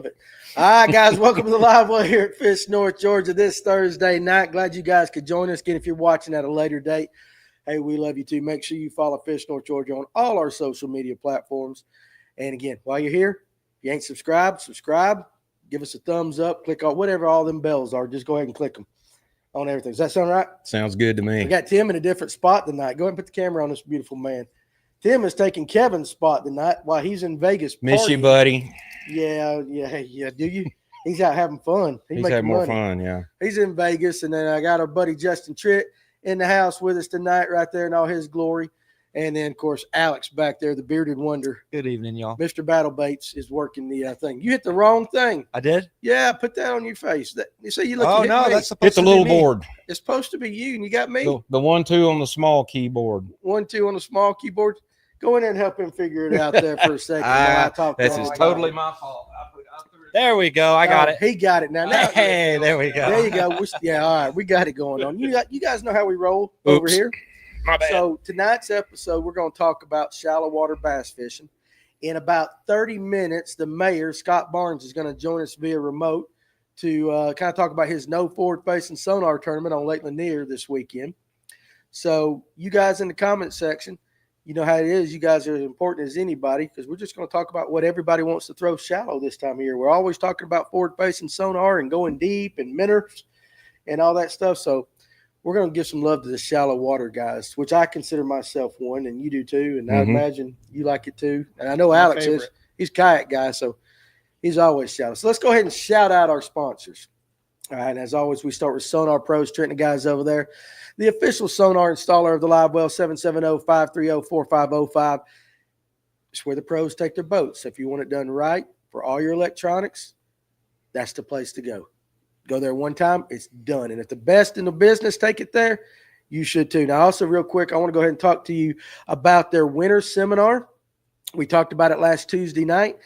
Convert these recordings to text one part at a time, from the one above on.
love it. All right, guys, welcome to the live well here at Fish North, Georgia this Thursday night. Glad you guys could join us. Again, if you're watching at a later date, hey, we love you too. Make sure you follow Fish North, Georgia on all our social media platforms. And again, while you're here, if you ain't subscribed, subscribe. Give us a thumbs up. Click on whatever all them bells are. Just go ahead and click them on everything. Does that sound right? Sounds good to me. We got Tim in a different spot tonight. Go ahead and put the camera on this beautiful man. Tim is taking Kevin's spot tonight while he's in Vegas. Miss you, partying. buddy. Yeah. Do you? He's out having fun. He's having more fun, yeah. He's in Vegas, and then I got our buddy Justin Tritt in the house with us tonight right there in all his glory. And then, of course, Alex back there, the bearded wonder. Good evening, y'all. Mr. Battle Baits is working the thing. You hit the wrong thing. I did? Yeah, put that on your face. You see, you look. Oh, you no, me. that's supposed Hit the to be little me. board. It's supposed to be you, and you got me. The 1-2 on the small keyboard. 1-2 on the small keyboard. Go in there and help him figure it out there for a second. while I talk This to is him. totally my fault. There we go. I got it. He got it now. Hey, there we go. There you go. Yeah, all right. We got it going on. You guys know how we roll over Oops. here. My bad. So tonight's episode, we're going to talk about shallow water bass fishing. In about 30 minutes, the mayor, Scott Barnes, is going to join us via remote to kind of talk about his no forward-facing sonar tournament on Lake Lanier this weekend. So you guys in the comment section, you know how it is. You guys are as important as anybody because we're just going to talk about what everybody wants to throw shallow this time of year. We're always talking about forward-facing sonar and going deep and minnows and all that stuff. So we're going to give some love to the shallow water guys, which I consider myself one, and you do too. And I imagine you like it too. And I know Alex is. He's a kayak guy, so he's always shallow. So let's go ahead and shout out our sponsors. All right, and as always, we start with Sonar Pros, Trent and the guys over there. The official sonar installer of the live well, 770-530-4505. It's where the pros take their boats. So if you want it done right for all your electronics, that's the place to go. Go there one time, it's done. And if the best in the business take it there, you should too. Now, also real quick, I want to go ahead and talk to you about their winter seminar. We talked about it last Tuesday night.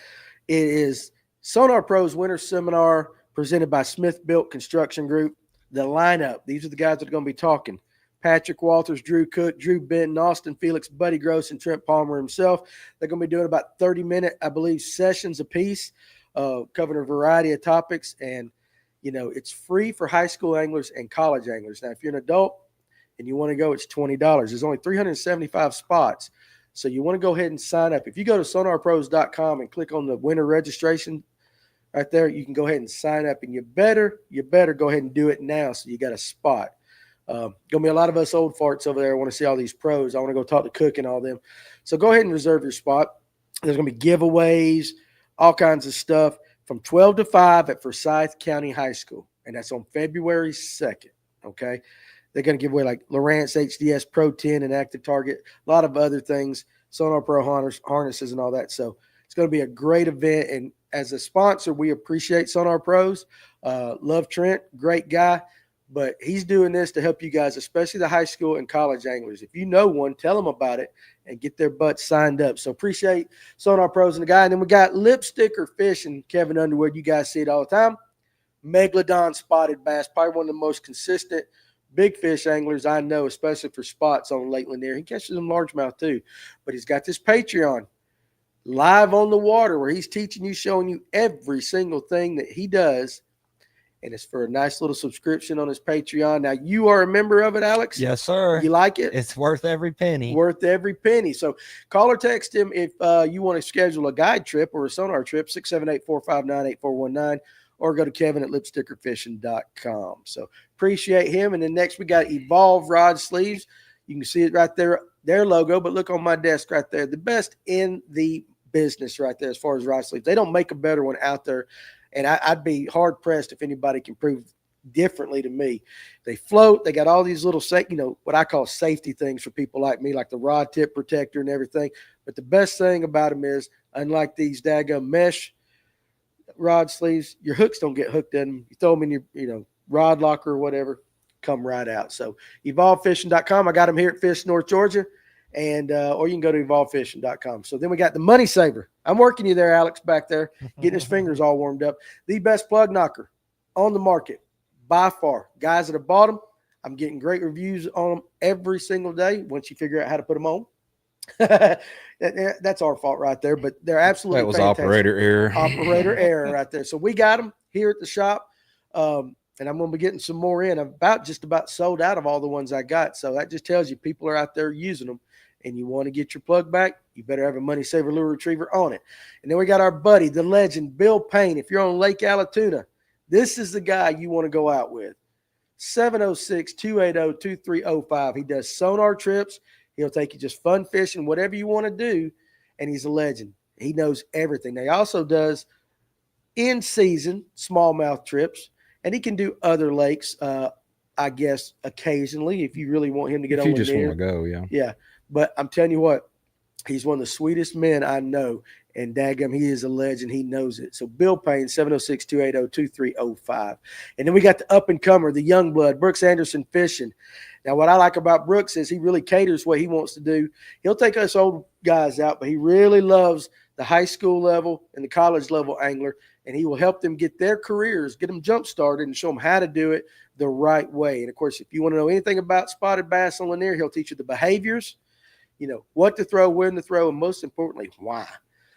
It is Sonar Pros Winter Seminar presented by Smith Built Construction Group. The lineup, these are the guys that are going to be talking. Patrick Walters, Drew Cook, Drew Benton, Austin Felix, Buddy Gross, and Trent Palmer himself. They're going to be doing about 30-minute, I believe, sessions apiece, covering a variety of topics. And, you know, it's free for high school anglers and college anglers. Now, if you're an adult and you want to go, it's $20. There's only 375 spots. So you want to go ahead and sign up. If you go to sonarpros.com and click on the winter registration right there, you can go ahead and sign up. And you better go ahead and do it now so you got a spot. Going to be a lot of us old farts over there. I want to see all these pros. I want to go talk to Cook and all them. So go ahead and reserve your spot. There's going to be giveaways, all kinds of stuff from 12 to 5 at Forsyth County High School. And that's on February 2nd. Okay. They're going to give away like Lowrance HDS Pro 10 and Active Target, a lot of other things, Sonar Pro harnesses and all that. So it's going to be a great event. And as a sponsor, we appreciate Sonar Pros. Love Trent, great guy. But he's doing this to help you guys, especially the high school and college anglers. If you know one, tell them about it and get their butts signed up. So appreciate Sonar Pros and the guy. And then we got Lipsticker Fishing, Kevin Underwood. You guys see it all the time. Megalodon spotted bass, probably one of the most consistent big fish anglers I know, especially for spots on Lake Lanier. He catches them largemouth too. But he's got this Patreon live on the water where he's teaching you, showing you every single thing that he does. And it's for a nice little subscription on his Patreon. Now, you are a member of it, Alex? Yes, sir. You like it? It's worth every penny. Worth every penny. So call or text him if you want to schedule a guide trip or a sonar trip, 678-459-8419, or go to Kevin at lipstickerfishing.com. So appreciate him. And then next we got Evolve Rod Sleeves. You can see it right there, their logo, but look on my desk right there. The best in the business right there as far as rod sleeves. They don't make a better one out there. And I'd be hard-pressed if anybody can prove differently to me. They float. They got all these little, what I call safety things for people like me, like the rod tip protector and everything. But the best thing about them is, unlike these daggum mesh rod sleeves, your hooks don't get hooked in them. You throw them in your, rod locker or whatever, come right out. So evolvefishing.com. I got them here at Fish North, Georgia. And or you can go to evolvefishing.com. So then we got the Money Saver. I'm working you there, Alex, back there, getting his fingers all warmed up. The best plug knocker on the market by far. Guys that have bought them, I'm getting great reviews on them every single day once you figure out how to put them on. That's our fault right there, but they're absolutely That was fantastic. operator error. Operator error right there. So we got them here at the shop. And I'm going to be getting some more in. I'm just about sold out of all the ones I got. So that just tells you people are out there using them. And you want to get your plug back, you better have a Money Saver Lure Retriever on it. And then we got our buddy, the legend, Bill Payne. If you're on Lake Allatoona, this is the guy you want to go out with. 706-280-2305. He does sonar trips. He'll take you just fun fishing, whatever you want to do. And he's a legend. He knows everything. Now, he also does in-season smallmouth trips. And he can do other lakes, I guess, occasionally if you really want him to get If on you just Lanier. want to go, yeah. Yeah. But I'm telling you what, he's one of the sweetest men I know. And daggum, he is a legend. He knows it. So Bill Payne, 706-280-2305. And then we got the up-and-comer, the young blood, Brooks Anderson Fishing. Now, what I like about Brooks is he really caters what he wants to do. He'll take us old guys out, but he really loves the high school level and the college level angler, and he will help them get their careers, get them jump-started, and show them how to do it the right way. And, of course, if you want to know anything about spotted bass on Lanier, he'll teach you the behaviors, what to throw, when to throw, and most importantly, why.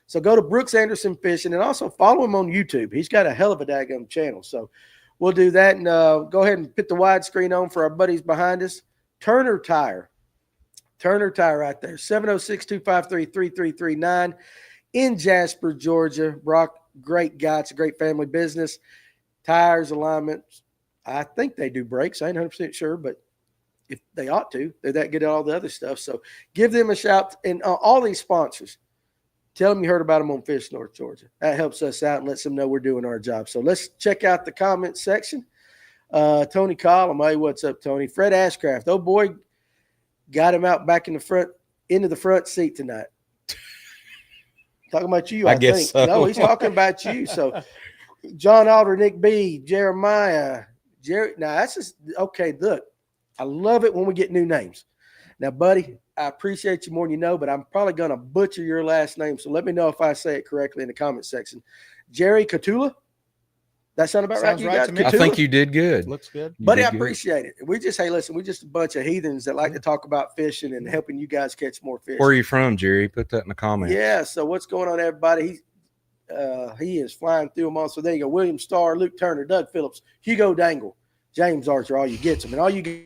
So go to Brooks Anderson Fishing and also follow him on YouTube. He's got a hell of a daggum channel. So we'll do that. And go ahead and put the widescreen on for our buddies behind us. Turner Tire right there, 706-253-3339 in Jasper, Georgia. Brock, great guy. It's a great family business. Tires, alignments. I think they do brakes. I ain't 100% sure, but if they ought to, they're that good at all the other stuff. So give them a shout. And all these sponsors, tell them you heard about them on Fish North Georgia. That helps us out and lets them know we're doing our job. So let's check out the comment section. Tony Collum, hey, what's up, Tony? Fred Ashcraft, oh boy, got him out back into the front seat tonight. Talking about you, I guess think. so. No, he's talking about you. So John Alder, Nick B, Jeremiah, Jerry. Now that's just okay. Look, I love it when we get new names. Now, buddy, I appreciate you more than you know, but I'm probably going to butcher your last name. So let me know if I say it correctly in the comment section. Jerry Catula? That sound about Sounds right? right to me. I think you did good. Looks good. Buddy, I appreciate it. We're just a bunch of heathens that like to talk about fishing and helping you guys catch more fish. Where are you from, Jerry? Put that in the comments. Yeah, so what's going on, everybody? He is flying through them all. So there you go. William Starr, Luke Turner, Doug Phillips, Hugo Dangle, James Archer, all you get them. And all you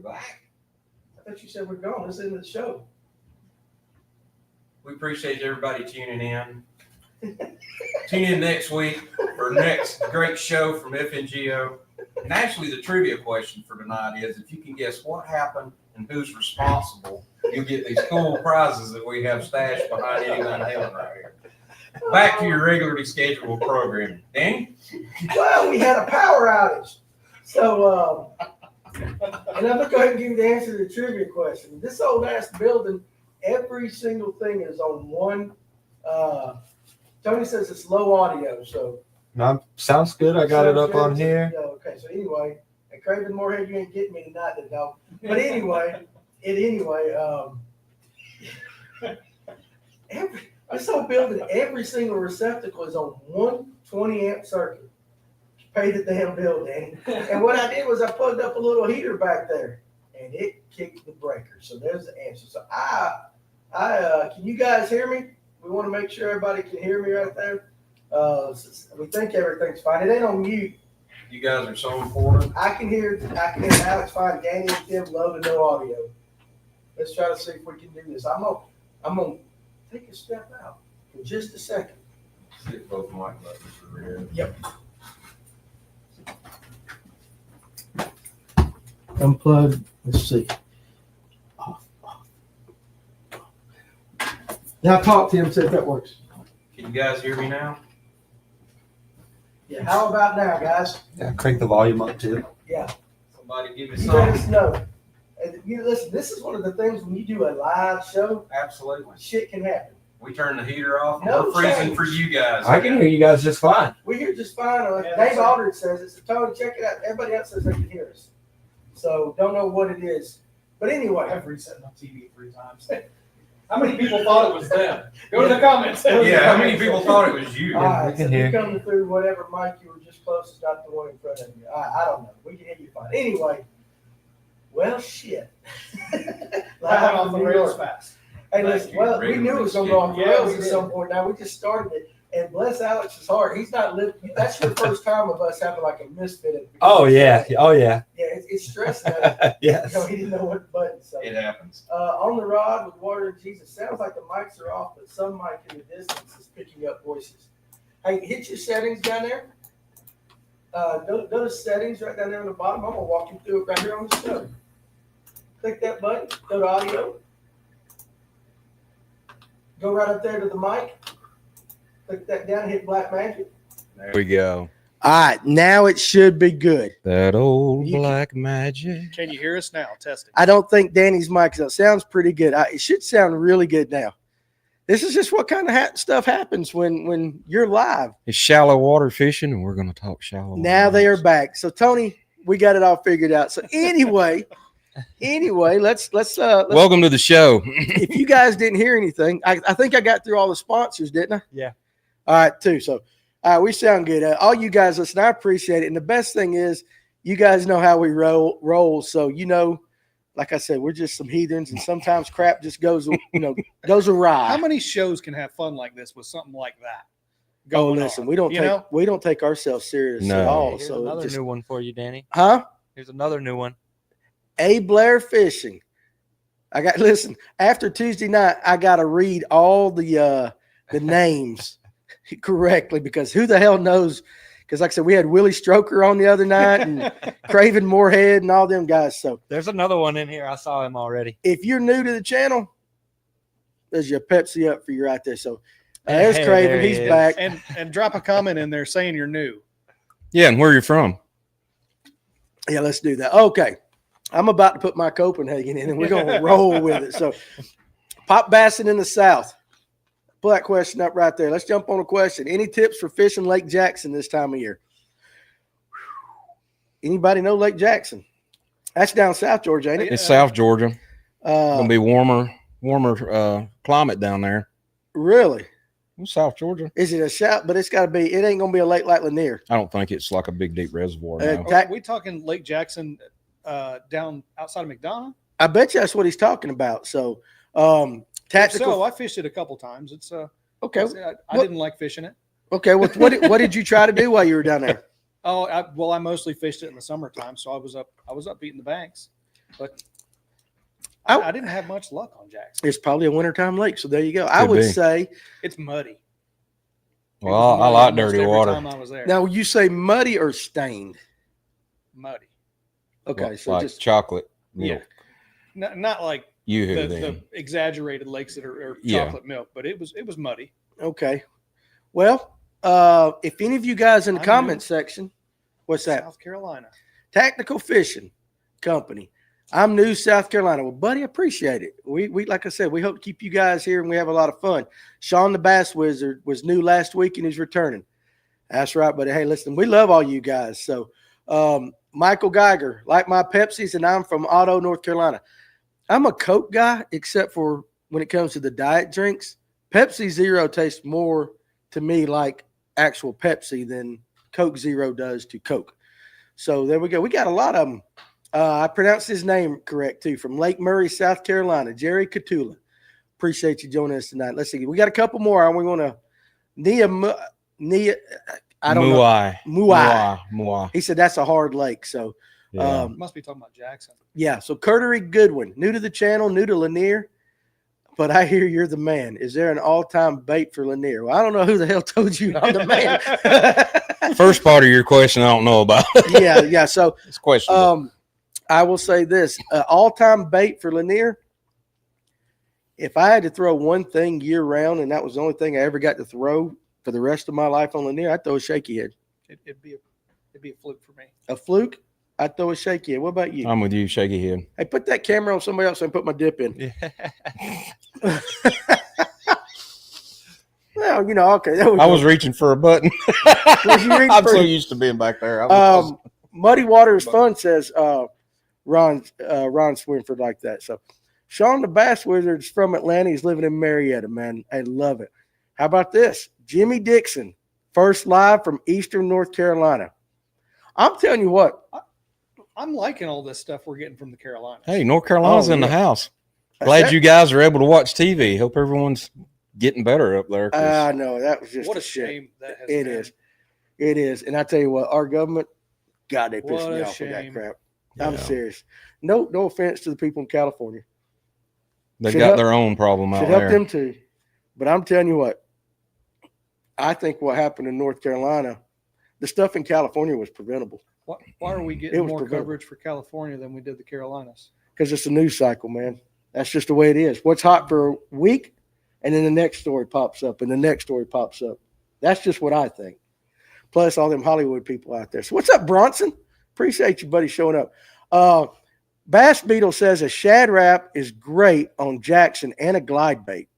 back? I thought you said we're gone. Let's end the show. We appreciate everybody tuning in. Tune in next week for next great show from FNGO. And actually, the trivia question for tonight is, if you can guess what happened and who's responsible, you'll get these cool prizes that we have stashed behind Eddie Van Halen right here. Back to your regularly scheduled programming. Danny? Well, we had a power outage. So, and I'm going to go ahead and give you the answer to the trivia question. This old ass building, every single thing is on one. Tony says it's low audio, so. No, sounds good. I got it up on So, here. yeah, okay, so anyway, and Craven Moorhead, you ain't getting me tonight, dog. But anyway, this whole building, every single receptacle is on one 20-amp circuit. Pay the damn bill, Danny. And what I did was I plugged up a little heater back there, and it kicked the breaker. So there's the answer. So can you guys hear me? We want to make sure everybody can hear me right there. We think everything's fine. It ain't on mute. You guys are so important. I can hear Alex fine. Danny and Tim low to no audio. Let's try to see if we can do this. I'm gonna take a step out for just a second. See if both mic buttons are red. Yep. Unplug. Let's see. Now talk to him, see if that works. Can you guys hear me now? Yeah, how about now, guys? Yeah, crank the volume up too. Yeah. Somebody give me You let us some. know. And you listen, this is one of the things when you do a live show, Absolutely. shit can happen. We turn the heater off. No We're freezing change. for you guys. I can hear you guys just fine. We hear just fine. Yeah, Dave Aldridge says it. So Tony, check it out. Everybody else says they can hear us. So don't know what it is. But anyway. I've reset my TV 3 times. How many people thought it was them? Go to the comments. Yeah, how many people thought it was you? All right, we can so hear. you're coming through whatever mic you were just closest, not the one in front of you. I don't know. We can hear you fine. Anyway, well, shit. That went off the rails fast. Hey, Thank listen, you. well, we knew it was going to go off the Yeah, rails we at did. some point. Now, we just started it. And bless Alex's heart, he's not living. That's your first time of us having like a misfit. At the Oh yeah. beginning. Oh yeah. Yeah, it's stressing out. Yes. He didn't know what button. So. It happens. On the rod with water and Jesus. Sounds like the mics are off, but some mic in the distance is picking up voices. Hey, hit your settings down there. Go to settings right down there on the bottom. I'm gonna walk you through it right here on the show. Click that button. Go to audio. Go right up there to the mic. Click that down. Hit Black Magic. There we go. All right, now it should be good. That old You- black magic. Can you hear us now? Test it. I don't think Danny's mic sounds pretty good. It should sound really good now. This is just what kind of stuff happens when you're live. It's shallow water fishing, and we're going to talk shallow water. Now they are waters. back. So Tony, we got it all figured out. So anyway, let's Welcome to the show. if you guys didn't hear anything, I think I got through all the sponsors, didn't I? Yeah. All right, too. So we sound good. All you guys listen, I appreciate it. And the best thing is, you guys know how we roll. So like I said, we're just some heathens, and sometimes crap just goes awry. How many shows can have fun like this with something like that? Oh, going listen, on? we don't You take know? we don't take ourselves serious at No. all. Here's So another just, new one for you, Danny. huh? Here's another new one. A. Blair Fishing. Listen, after Tuesday night, I got to read all the names correctly, because who the hell knows? Because like I said, we had Willie Stroker on the other night and Craven Moorhead and all them guys. So There's another one in here. I saw him already. if you're new to the channel, there's your Pepsi up for you right there. So there's Hey, Craven. there he He's is. back. And drop a comment in there saying you're new. Yeah, and where you're from? Yeah, let's do that. Okay. I'm about to put my Copenhagen in, and we're going to roll with it. So pop bassing in the South. Pull that question up right there. Let's jump on a question. Any tips for fishing Lake Jackson this time of year? Anybody know Lake Jackson? That's down South Georgia, ain't it? It's South Georgia. Uh, Gonna be warmer climate down there. really? Well, South Georgia. Is it a shout? But it's got to be. It ain't going to be a lake like Lanier. I don't think it's like a big deep reservoir. Uh, No. Ta- Are we talking Lake Jackson down outside of McDonough? I bet you that's what he's talking about. So, tactical. So I fished it a couple times. It's Okay. I didn't like fishing it. Okay. What did you try to do while you were down there? Oh, I mostly fished it in the summertime, so I was up beating the banks. But Oh. I didn't have much luck on Jackson. It's probably a wintertime lake, so there you go. I Could would be. say It's muddy. It Well, was I muddy like almost dirty every water. time I was there. now you say muddy or stained. Muddy. Okay, so like just chocolate Yeah. milk. Not like You the, hear the then. exaggerated lakes that are Yeah. chocolate milk, but it was muddy. okay. Well, if any of you guys in the I'm comment new. section, what's that? South Carolina. Tactical Fishing Company. I'm new South Carolina. Well, buddy, I appreciate it. We like I said, we hope to keep you guys here and we have a lot of fun. Sean the Bass Wizard was new last week and he's returning. That's right, buddy. Hey, listen, we love all you guys. So Michael Geiger, like my Pepsis, and I'm from Otto, North Carolina. I'm a Coke guy, except for when it comes to the diet drinks. Pepsi Zero tastes more to me like actual Pepsi than Coke Zero does to Coke. So there we go. We got a lot of them. I pronounced his name correct too. From Lake Murray, South Carolina, Jerry Catula. Appreciate you joining us tonight. Let's see. We got a couple more. We want to Nia. I don't know. Muai. He said that's a hard lake. So Yeah. Must be talking about Jackson. yeah. So Curtery Goodwin, new to the channel, new to Lanier. But I hear you're the man. Is there an all-time bait for Lanier? Well, I don't know who the hell told you I'm the man. First part of your question, I don't know about. yeah. So It's questionable. I will say this: all-time bait for Lanier. If I had to throw one thing year-round, and that was the only thing I ever got to throw for the rest of my life on Lanier, I'd throw a shaky head. It'd be a fluke for me. A fluke? I'd throw a shaky head. What about you? I'm with you, shaky head. Hey, put that camera on somebody else and put my dip in. Yeah. Well, okay. There we I go. was reaching for a button. Was you reaching I'm for- so used to being back there. I was- Muddy Waters Fun says Ron Swinford like that. So Sean the Bass Wizard's from Atlanta. He's living in Marietta, man. I love it. How about this? Jimmy Dixon, first live from Eastern North Carolina. I'm telling you what. I'm liking all this stuff we're getting from the Carolinas. Hey, North Carolina's Oh, in the yeah. house. That's Glad it. you guys are able to watch TV. Hope everyone's getting better up there. 'Cause I know that was just what a shit. shame that has It been. is. It is. And I tell you what, our government, God, they piss What me a off with that shame. crap. I'm Yeah. serious. No offense to the people in California. they've should got help- their own problem out Should help there. them too. But I'm telling you what, I think what happened in North Carolina, the stuff in California was preventable Why are we It getting was more preventable. coverage for California than we did the Carolinas? because it's a news cycle, man. That's just the way it is. What's hot for a week, and then the next story pops up, and the next story pops up. That's just what I think. Plus all them Hollywood people out there. So what's up, Bronson? Appreciate you, buddy, showing up. Bass Beetle says a shad wrap is great on Jackson and a glide bait.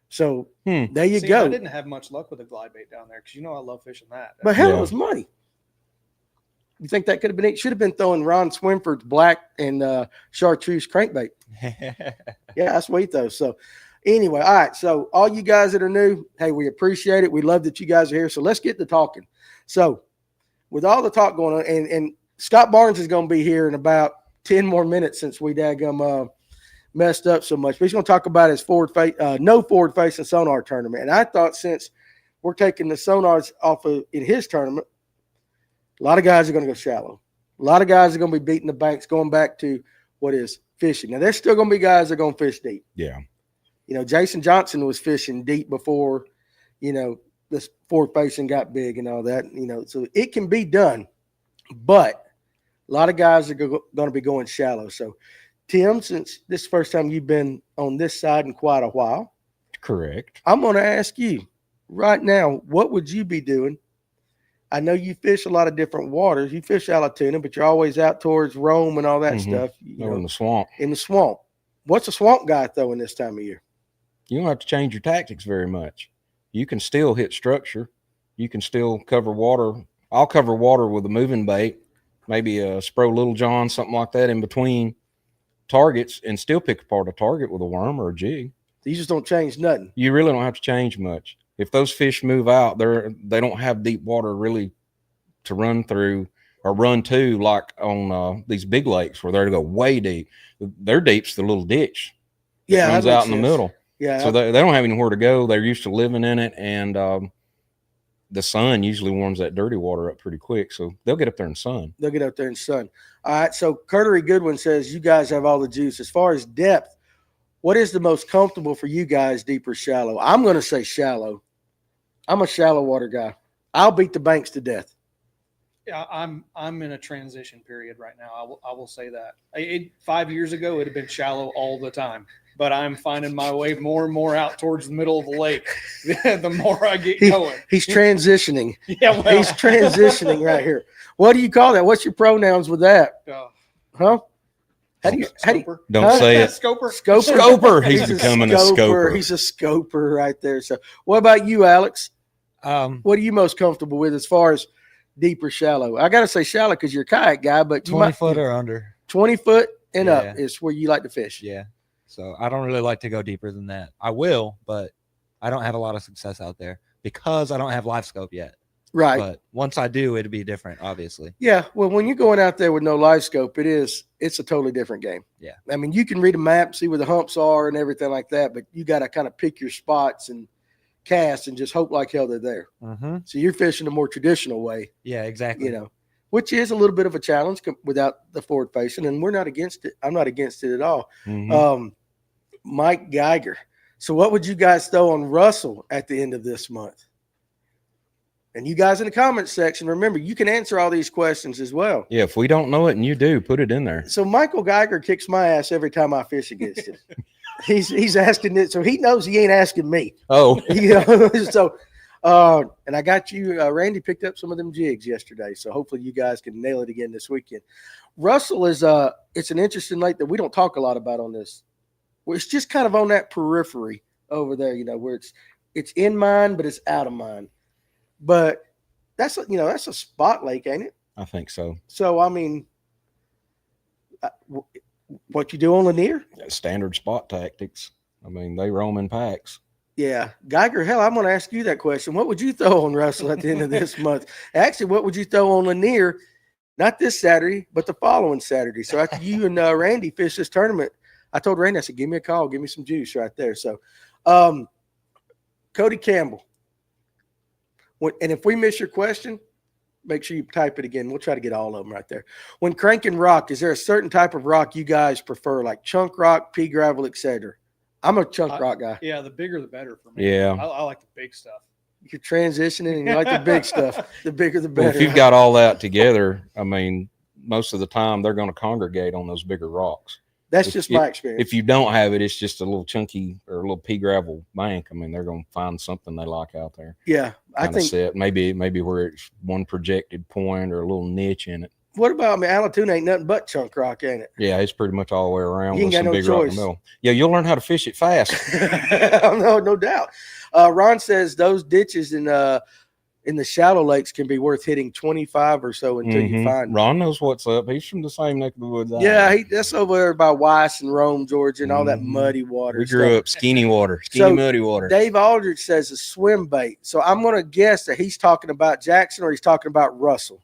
So there you See, go. I didn't have much luck with a glide bait down there because I love fishing that. But hell, Yeah. it was money. You think that could have been it? Should have been throwing Ron Swinford's black and chartreuse crankbait. Yeah, that's sweet though. So anyway, all right. So all you guys that are new, hey, we appreciate it. We love that you guys are here. So let's get to talking. So with all the talk going on, and Scott Barnes is going to be here in about 10 more minutes since we daggum messed up so much. But he's going to talk about his no forward facing sonar tournament. And I thought since we're taking the sonars off of in his tournament, a lot of guys are going to go shallow. A lot of guys are going to be beating the banks, going back to what is fishing. Now, there's still going to be guys that are going to fish deep. Yeah. Jason Johnson was fishing deep before, this forward facing got big and all that, so it can be done. But a lot of guys are going to be going shallow. So, Tim, since this is the first time you've been on this side in quite a while, Correct. I'm going to ask you right now, what would you be doing? I know you fish a lot of different waters. You fish Allatoona, but you're always out towards Rome and all that Mhm. stuff. Over in the swamp. In the swamp. What's a swamp guy throwing this time of year? You don't have to change your tactics very much. You can still hit structure. You can still cover water. I'll cover water with a moving bait, maybe a Spro Little John, something like that in between targets, and still pick apart a target with a worm or a jig. You just don't change nothing. You really don't have to change much. If those fish move out, they don't have deep water really to run through or run to like on these big lakes where they're to go way deep. Their deep's the little ditch. Yeah, It runs that makes out in the sense. middle. Yeah. So they don't have anywhere to go. They're used to living in it, and the sun usually warms that dirty water up pretty quick, so they'll get up there in sun. They'll get out there in sun. All right. So Curtery Goodwin says you guys have all the juice. As far as depth, what is the most comfortable for you guys, deep or shallow? I'm going to say shallow. I'm a shallow water guy. I'll beat the banks to death. Yeah, I'm in a transition period right now. I will say that. 5 years ago, it had been shallow all the time, but I'm finding my way more and more out towards the middle of the lake. The more I get going, He's transitioning. Yeah, well, He's transitioning right here. What do you call that? What's your pronouns with that? Huh? How do you? Don't Huh? say it. Scoper. Scoper. He's becoming a scoper. He's a scoper right there. So, what about you, Alex? What What are you most comfortable with as far as deep or shallow? I got to say shallow because you're a kayak guy, but 20 foot or under? 20 foot and Yeah. up is where you like to fish. Yeah. So I don't really like to go deeper than that. I will, but I don't have a lot of success out there because I don't have live scope yet. Right. But once I do, it'll be different, obviously. Yeah. Well, when you're going out there with no live scope, it's a totally different game. Yeah. I mean, you can read a map, see where the humps are and everything like that, but you got to kind of pick your spots and cast and just hope like hell they're there. Mm-hmm. So you're fishing the more traditional way, Yeah, exactly. which is a little bit of a challenge without the forward facing, and we're not against it. I'm not against it at all. Mhm. Mike Geiger. So what would you guys throw on Russell at the end of this month? And you guys in the comments section, remember, you can answer all these questions as well. Yeah, if we don't know it and you do, put it in there. So Michael Geiger kicks my ass every time I fish against him. He's asking it, so he knows he ain't asking me. Oh, So and I got you, Randy picked up some of them jigs yesterday, so hopefully you guys can nail it again this weekend. Russell is it's an interesting lake that we don't talk a lot about on this. Well, it's just kind of on that periphery over there, where it's in mine, but it's out of mine. But that's a spot lake, ain't it? I think so. So I mean, what you do on Lanier? Standard spot tactics. I mean, they roam in packs. Yeah, Geiger. Hell, I'm going to ask you that question. What would you throw on Russell at the end of this month? Actually, what would you throw on Lanier? Not this Saturday, but the following Saturday. So after you and Randy fish this tournament, I told Randy, I said, give me a call, give me some juice right there. So, Cody Campbell. And if we miss your question, make sure you type it again. We'll try to get all of them right there. When cranking rock, is there a certain type of rock you guys prefer, like chunk rock, pea gravel, etc.? I'm a chunk rock guy. Yeah, the bigger the better for me. Yeah. I like the big stuff. You're transitioning and you like the big stuff. The bigger the better. Well, if you've got all that together, I mean, most of the time they're going to congregate on those bigger rocks. That's just my experience. If you don't have it, it's just a little chunky or a little pea gravel bank. I mean, they're going to find something they like out there. Yeah, I think. Set. Maybe where it's one projected point or a little niche in it. What about, Allatoona ain't nothing but chunk rock, ain't it? Yeah, it's pretty much all the way around You ain't with got some no big rock in choice. the middle. Yeah, you'll learn how to fish it fast. No doubt. Ron says those ditches in the shallow lakes can be worth hitting 25 or so until you find them. Ron knows what's up. He's from the same neck of the woods. Yeah, that's over there by Weiss and Rome, Georgia, and all that muddy water. We grew up skinny water, muddy water. Dave Aldridge says a swim bait. So I'm going to guess that he's talking about Jackson or he's talking about Russell.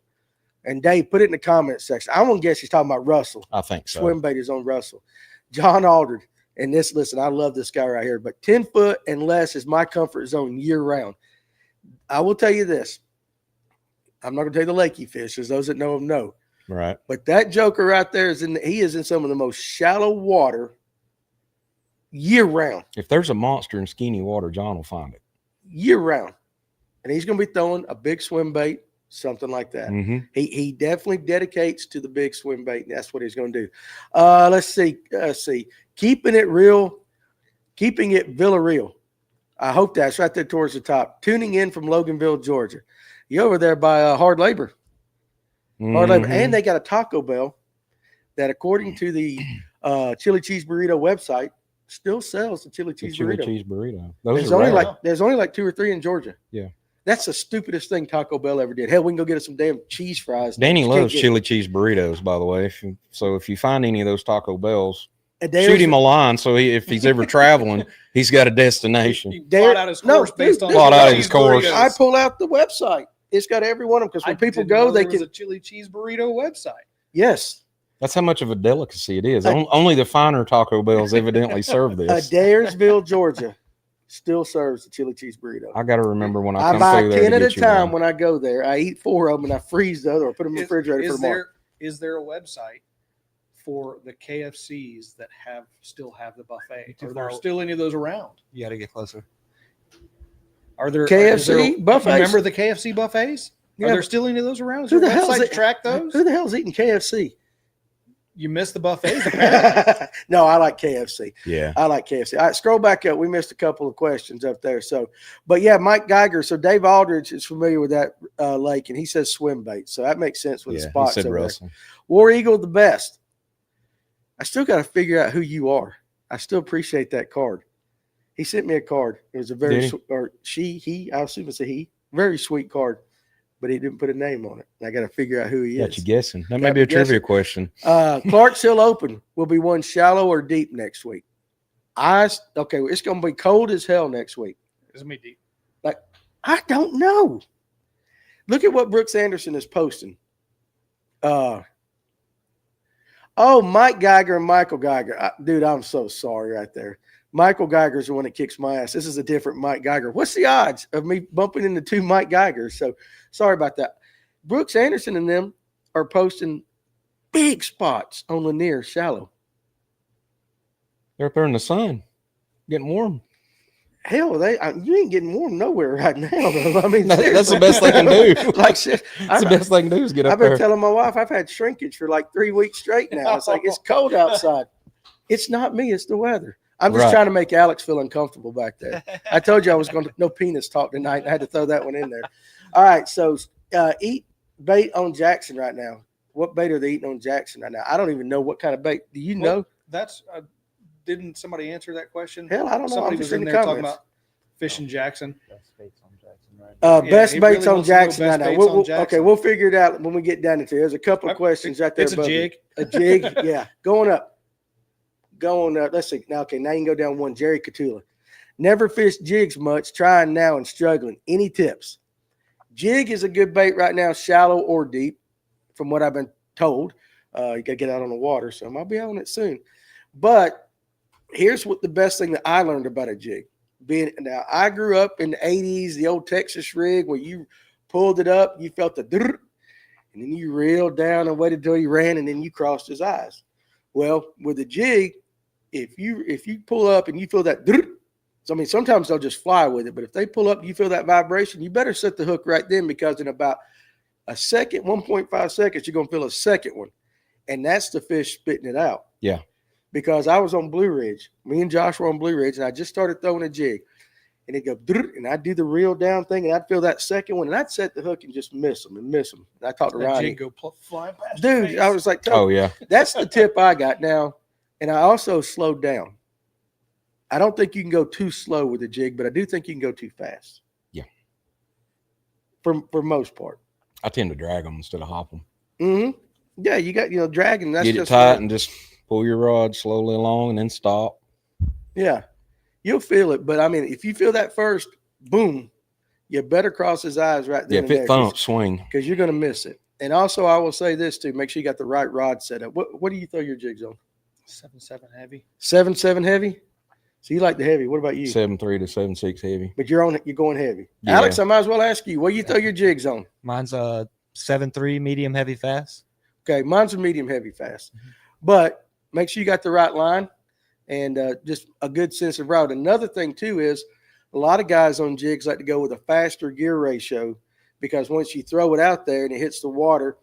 And Dave, put it in the comment section. I'm going to guess he's talking about Russell. I think so. Swim bait is on Russell. John Aldridge. And listen, I love this guy right here, but 10 foot and less is my comfort zone year round. I will tell you this. I'm not going to tell you the lake he fishes. Those that know him know. Right. But that joker right there he is in some of the most shallow water year round. If there's a monster in skinny water, John will find it. Year round. And he's going to be throwing a big swim bait, something like that. Mm-hmm. He definitely dedicates to the big swim bait, and that's what he's going to do. Let's see. Keeping it real, keeping it Villarreal. I hope that's right there towards the top. Tuning in from Loganville, Georgia. You over there by Hard Labor. Hard Labor. And they got a Taco Bell that, according to the Chili Cheese Burrito website, still sells the chili cheese burrito. Cheese burrito. There's only like 2 or 3 in Georgia. Yeah. That's the stupidest thing Taco Bell ever did. Hell, we can go get us some damn cheese fries. Danny loves chili cheese burritos, by the way. If you find any of those Taco Bells, Adair's, shoot him a line so if he's ever traveling, he's got a destination. He plot out his course based on plot out cheese his course. burritos. I pull out the website. It's got every one of them because when people didn't go, know they there was can. a chili cheese burrito website. Yes. That's how much of a delicacy it is. Only the finer Taco Bells evidently serve this. Adairsville, Georgia. still serves the chili cheese burrito. I got to remember when I I come buy through there 10 to at a get you time one. when I go there. I eat 4 of them and I freeze the other or put them in the refrigerator for tomorrow. Is there a website for the KFCs that still have the buffet? Are there still any of those around? You got to get closer. Are there KFC buffets? Remember the KFC buffets? Yeah, Are there still any of those around? Is who there the a hell's website to it- track those? Who the hell's eating KFC? You missed the buffets, apparently. No, I like KFC. Yeah. I like KFC. All right, scroll back up. We missed a couple of questions up there. So, but yeah, Mike Geiger. So Dave Aldridge is familiar with that lake, and he says swim bait. So that makes sense with the Yeah. He spots said over there. Russell. War Eagle, the best. I still got to figure out who you are. I still appreciate that card. He sent me a card. It was a very, Did he? or he, I assume it's a he, very sweet card, but he didn't put a name on it. And I got to figure out who he Got is. you guessing. That Got may be me a trivia guessing. question. Clark's Hill Open will be one shallow or deep next week. Okay, it's going to be cold as hell next week. It's me deep. I don't know. Look at what Brooks Anderson is posting. Mike Geiger and Michael Geiger. Dude, I'm so sorry right there. Michael Geiger's the one that kicks my ass. This is a different Mike Geiger. What's the odds of me bumping into 2 Mike Geigers? So sorry about that. Brooks Anderson and them are posting big spots on Lanier shallow. They're up there in the sun, getting warm. Hell, you ain't getting warm nowhere right now. Though. I mean, That's the best they can do. Like shit, That's the best they can do is get up I've been there. telling my wife I've had shrinkage for like 3 weeks straight now. It's like it's cold outside. It's not me, it's the weather. I'm just Right. trying to make Alex feel uncomfortable back there. I told you I was going to no penis talk tonight. I had to throw that one in there. All right, so eat bait on Jackson right now. What bait are they eating on Jackson right now? I don't even know what kind of bait. Do you know? That's didn't somebody answer that question? Hell, I don't know. Somebody I'm just was in in the there talking comments. about fishing Jackson. Best baits on Jackson, right? Yeah, Best he baits really on wants to know Jackson best right now. baits on Okay, Jackson. we'll figure it out when we get down into it. There's a couple of questions right there. It's a above you. jig. A jig, yeah. Going up. Let's see. Now, okay, now you can go down one. Jerry Catula. Never fished jigs much, trying now and struggling. Any tips? Jig is a good bait right now, shallow or deep, from what I've been told. You got to get out on the water, so I'll be on it soon. But here's what the best thing that I learned about a jig. Now, I grew up in the 80s, the old Texas rig where you pulled it up, you felt the drrr, and then you reeled down and waited till he ran, and then you crossed his eyes. Well, with a jig, if you pull up and you feel that drrr, so I mean, sometimes they'll just fly with it, but if they pull up, you feel that vibration, you better set the hook right then, because in about a second, 1.5 seconds, you're going to feel a second one, and that's the fish spitting it out. Yeah. Because I was on Blue Ridge. Me and Josh were on Blue Ridge, and I just started throwing a jig. And it'd go, drrr, and I'd do the reel down thing, and I'd feel that second one, and I'd set the hook and just miss them. And I talked to That Ronnie. jig go flying past your Dude, face. I was like, Oh, yeah. that's the tip I got now. And I also slowed down. I don't think you can go too slow with a jig, but I do think you can go too fast. Yeah. For most part. I tend to drag them instead of hop them. Mm-hmm. Yeah, you got, dragging. That's Get it just tight and just pull your rod slowly along and then stop. yeah, you'll feel it. But I mean, if you feel that first, boom, you better cross his eyes right Yeah, then if it thumps, swing. because you're going to miss it. And also, I will say this too: make sure you got the right rod set up. What do you throw your jigs on? 7.7 heavy. 7.7 heavy. So you like the heavy? What about you? 7.3 to 7.6 heavy. But you're going heavy. Yeah. Alex, I might as well ask you, what do you throw your jigs on? Mine's a 7.3 medium heavy fast. Okay, mine's a medium heavy fast, but make sure you got the right line and just a good sense of route. Another thing too is a lot of guys on jigs like to go with a faster gear ratio because once you throw it out there and it hits the water,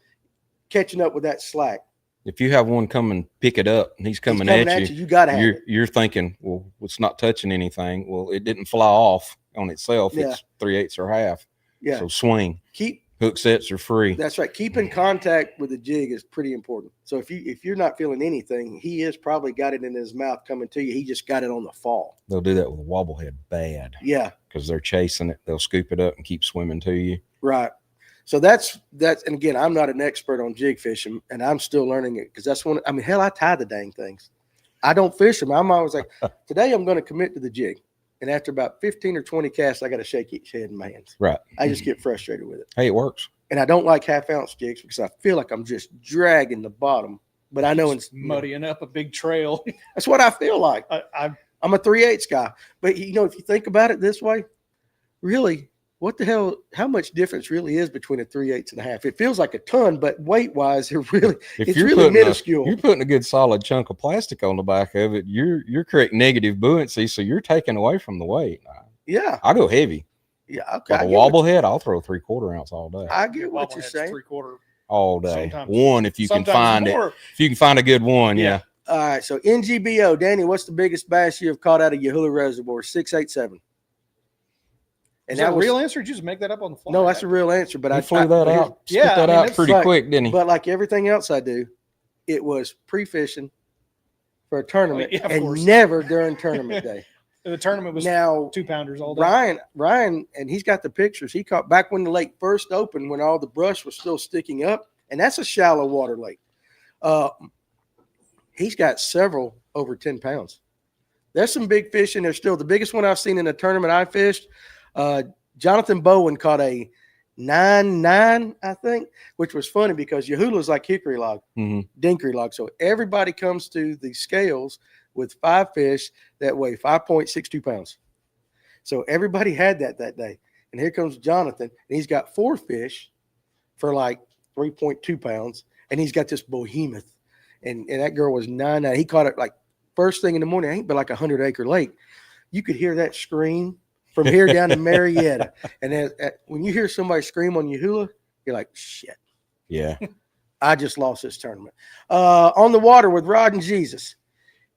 catching up with that slack. If you have one come and pick it up and he's coming at you, you got to have it. you're thinking, well, it's not touching anything. Well, it didn't fly off on itself. Yeah. It's 3/8 or half. Yeah, So swing. Hook sets are free. that's right. Keeping contact with the jig is pretty important. So if you're not feeling anything, he has probably got it in his mouth coming to you. He just got it on the fall. They'll do that with a wobblehead bad Yeah, because they're chasing it. They'll scoop it up and keep swimming to you. right. So that's and again, I'm not an expert on jig fishing, and I'm still learning it because that's one. I mean, hell, I tie the dang things. I don't fish them. I'm always like, today I'm going to commit to the jig, and after about 15 or 20 casts, I got to shake each head in my hands. Right. I just get frustrated with it, Hey, it works. and I don't like half-ounce jigs because I feel like I'm just dragging the bottom. But I know it's muddying up a big trail. That's what I feel like. I'm I'm a 3/8 guy. But, you know, if you think about it this way, really, what the hell, how much difference really is between a 3/8 and a half? It feels like a ton, but weight-wise, it's really minuscule. You're putting a good solid chunk of plastic on the back of it. You're creating negative buoyancy, so you're taking away from the weight. Yeah. I go heavy. Yeah, okay. Like a wobble head, I'll throw 3/4 ounce all day. I get what you're saying. 3/4. All day. Sometimes- One, if you can find more. it. If you can find a good one, yeah. All right, so NGBO, Danny, what's the biggest bass you have caught out of Yahula Reservoir? 687. Is that a real answer? Did you just make that up on the fly? No, that's a real answer. But He I flew that out. Yeah, Spit that I mean, out it's pretty like- quick, didn't he? But like everything else I do, it was pre-fishing for a tournament yeah, of and course. never during tournament day. The tournament was Now, 2-pounders all day. Ryan, and he's got the pictures. He caught back when the lake first opened, when all the brush was still sticking up, and that's a shallow water lake. He's got several over 10 pounds. There's some big fish in there still. The biggest one I've seen in a tournament I fished, Jonathan Bowen caught a 9.9, I think, which was funny because Yahula's like hickory log, dinkery log. So everybody comes to the scales with 5 fish that weigh 5.62 pounds. So everybody had that day. And here comes Jonathan, and he's got 4 fish for like 3.2 pounds, and he's got this behemoth. And that girl was 9.9. He caught it like first thing in the morning. It ain't but like 100-acre lake. You could hear that scream from here down to Marietta. And when you hear somebody scream on Yahula, you're like, shit. Yeah. I just lost this tournament. On the water with Rod and Jesus.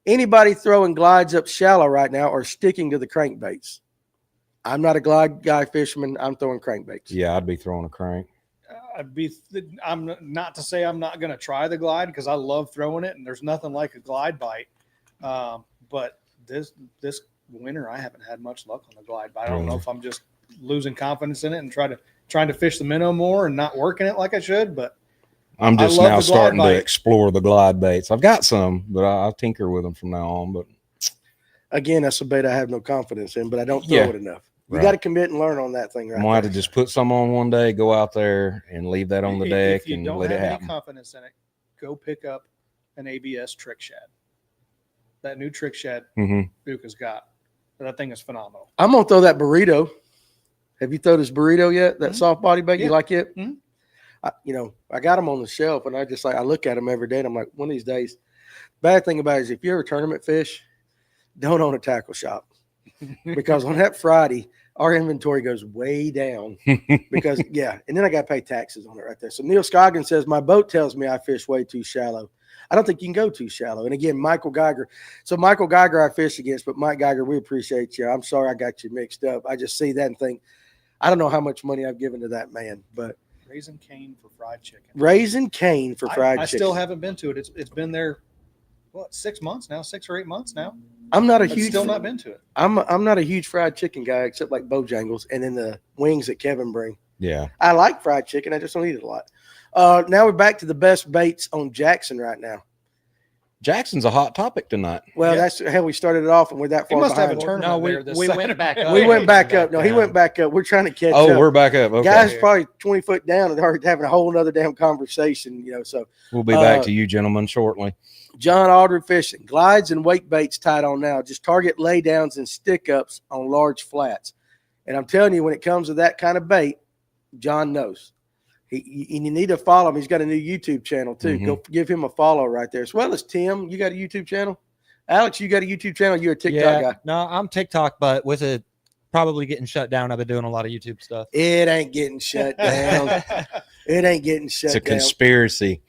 Anybody throwing glides up shallow right now or sticking to the crankbaits? I'm not a glide guy fisherman. I'm throwing crankbaits. Yeah, I'd be throwing a crank. I'm not to say I'm not going to try the glide because I love throwing it, and there's nothing like a glide bite. But this winter, I haven't had much luck on the glide bite. I don't know if I'm just losing confidence in it and trying to fish the minnow more and not working it like I should. But I'm just love now the glide starting bite. to explore the glide baits. I've got some, but I'll tinker with them from now on. But again, that's a bait I have no confidence in, but I don't throw it enough. You Right. got to commit and learn on that thing, right? I'm gonna have to just put some on one day, go out there and leave that on the deck if you and don't let it have any happen. confidence in it, go pick up an ABS trick shad. That new trick shad Duke has got. That thing is phenomenal. I'm gonna throw that burrito. Have you thrown this burrito yet? That soft body bait? Yeah. You like it? Mhm. I got them on the shelf, and I look at them every day, and I'm like, one of these days. Bad thing about it is if you're a tournament fish, don't own a tackle shop because on that Friday, our inventory goes way down because and then I got to pay taxes on it right there. So Neil Scoggin says my boat tells me I fish way too shallow. I don't think you can go too shallow. And again, Michael Geiger. So Michael Geiger I fish against, but Mike Geiger, we appreciate you. I'm sorry I got you mixed up. I just see that and think, I don't know how much money I've given to that man, but Raising Cane for fried chicken. Raising Cane for fried I chicken. still haven't been to it. It's been there, 6 months now, 6 or 8 months now. I'm not a I've huge still not been to it. I'm not a huge fried chicken guy except like Bojangles and then the wings that Kevin bring. Yeah. I like fried chicken. I just don't eat it a lot. Now we're back to the best baits on Jackson right now. Jackson's a hot topic tonight. Well, that's how we started it off, and we're that He far must have a behind. tournament there this Saturday. back up. We went back up. No, he went back up. We're trying to catch up. Oh, we're back up. Okay. Guys probably 20 foot down and already having a whole other damn conversation, So We'll be back to you gentlemen shortly. John Aldred Fishing, glides and wake baits tied on now. Just target laydowns and stick ups on large flats. And I'm telling you, when it comes to that kind of bait, John knows. And you need to follow him. He's got a new YouTube channel too. Go give him a follow right there, as well as Tim. You got a YouTube channel? Alex, you got a YouTube channel? You're a TikTok guy. No, I'm TikTok, but with it probably getting shut down, I've been doing a lot of YouTube stuff. It ain't getting shut down. It ain't getting shut It's a down. conspiracy.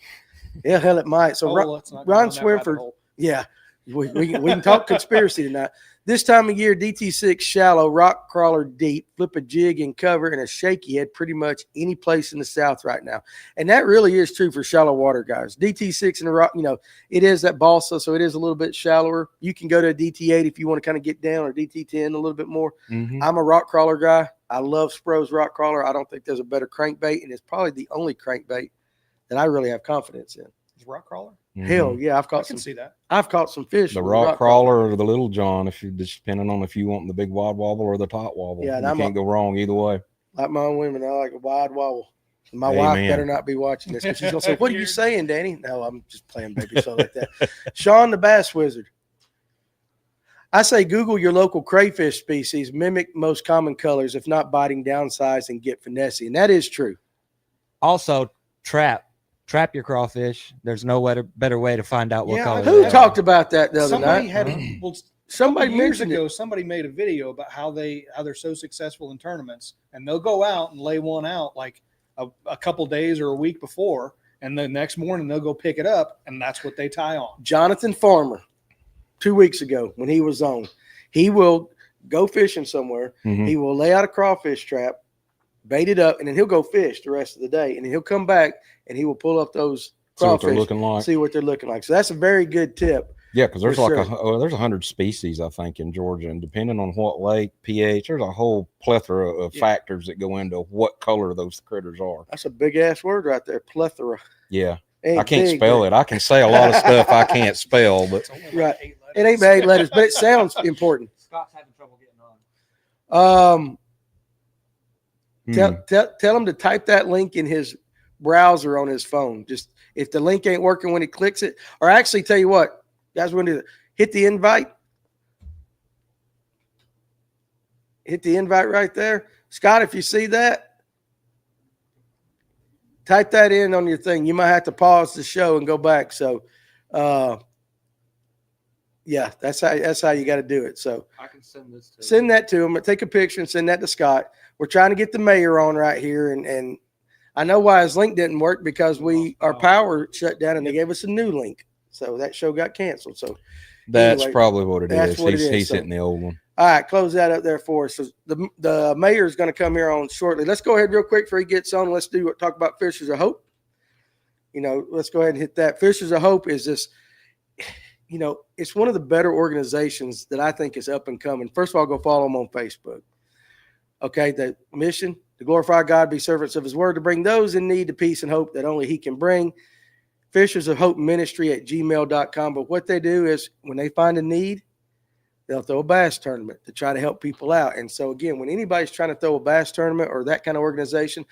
Yeah, hell, it might. So Let's not go Ron down that rabbit Swinford, hole. yeah, we can talk conspiracy tonight. This time of year, DT6 shallow, rock crawler deep, flip a jig and cover, and a shaky head pretty much any place in the South right now. And that really is true for shallow water guys. DT6 and a rock, it is that balsa, so it is a little bit shallower. You can go to a DT8 if you want to kind of get down, or DT10 a little bit more. I'm a rock crawler guy. I love Spro's rock crawler. I don't think there's a better crankbait, and it's probably the only crankbait that I really have confidence in. Is rock crawler? Hell yeah, I can see that. I've caught some fish. The with rock crawler or the little John, depending on if you want the big wide wobble or the top wobble. Yeah, and you can't go wrong either way. Like my own women, I like a wide wobble. My Amen. wife better not be watching this because she's gonna say, "What are you saying, Danny?" No, I'm just playing baby, so like that. Sean the Bass Wizard. I say Google your local crayfish species, mimic most common colors, if not biting, downsize, and get finesse. And that is true. Also, trap your crawfish. There's no better way to find out what Yeah, color. Who they talked are. about that the other Somebody night? had well, Somebody years mentioned ago. it. Somebody made a video about how they're so successful in tournaments, and they'll go out and lay one out like a couple days or a week before, and the next morning they'll go pick it up, and that's what they tie on. Jonathan Farmer, 2 weeks ago when he was on, he will go fishing somewhere. Mhm. He will lay out a crawfish trap, bait it up, and then he'll go fish the rest of the day. And then he'll come back and he will pull up those See what crawfish, they're looking like. see what they're looking like. So that's a very good tip. Yeah, because there's For like sure. there's 100 species, I think, in Georgia, and depending on what lake, pH, there's a whole plethora of factors that go into what color those critters are. That's a big ass word right there, plethora. Yeah, Ain't I can't big, spell but- it. I can say a lot of stuff I can't spell, but It's only like Right. 8 It ain't 8 letters, but it sounds important. Scott's having trouble getting on. Tell him to type that link in his browser on his phone. Just if the link ain't working when he clicks it, or actually tell you what, guys, we're gonna hit the invite. Hit the invite right there. Scott, if you see that, type that in on your thing. You might have to pause the show and go back. So yeah, that's how you got to do it. So I can send this to send that to him. Take a picture and send that to Scott. We're trying to get the mayor on right here, and I know why his link didn't work because our power shut down and they gave us a new link, so that show got canceled. So that's anyway, probably what it that's is. what it is. He's So- hitting the old one. all right, close that up there for us. So the mayor is going to come here on shortly. Let's go ahead real quick before he gets on. Let's talk about Fishers of Hope. Let's go ahead and hit that. Fishers of Hope is this. It's one of the better organizations that I think is up and coming. First of all, go follow them on Facebook. Okay, the mission, to glorify God, be servants of his word, to bring those in need to peace and hope that only he can bring. Fishers of Hope Ministry at gmail.com. But what they do is when they find a need, they'll throw a bass tournament to try to help people out. And so, again, when anybody's trying to throw a bass tournament or that kind of organization,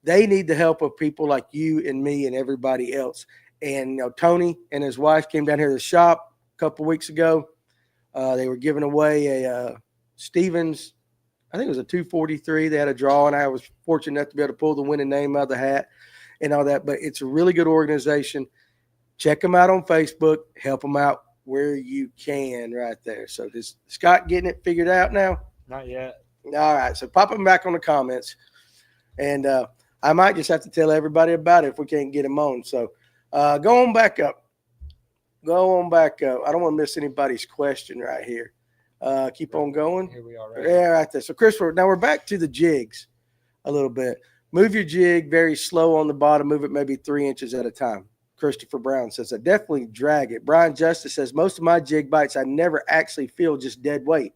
they need the help of people like you and me and everybody else. And Tony and his wife came down here to the shop a couple weeks ago. They were giving away a Stevens, I think it was a 243. They had a draw, and I was fortunate enough to be able to pull the winning name out of the hat and all that. But it's a really good organization. Check them out on Facebook. Help them out where you can right there. So is Scott getting it figured out now? Not yet. All right. So pop them back on the comments. And I might just have to tell everybody about it if we can't get them on. So go on back up. Go on back up. I don't want to miss anybody's question right here. Keep on going. Here we are. Right. Yeah, right there. So, Christopher, now we're back to the jigs a little bit. Move your jig very slow on the bottom. Move it maybe 3 inches at a time. Christopher Brown says, I definitely drag it. Brian Justice says, most of my jig bites, I never actually feel just dead weight.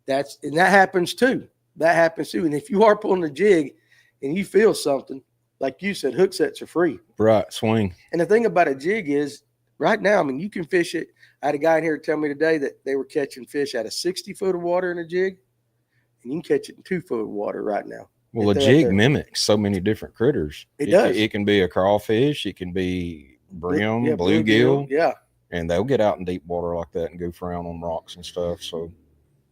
And that happens too. That happens too. And if you are pulling a jig and you feel something, like you said, hook sets are free. Right, swing. And the thing about a jig is right now, I mean, you can fish it. I had a guy in here tell me today that they were catching fish out of 60 foot of water in a jig, and you can catch it in 2 foot of water right now. Well, If a they're up jig there. mimics so many different critters. It does. It can be a crawfish. It can be brim, Yeah, bluegill, Yeah. and they'll get out in deep water like that and goof around on rocks and stuff. So,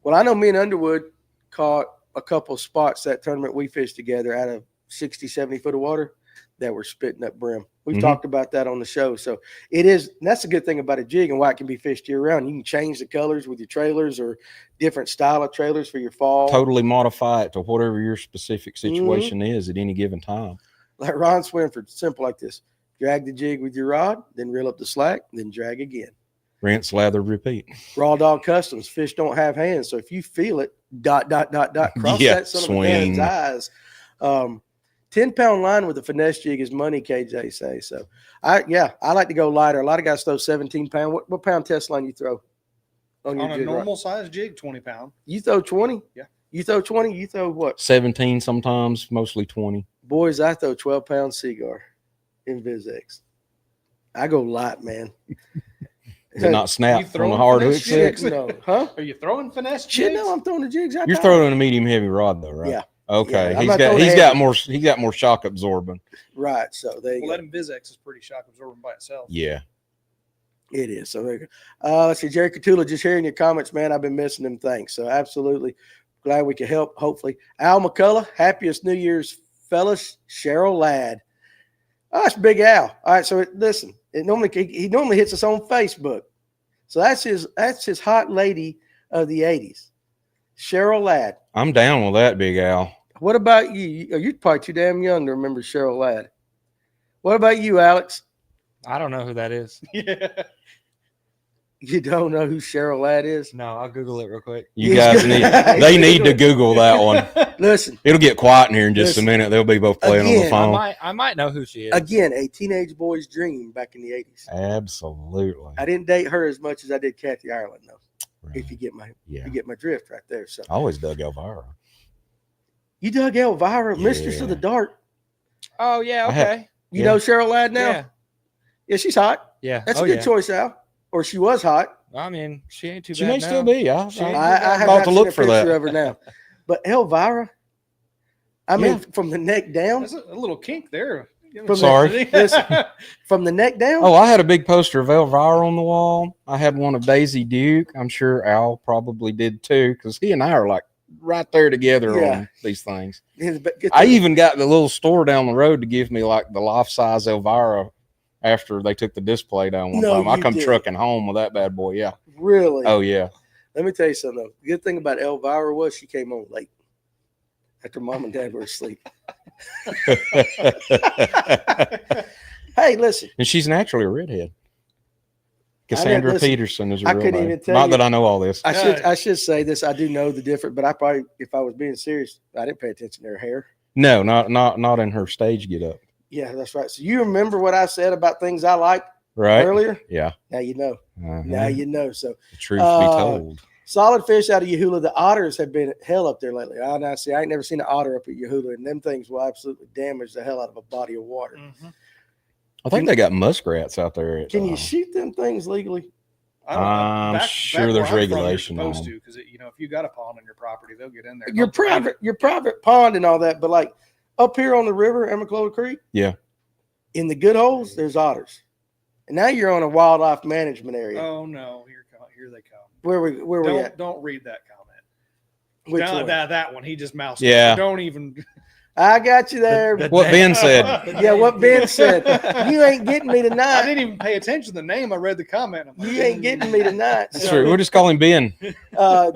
Well, I know me and Underwood caught a couple of spots that tournament we fished together out of 60, 70 foot of water that were spitting up brim. We've Mhm. talked about that on the show. So it is, and that's a good thing about a jig and why it can be fished year round. You can change the colors with your trailers or different style of trailers for your fall. totally modify it to whatever your specific Mm-hmm. situation is at any given time. Like Ron Swinford, simple like this. Drag the jig with your rod, then reel up the slack, then drag again. Rinse, lather, repeat. Raw Dog Customs, fish don't have hands. So if you feel it, ... cross Yeah, that son of a swing. man's eyes. 10-pound line with a finesse jig is money, KJ say. So I like to go lighter. A lot of guys throw 17-pound. What pound test line you throw on your On a jig? normal size jig, 20 pound. You throw 20? Yeah. You throw 20? You throw what? 17 sometimes, mostly 20. Boys, I throw 12-pound Seagar in VizX. I go light, man. Is it not snap You on throwing the hard hook finesse set? jigs? No. Huh? Are you throwing finesse Shit, jigs? no, I'm throwing the jigs out You're there. throwing a medium heavy rod though, right? Yeah. Okay. Yeah, I'm he's not got throwing he's heavy. got more shock absorbing. Right. So there you Well, go. letting VizX is pretty shock absorbing by itself. Yeah. It is. So there you go. Let's see, Jerry Catula, just hearing your comments, man. I've been missing them. Thanks. So absolutely glad we could help. Hopefully, Al McCullough, happiest New Year's, fellas. Cheryl Ladd. Oh, that's Big Al. All right. So listen, he normally hits us on Facebook. So that's his hot lady of the '80s, Cheryl Ladd. I'm down with that, Big Al. What about you? You're probably too damn young to remember Cheryl Ladd. What about you, Alex? I don't know who that is. Yeah. You don't know who Cheryl Ladd is? No, I'll Google it real quick. You guys they need to Google that one. Listen, It'll get quiet in here in just Listen, a minute. They'll be both playing on the again, phone. I might know who she is. again, a teenage boy's dream back in the '80s. Absolutely. I didn't date her as much as I did Kathy Ireland, though. Right. If you get my Yeah. you get my drift right there. So I always dug Elvira. you dug Elvira, Mistress Yeah. of the Dark. Oh yeah, I have- okay. You Yeah. know Cheryl Ladd now? Yeah, Yeah, she's hot. yeah. That's oh, a good yeah. choice, Al. Or she was hot. I mean, she ain't too She bad may now. still be. I have about not to seen look a for picture that. of her now. But Elvira, I mean, Yeah. from the neck down, There's a little kink there. From Sorry. from the neck down. Oh, I had a big poster of Elvira on the wall. I had one of Daisy Duke. I'm sure Al probably did too, because he and I are like right there together Yeah. on these things. Get I the- even got the little store down the road to give me like the life size Elvira after they took the display down one No, time. I you come didn't. trucking home with that bad boy. Yeah. really. Oh yeah. Let me tell you something. Though. The good thing about Elvira was she came on late after mom and dad were asleep. Hey, listen. And she's naturally a redhead. Cassandra listen, Peterson is her I real couldn't name. even tell Not you. that I know all this. I should say this. I do know the difference, but I probably, if I was being serious, I didn't pay attention to her hair. No, not in her stage get up. Yeah, that's right. So you remember what I said about things I liked Right? earlier? Yeah. Now you know. Uh-huh. Now you know. So The truth be told. solid fish out of Yahula. The otters have been hell up there lately. Now see, I ain't never seen an otter up at Yahula, and them things will absolutely damage the hell out of a body of water. Mhm. I think they got muskrats out there. At, Can you shoot them things legally? I don't know. I'm sure there's regulation on Supposed them. to, because if you got a pond on your property, they'll get in there. Your private pond and all that, but like up here on the river, Emaclola Creek, Yeah. in the good holes, there's otters. And now you're on a wildlife management area. Oh no, here they come. Where we at? Don't read that comment. Which No, one? that one. He just moused. Yeah. It. Don't even. I got you there. What Ben said. Yeah, what Ben said. You ain't getting me I tonight. didn't even pay attention to the name. I read the comment. I'm like, You ain't getting me tonight. That's true. We'll just call him Ben.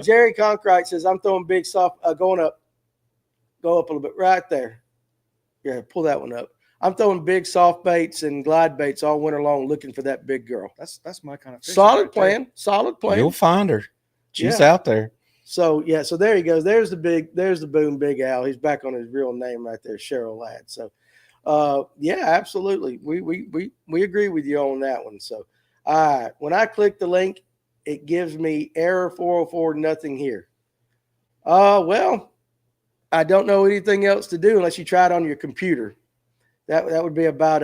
Jerry Conkrite says, I'm throwing big soft, going up. Go up a little bit right there. Yeah, pull that one up. I'm throwing big soft baits and glide baits all winter long looking for that big girl. That's my kind of fishing Solid right there. plan. Solid plan. You'll find her. She's Yeah. out there. So yeah, so there he goes. There's the boom, Big Al. He's back on his real name right there, Cheryl Ladd. So yeah, absolutely. We agree with you on that one. So all right. When I click the link, it gives me error 404, nothing here. Well, I don't know anything else to do unless you try it on your computer. That would be about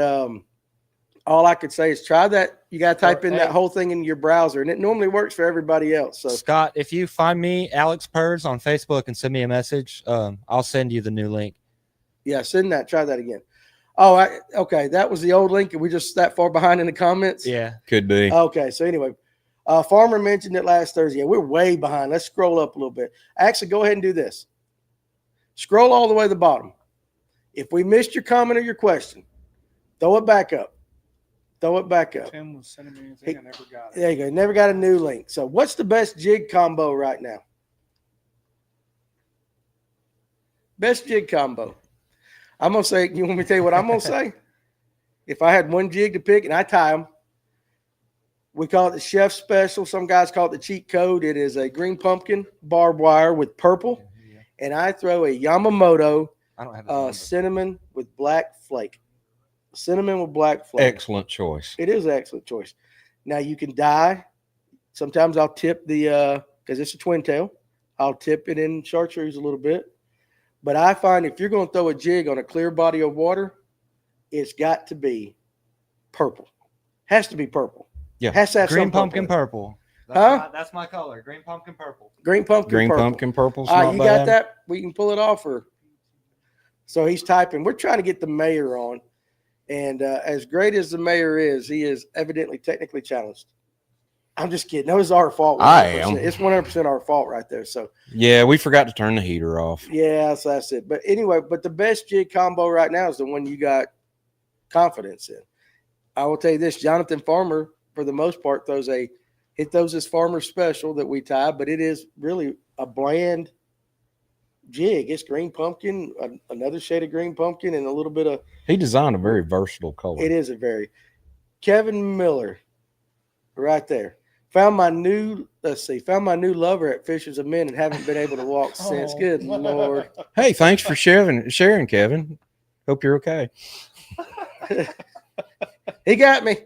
all I could say is try that. You got to type in that whole thing in your browser, and it normally works for everybody else. So Scott, if you find me, Alex Purrs, on Facebook and send me a message, I'll send you the new link. yeah, send that. Try that again. Oh, okay. That was the old link, and we just that far behind in the comments. Yeah. Could be. Okay. So anyway, Farmer mentioned it last Thursday. Yeah, we're way behind. Let's scroll up a little bit. Actually, go ahead and do this. Scroll all the way to the bottom. If we missed your comment or your question, throw it back up. Throw it back up. Tim was sending me a thing. I never got it. There you go. Never got a new link. So what's the best jig combo right now? Best jig combo. I'm going to say, you want me to tell you what I'm going to say? If I had one jig to pick and I tie them, we call it the chef special. Some guys call it the cheat code. It is a green pumpkin barbed wire with purple. And I throw a Yamamoto I don't have the number. cinnamon with black flake. Cinnamon with black flake. Excellent choice. It is an excellent choice. Now you can dye. Sometimes I'll tip the because it's a twin tail. I'll tip it in chartreuse a little bit. But I find if you're going to throw a jig on a clear body of water, it's got to be purple. Has to be purple. Yeah. Has to have Green some pumpkin purple. purple. That's Huh? that's my color. Green pumpkin purple. Green pumpkin Green purple. pumpkin purple's All not right, you bad. got that? We can pull it off. So he's typing. We're trying to get the mayor on. And as great as the mayor is, he is evidently technically challenged. I'm just kidding. That was our fault. I 100%. am. It's 100% our fault right there. So Yeah, we forgot to turn the heater off. yeah, so that's it. But anyway, but the best jig combo right now is the one you got confidence in. I will tell you this: Jonathan Farmer, for the most part, throws his Farmer special that we tie, but it is really a bland jig. It's green pumpkin, another shade of green pumpkin, and a little bit of. He designed a very versatile color. It is a very Kevin Miller, right there. Found my new lover at Fishers of Men and haven't been able to walk since. Oh. Good Lord. Hey, thanks for sharing, Kevin. Hope you're okay. He got me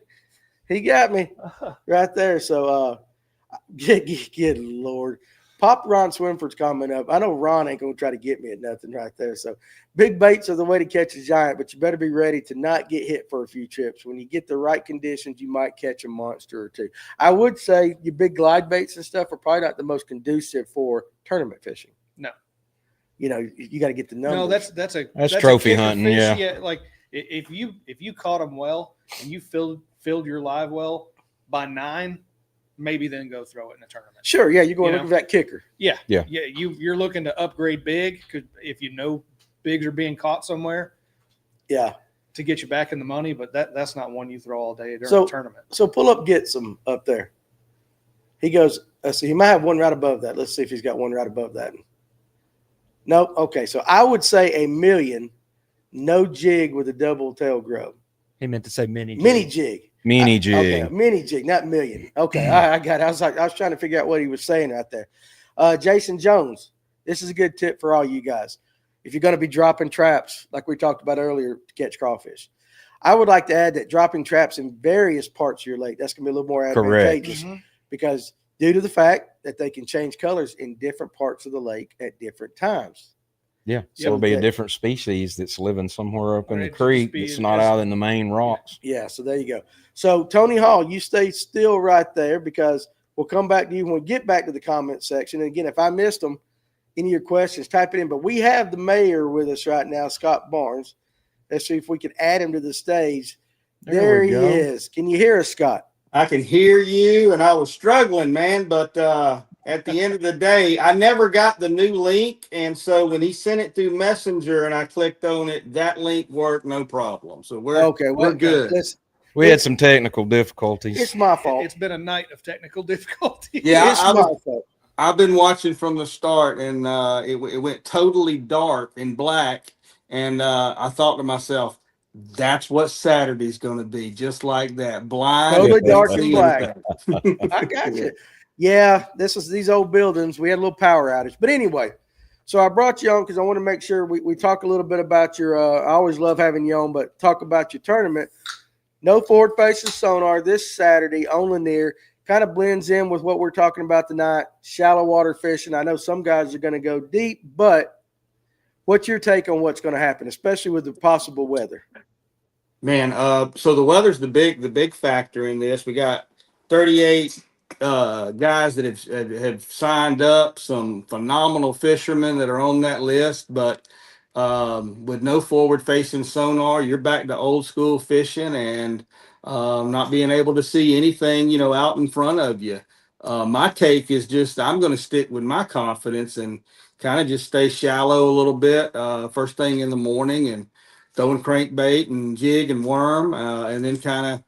right there. So, good Lord. Pop Ron Swinford's coming up. I know Ron ain't going to try to get me at nothing right there. So, big baits are the way to catch a giant, but you better be ready to not get hit for a few trips. When you get the right conditions, you might catch a monster or two. I would say your big glide baits and stuff are probably not the most conducive for tournament fishing. No. You know, you got to get the numbers. No, that's That's trophy kicker hunting, fish. yeah. Like if you caught them well and you filled your live well by 9, maybe then go throw it in a tournament. Sure, yeah, you're going to You look for that kicker. Yeah. Yeah. You're looking to upgrade big because if you know bigs are being caught somewhere Yeah. to get you back in the money, but that's not one you throw all day during a tournament. So pull up gets him up there. He goes, so he might have one right above that. Let's see if he's got one right above that. Nope. Okay, so I would say a million, no jig with a double tail grub. He meant to say mini. Mini jig. Mini jig. Okay, a mini jig, not million. Okay, I got it. I was trying to figure out what he was saying right there. Jason Jones, this is a good tip for all you guys. If you're going to be dropping traps, like we talked about earlier, to catch crawfish, I would like to add that dropping traps in various parts of your lake, that's going to be a little more advantageous because due to the fact that they can change colors in different parts of the lake at different times. Yeah, so it'll be a different species that's living somewhere up in the Right, creek just that's not out in the main rocks. Yeah, so there you go. So, Tony Hall, you stay still right there because we'll come back to you when we get back to the comment section. And again, if I missed them, any of your questions, type it in. But we have the mayor with us right now, Scott Barnes. Let's see if we can add him to the stage. There he is. Can you hear us, Scott? I can hear you, and I was struggling, man. But at the end of the day, I never got the new link. And so when he sent it through Messenger and I clicked on it, that link worked no problem. So we're good. We had some technical difficulties. It's my fault. It's been a night of technical difficulty. Yeah, It's my fault. I've been watching from the start, and it went totally dark and black. And I thought to myself, that's what Saturday's going to be, just like that. Blind. Totally dark can't and see black. anything. I got you. Yeah, this is these old buildings. We had a little power outage. But anyway, so I brought you on because I want to make sure we talk a little bit about your I always love having you on, but talk about your tournament. No forward-facing sonar this Saturday on Lanier. Kind of blends in with what we're talking about tonight, shallow water fishing. I know some guys are going to go deep, but what's your take on what's going to happen, especially with the possible weather? Man, so the weather's the big factor in this. We got 38 guys that have signed up, some phenomenal fishermen that are on that list, but with no forward-facing sonar, you're back to old school fishing and not being able to see anything, out in front of you. My take is just I'm going to stick with my confidence and kind of just stay shallow a little bit first thing in the morning and throwing crankbait and jig and worm and then kind of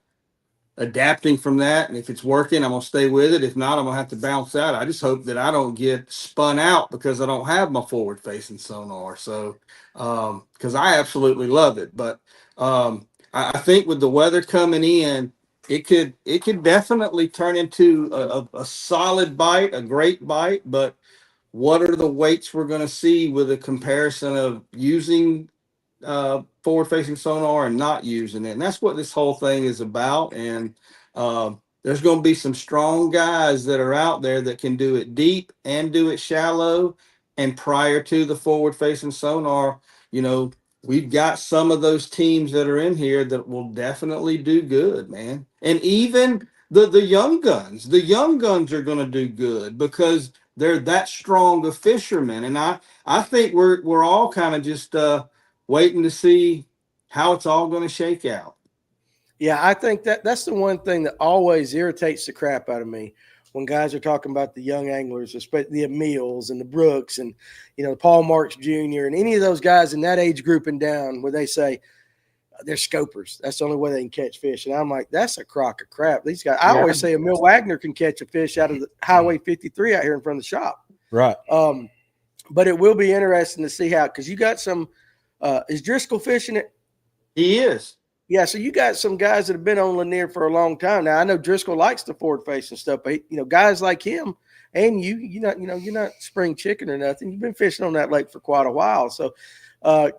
adapting from that. And if it's working, I'm going to stay with it. If not, I'm going to have to bounce out. I just hope that I don't get spun out because I don't have my forward facing sonar. So, because I absolutely love it. But I think with the weather coming in, it could definitely turn into a solid bite, a great bite. But what are the weights we're going to see with a comparison of using forward facing sonar and not using it? And that's what this whole thing is about. And there's going to be some strong guys that are out there that can do it deep and do it shallow. And prior to the forward facing sonar, we've got some of those teams that are in here that will definitely do good, man. And even the young guns are going to do good because they're that strong of fishermen. And I think we're all kind of just waiting to see how it's all going to shake out. Yeah, I think that's the one thing that always irritates the crap out of me when guys are talking about the young anglers, especially the Emils and the Brooks and the Paul Marks Jr. and any of those guys in that age group and down, where they say they're scopers. That's the only way they can catch fish. And I'm like, that's a crock of crap. These guys. I Yeah. always say Emil Wagner can catch a fish out of the Highway 53 out here in front of the shop. Right. But it will be interesting to see how, because you got some. Is Driscoll fishing it? He is. Yeah, so you got some guys that have been on Lanier for a long time now. I know Driscoll likes the forward facing stuff, but guys like him and you're not spring chicken or nothing. You've been fishing on that lake for quite a while. So, I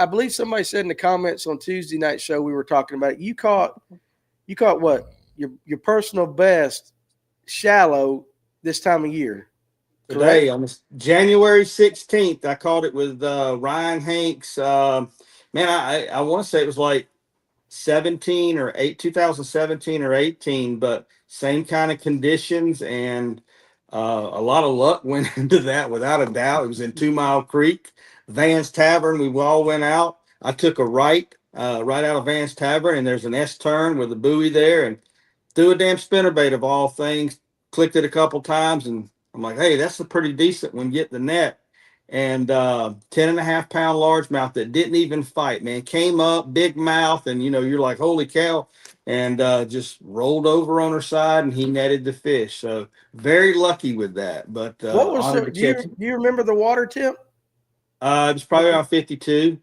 believe somebody said in the comments on Tuesday night show we were talking about it. You caught what your personal best shallow this time of year. Today, on January 16th, I caught it with Ryan Hanks. Man, I want to say it was like 2017 or 18, but same kind of conditions, and a lot of luck went into that without a doubt. It was in 2 Mile Creek, Van's Tavern. We all went out. I took a right out of Van's Tavern, and there's an S turn with a buoy there, and threw a damn spinnerbait of all things, clicked it a couple times, and I'm like, hey, that's a pretty decent one. Get the net. And 10.5 pound largemouth that didn't even fight, man. Came up, big mouth, and you're like, holy cow, and just rolled over on her side, and he netted the fish. So very lucky with that. But What was honored to do catch it. you remember the water temp? It was probably around 52.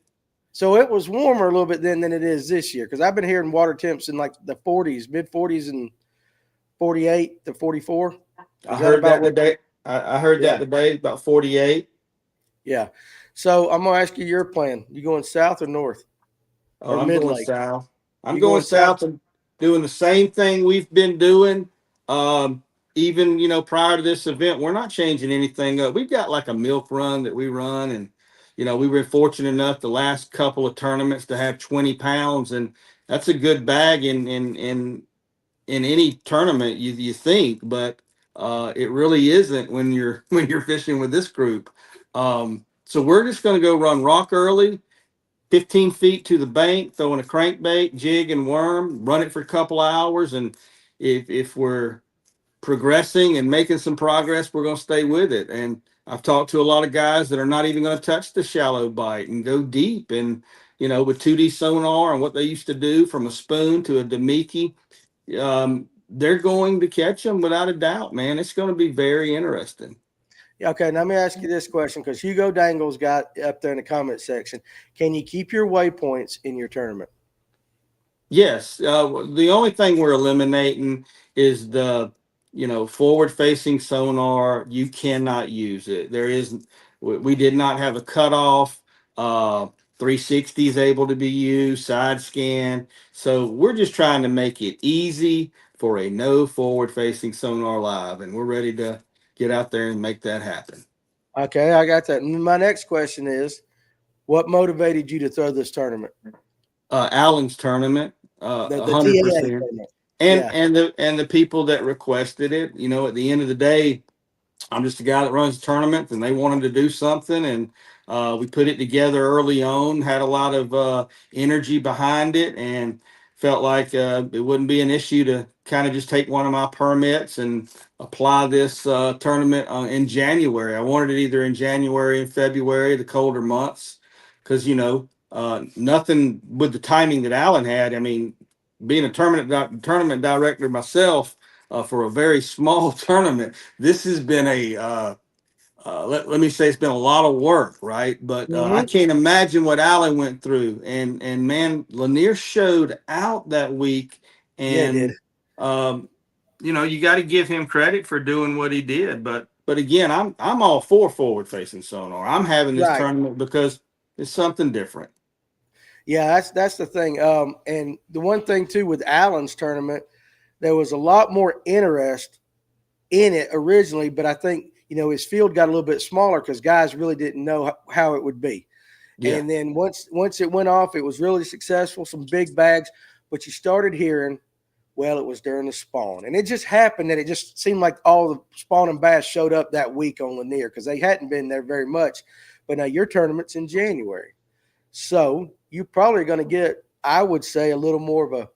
So it was warmer a little bit then than it is this year, because I've been hearing water temps in like the 40s, mid 40s, and 48 to 44. I heard that today. I heard that today, about 48. Yeah. So I'm gonna ask you your plan. You going south or north? Oh, Or I'm mid going lake? south. I'm You going going south? south and doing the same thing we've been doing. Even prior to this event, we're not changing anything up. We've got like a milk run that we run, and we were fortunate enough the last couple of tournaments to have 20 pounds, and that's a good bag in any tournament, you think, but it really isn't when you're fishing with this group. So we're just going to go run rock early, 15 feet to the bank, throwing a crankbait, jig, and worm, run it for a couple of hours, and if we're progressing and making some progress, we're going to stay with it. And I've talked to a lot of guys that are not even going to touch the shallow bite and go deep. And with 2D sonar and what they used to do from a spoon to a Demiki, they're going to catch them without a doubt, man. It's going to be very interesting. Yeah, okay, now let me ask you this question, because Hugo Dangle's got up there in the comment section. Can you keep your waypoints in your tournament? Yes. The only thing we're eliminating is the forward facing sonar. You cannot use it. We did not have a cutoff. 360 is able to be used, side scan. So we're just trying to make it easy for a no forward facing sonar live, and we're ready to get out there and make that happen. Okay, I got that. And my next question is, what motivated you to throw this tournament? Allen's tournament, The 100%. tournament. And the people that requested it. At the end of the day, I'm just a guy that runs tournaments, and they wanted to do something, and we put it together early on. Had a lot of energy behind it, and felt like it wouldn't be an issue to kind of just take one of my permits and apply this tournament in January. I wanted it either in January and February, the colder months, because nothing with the timing that Allen had. I mean, being a tournament director myself, for a very small tournament, this has been let me say it's been a lot of work, right? But I can't imagine what Allen went through, and man, Lanier showed out that week, and Yeah, it did. you got to give him credit for doing what he did. But again, I'm all for forward facing sonar. I'm having this tournament because it's something different. Yeah, that's the thing. And the one thing too with Allen's tournament, there was a lot more interest in it originally, but I think his field got a little bit smaller because guys really didn't know how it would be. Yeah. And then once it went off, it was really successful, some big bags. But you started hearing, well, it was during the spawn, and it just happened that it just seemed like all the spawning bass showed up that week on Lanier because they hadn't been there very much. But now your tournament's in January, so you probably going to get, I would say, a little more of a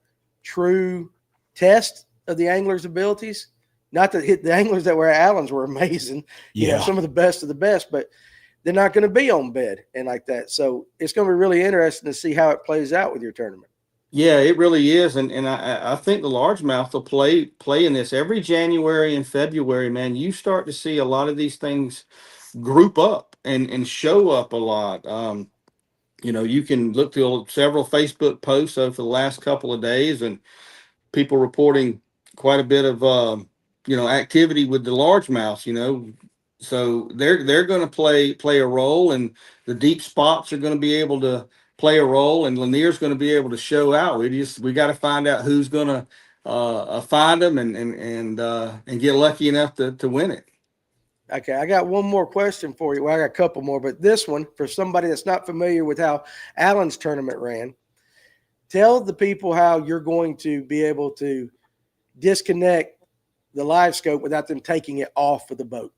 true test of the angler's abilities. Not that the anglers that were at Allen's were amazing, you know, some of the best, but they're not going to be on bed and like that. So it's going to be really interesting to see how it plays out with your tournament. Yeah, it really is, and I think the largemouth will play in this every January and February. Man, you start to see a lot of these things group up and show up a lot. You know, you can look through several Facebook posts over the last couple of days, and people reporting quite a bit of you know, activity with the largemouths. You know, so they're going to play a role, and the deep spots are going to be able to play a role, and Lanier's going to be able to show out. We got to find out who's going to find them and get lucky enough to win it. Okay, I got one more question for you. Well, I got a couple more, but this one, for somebody that's not familiar with how Allen's tournament ran, tell the people how you're going to be able to disconnect the live scope without them taking it off of the boat.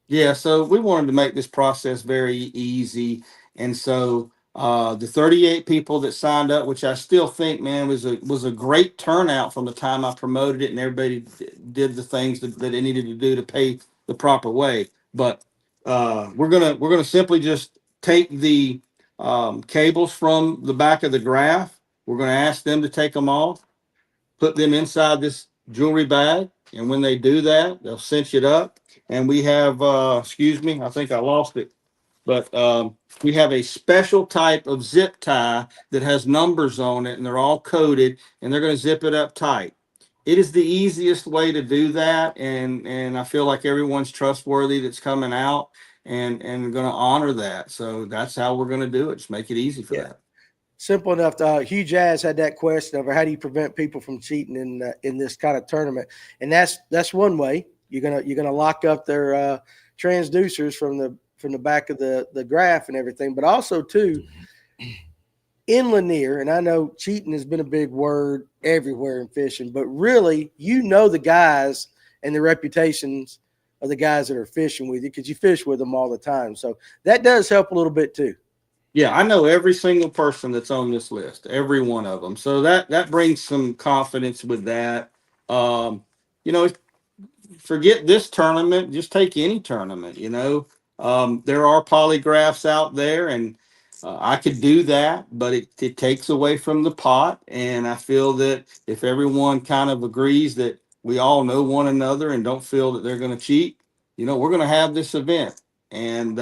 Yeah, so we wanted to make this process very easy, and so the 38 people that signed up, which I still think, man, was a great turnout from the time I promoted it, and everybody did the things that they needed to do to pay the proper way. But we're gonna simply just take the cables from the back of the graph. We're gonna ask them to take them off, put them inside this jewelry bag, and when they do that, they'll cinch it up. And we have, excuse me, I think I lost it, but we have a special type of zip tie that has numbers on it, and they're all coded, and they're going to zip it up tight. It is the easiest way to do that, and I feel like everyone's trustworthy that's coming out and going to honor that. So that's how we're going to do it. Just make it easy for that. Simple enough. Hugh Jazz had that question over how do you prevent people from cheating in this kind of tournament, and that's one way. You're gonna lock up their transducers from the back of the graph and everything, but also too in Lanier. And I know cheating has been a big word everywhere in fishing, but really, you know, the guys and the reputations of the guys that are fishing with you because you fish with them all the time. So that does help a little bit too. Yeah, I know every single person that's on this list, every one of them. So that brings some confidence with that. You know, forget this tournament, just take any tournament. You know, there are polygraphs out there, and I could do that, but it takes away from the pot. And I feel that if everyone kind of agrees that we all know one another and don't feel that they're going to cheat, you know, we're going to have this event. And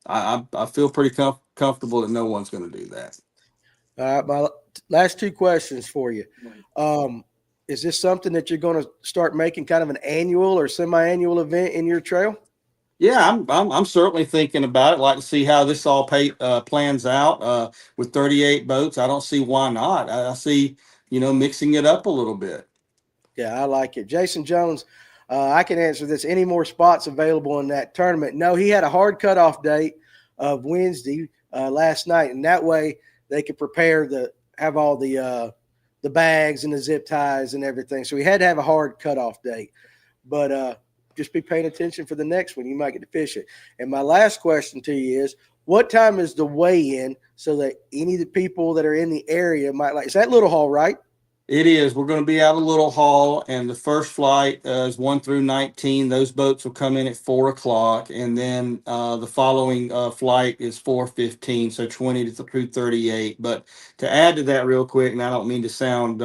I feel pretty comfortable that no one's going to do that. All right, my last two questions for you. Is this something that you're going to start making kind of an annual or semi-annual event in your trail? Yeah, I'm certainly thinking about it. Like to see how this all plans out with 38 boats. I don't see why not. I see, you know, mixing it up a little bit. Yeah, I like it. Jason Jones, I can answer this. Any more spots available in that tournament? No, he had a hard cutoff date of Wednesday last night, and that way they could have all the bags and the zip ties and everything. So we had to have a hard cutoff date, but just be paying attention for the next one. You might get to fish it. And my last question to you is, what time is the weigh-in so that any of the people that are in the area might is that Little Hall, right? It is. We're going to be out of Little Hall, and the first flight is 1 through 19. Those boats will come in at 4 o'clock, and then the following flight is 4:15, so 20 through 38. But to add to that real quick, and I don't mean to sound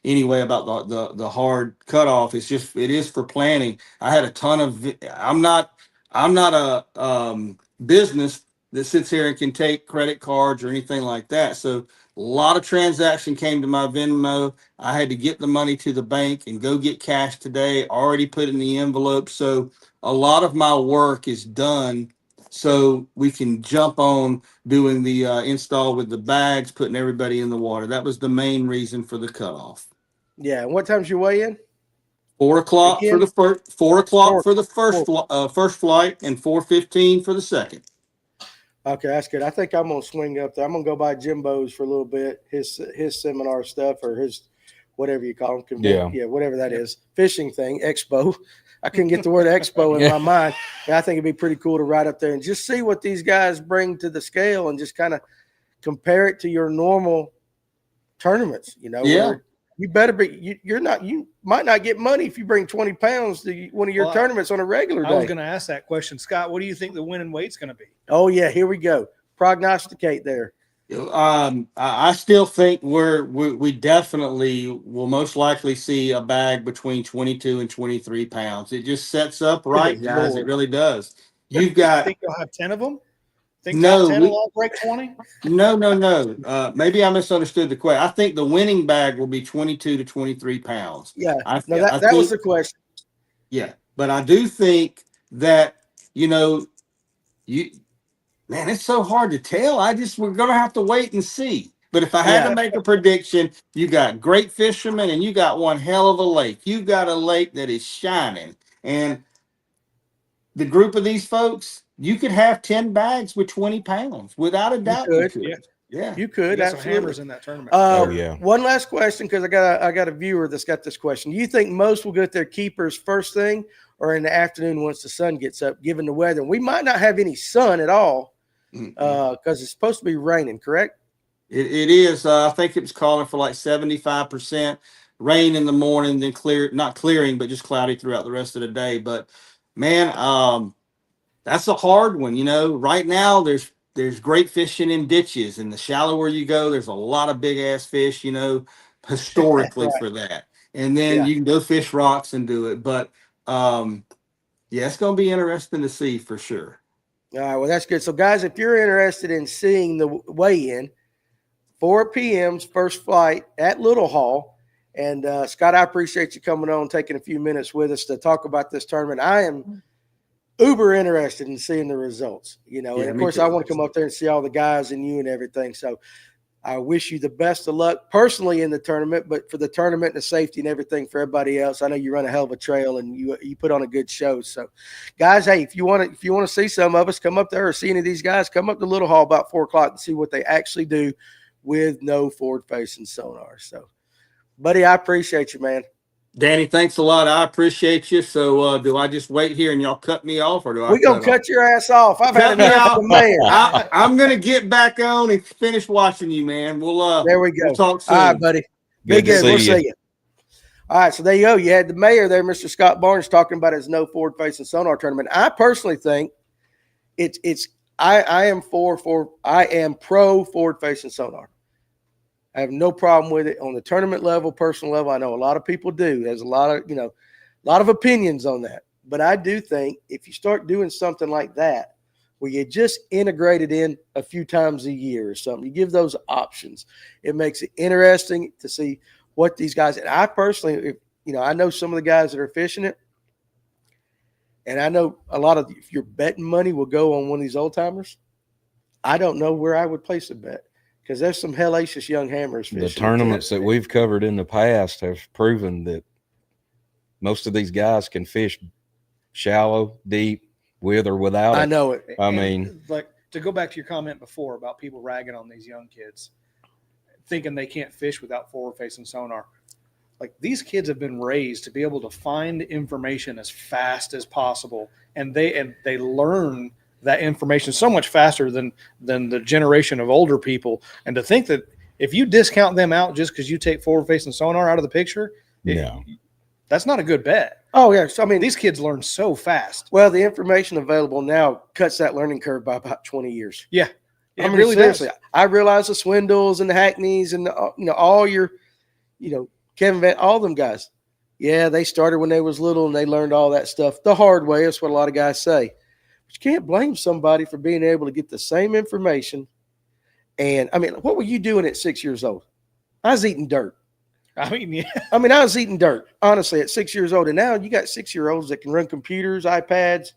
anyway about the hard cutoff. It is for planning. I had a ton of. I'm not a business that sits here and can take credit cards or anything like that. So a lot of transaction came to my Venmo. I had to get the money to the bank and go get cash today, already put in the envelope. So a lot of my work is done so we can jump on doing the install with the bags, putting everybody in the water. That was the main reason for the cutoff. Yeah. And what time's your weigh-in? 4 o'clock Again? for the first, 4 o'clock for the Four. first flight, and 4:15 for the second. Okay, that's good. I think I'm gonna swing up there. I'm gonna go by Jimbo's for a little bit. His seminar stuff or his whatever you call them, yeah, whatever that is, fishing thing, expo. I couldn't get the word expo in my mind. And I think it'd be pretty cool to ride up there and just see what these guys bring to the scale and just kind of compare it to your normal tournaments. You know, Yeah. You better be. You're not. You might not get money if you bring 20 pounds to one of your Well, tournaments on a regular I was day. going to ask that question, Scott. What do you think the winning weight's going to be? Oh yeah, here we go. Prognosticate there. I still think we definitely will most likely see a bag between 22 and 23 pounds. It just sets up right, Good guys. Lord. It really does. You've You got think you'll have 10 of them? Think No, top 10 we- will all break 20? no. Maybe I misunderstood the question. I think the winning bag will be 22 to 23 pounds. Yeah. I, No, I that was think- the question. Yeah, but I do think that man, it's so hard to tell. We're gonna have to wait and see. But if I had Yeah. to make a prediction, you got great fishermen and you got one hell of a lake. You got a lake that is shining, and the group of these folks, you could have 10 bags with 20 pounds without a doubt. could, Yeah. You You could got some absolutely. hammers in that tournament. Oh, yeah. One last question, because I got a viewer that's got this question. Do you think most will get their keepers first thing or in the afternoon once the sun gets up, given the weather? We might not have any sun at all because it's supposed to be raining, correct? It is. I think it was calling for like 75% rain in the morning, then not clearing, but just cloudy throughout the rest of the day. But man, that's a hard one. Right now there's great fishing in ditches, and the shallower you go, there's a lot of big ass fish, historically Right. for that. And then Yeah. you can go fish rocks and do it. But yeah, it's going to be interesting to see for sure. All right, well, that's good. So, guys, if you're interested in seeing the weigh-in, 4 p.m.'s first flight at Little Hall. And, Scott, I appreciate you coming on, taking a few minutes with us to talk about this tournament. I am uber interested in seeing the results, and, of me course, too. I want to come up there and see all the guys and you and everything. So I wish you the best of luck personally in the tournament, but for the tournament and the safety and everything for everybody else. I know you run a hell of a trail and you put on a good show. So, guys, hey, if you want to see some of us come up there or see any of these guys, come up to Little Hall about 4 o'clock and see what they actually do with no forward-facing sonar. So, buddy, I appreciate you, man. Danny, thanks a lot. I appreciate you. So do I just wait here and y'all cut me off, or do I? We're going to cut your ass off. I've had Cut me enough of off. the man. I'm going to get back on and finish watching you, man. There we go. We'll talk soon. All right, buddy. Good to We'll see you. see you. All right, so there you go. You had the mayor there, Mr. Scott Barnes, talking about his no forward-facing sonar tournament. I personally think I am pro forward-facing sonar. I have no problem with it on the tournament level, personal level. I know a lot of people do. There's a lot of opinions on that. But I do think if you start doing something like that, where you just integrate it in a few times a year or something, you give those options. It makes it interesting to see what these guys. And I personally, I know some of the guys that are fishing it, and I know a lot of if your betting money will go on one of these old timers. I don't know where I would place a bet. Because there's some hellacious young hammers fishing. The tournaments that we've covered in the past have proven that most of these guys can fish shallow, deep, with or without it. I know it. I And, mean, like, to go back to your comment before about people ragging on these young kids, thinking they can't fish without forward-facing sonar. Like, these kids have been raised to be able to find information as fast as possible, and they learn that information so much faster than the generation of older people. And to think that if you discount them out just because you take forward-facing sonar out of the picture, no. that's not a good bet. Oh, yeah. So, I mean, These kids learn so fast. well, the information available now cuts that learning curve by about 20 years. Yeah. I It mean, really seriously, does. I realize the Swindles and the Hackneys and all your, Kevin Van, all them guys. Yeah, they started when they was little and they learned all that stuff the hard way. That's what a lot of guys say. But you can't blame somebody for being able to get the same information. And I mean, what were you doing at 6 years old? I was eating dirt. I mean, yeah. I was eating dirt, honestly, at 6 years old. And now you got 6-year-olds that can run computers, iPads.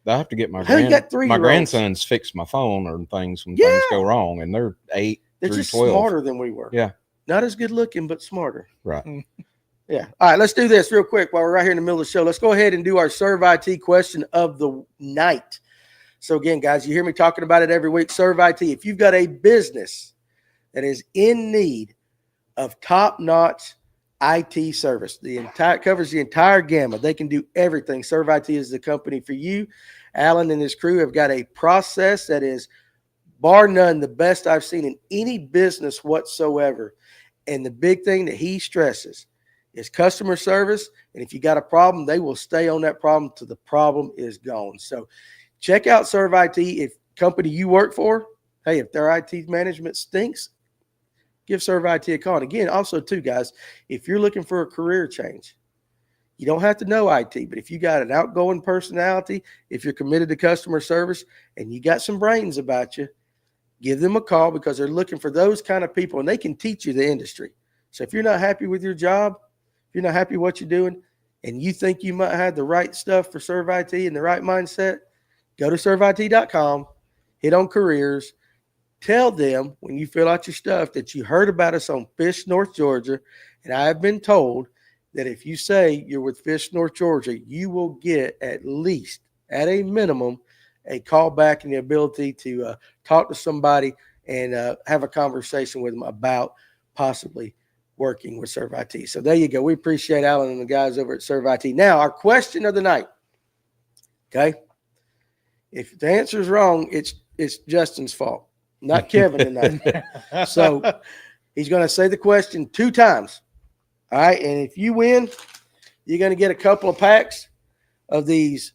I have to get my Hell, you got 3-year-olds. grandsons fix my phone or things when Yeah. things go wrong, and they're 8 They're through just 12. smarter than we were. Yeah. Not as good looking, but smarter. Right. Yeah. All right, let's do this real quick while we're right here in the middle of the show. Let's go ahead and do our Serve IT question of the night. So again, guys, you hear me talking about it every week. Serve IT. If you've got a business that is in need of top-notch IT service, covers the entire gamut. They can do everything. Serve IT is the company for you. Alan and his crew have got a process that is, bar none, the best I've seen in any business whatsoever. And the big thing that he stresses is customer service. And if you got a problem, they will stay on that problem till the problem is gone. So check out Serve IT. If company you work for, hey, if their IT management stinks, give Serve IT a call. And again, also too, guys, if you're looking for a career change, you don't have to know IT, but if you got an outgoing personality, if you're committed to customer service and you got some brains about you, give them a call, because they're looking for those kind of people, and they can teach you the industry. So if you're not happy with your job, if you're not happy with what you're doing, and you think you might have the right stuff for Serve IT and the right mindset, go to serveit.com, hit on careers, tell them when you fill out your stuff that you heard about us on Fish North Georgia. And I have been told that if you say you're with Fish North Georgia, you will get at least, at a minimum, a call back and the ability to talk to somebody and have a conversation with them about possibly working with Serve IT. So there you go. We appreciate Alan and the guys over at Serve IT. Now, our question of the night. Okay. If the answer is wrong, it's Justin's fault, not Kevin tonight. So he's going to say the question 2 times. All right. And if you win, you're going to get a couple of packs of these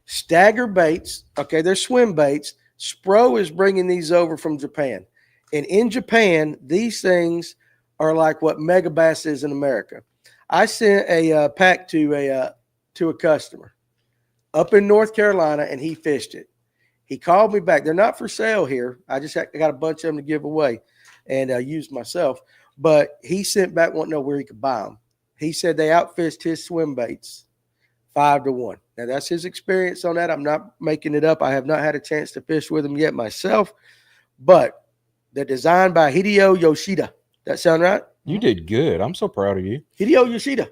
stagger baits. Okay. They're swim baits. Spro is bringing these over from Japan. And in Japan, these things are like what Mega Bass is in America. I sent a pack to a customer up in North Carolina, and he fished it. He called me back. They're not for sale here. I got a bunch of them to give away and use myself. But he sent back wanting to know where he could buy them. He said they outfished his swim baits 5-1. Now, that's his experience on that. I'm not making it up. I have not had a chance to fish with him yet myself. But they're designed by Hideo Yoshida. That sound right? You did good. I'm so proud of you. Hideo Yoshida.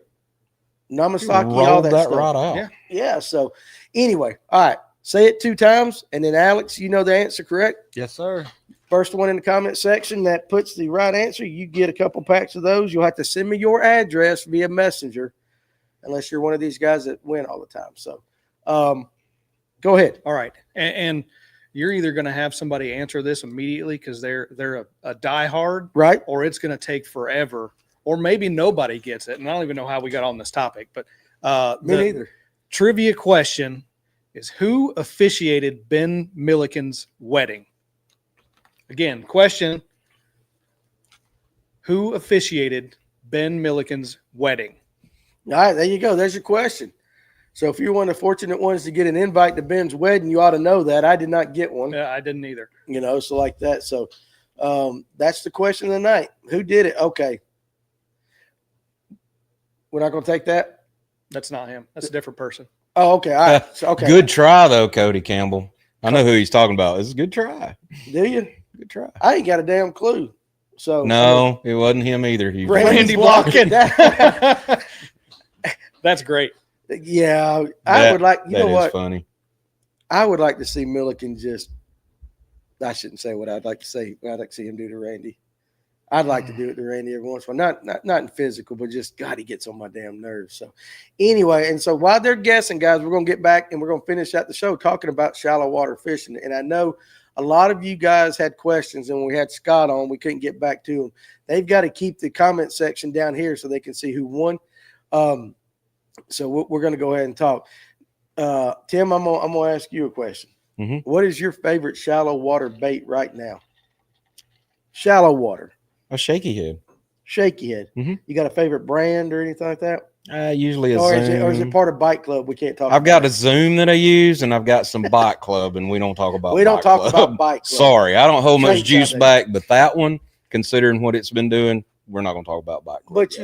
Namasaki, Rolled all that stuff. right out. Yeah. Yeah. So anyway, all right. Say it 2 times. And then, Alex, you know the answer, correct? Yes, sir. First one in the comment section that puts the right answer, you get a couple packs of those. You'll have to send me your address via messenger, unless you're one of these guys that win all the time. So go ahead. All right. And you're either going to have somebody answer this immediately because they're a diehard, Right? or it's going to take forever, or maybe nobody gets it. And I don't even know how we got on this topic, but Me the neither. trivia question is, who officiated Ben Milliken's wedding? Again, question, who officiated Ben Milliken's wedding? All right, there you go. There's your question. So if you're one of the fortunate ones to get an invite to Ben's wedding, you ought to know that. I did not get one. Yeah, I didn't either. So like that. So that's the question of the night. Who did it? Okay. We're not going to take that? That's not him. That's a different person. Oh, okay. All right. So, okay. Good try, though, Cody Campbell. I know who he's talking about. It's a good try. Do you? Good try. I ain't got a damn clue. So No, it wasn't him either. He Randy blocking. That's great. Yeah. I would like, you know That what? is funny. I would like to see Milliken I shouldn't say what I'd like to say. I'd like to see him do to Randy. I'd like to do it to Randy every once in a while. Not in physical, but just, God, he gets on my damn nerves. So anyway, and so while they're guessing, guys, we're going to get back and we're going to finish out the show talking about shallow water fishing. And I know a lot of you guys had questions, and when we had Scott on, we couldn't get back to them. They've got to keep the comment section down here so they can see who won. So we're going to go ahead and talk. Tim, I'm going to ask you a question. Mm-hmm. What is your favorite shallow water bait right now? Shallow water. A shaky head. Shaky head. Mm-hmm. You got a favorite brand or anything like that? Usually a Or Zoom. is it part of Bike Club? We can't talk I've got about a Zoom that I use, and I've got some Bike Club, and we don't talk about We don't Bike talk Club. about Bike Club. Sorry, I don't hold much Thanks, juice Abby. back, but that one, considering what it's been doing, we're not going to talk about Bike Club. But yet.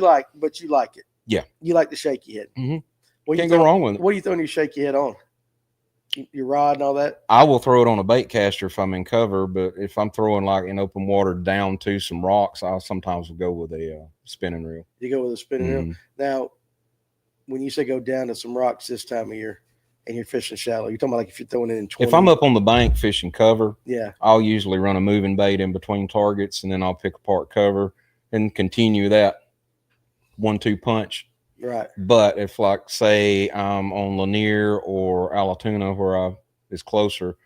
you like it. Yeah. You like the shaky head. Mhm. What do you Can't go throw- wrong with it. What are you throwing your shaky head on? Your rod and all that? I will throw it on a bait caster if I'm in cover, but if I'm throwing like in open water down to some rocks, I'll sometimes go with a spinning reel. You go with a spinning reel. Mhm. Now, when you say go down to some rocks this time of year and you're fishing shallow, you're talking about like if you're throwing it in 20. If I'm up on the bank fishing cover, Yeah. I'll usually run a moving bait in between targets, and then I'll pick apart cover and continue that 1-2 punch. Right. But if, like, say I'm on Lanier or Allatoona, where I is closer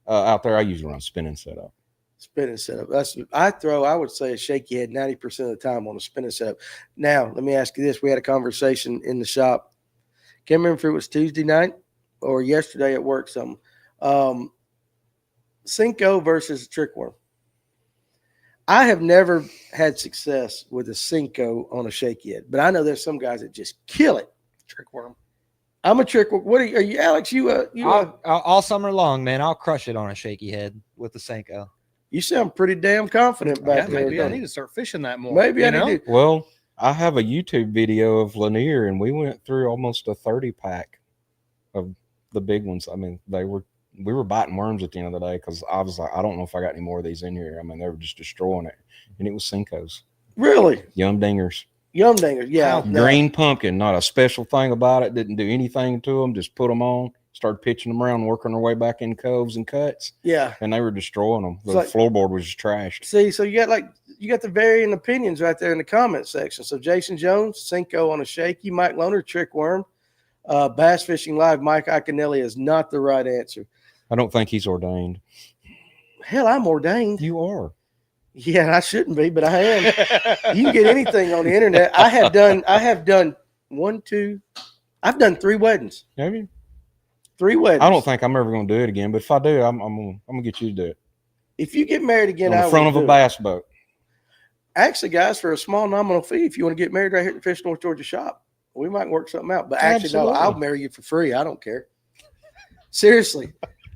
out there, I usually run spinning setup. Spinning setup. I would say a shaky head 90% of the time on a spinning setup. Now, let me ask you this. We had a conversation in the shop. Can't remember if it was Tuesday night or yesterday at work something. Cinco versus trick worm. I have never had success with a Cinco on a shaky head, but I know there's some guys that just kill it. Trick worm. I'm a trick worm. What are you Alex? All summer long, man. I'll crush it on a shaky head with the Senko. You sound pretty damn confident back there. Maybe I need to start fishing that more. Maybe I need to. Well, I have a YouTube video of Lanier, and we went through almost a 30-pack of the big ones. I mean, we were biting worms at the end of the day because I was like, I don't know if I got any more of these in here. I mean, they were just destroying it, and it was Cinco's. Really? Yum dingers. Yum dingers, yeah. Green pumpkin, not a special thing about it. Didn't do anything to them. Just put them on, started pitching them around, working their way back in coves and cuts. Yeah. And they were destroying them. The like, floorboard was just trashed. See, so you got the varying opinions right there in the comment section. So Jason Jones, Cinco on a shaky, Mike Loner, trick worm, Bass Fishing Live, Mike Iaconelli is not the right answer. I don't think he's ordained. Hell, I'm ordained. You are. Yeah, I shouldn't be, but I am. You can get anything on the internet. I have done I've done 3 weddings. Have you? 3 weddings. I don't think I'm ever going to do it again, but if I do, I'm going to get you to do it. If you get married again, on the front of a bass boat. Actually, guys, for a small nominal fee, if you want to get married right here at the Fish North Georgia shop, we might work something out. But actually, no, I'll marry you for free. I don't care. Seriously.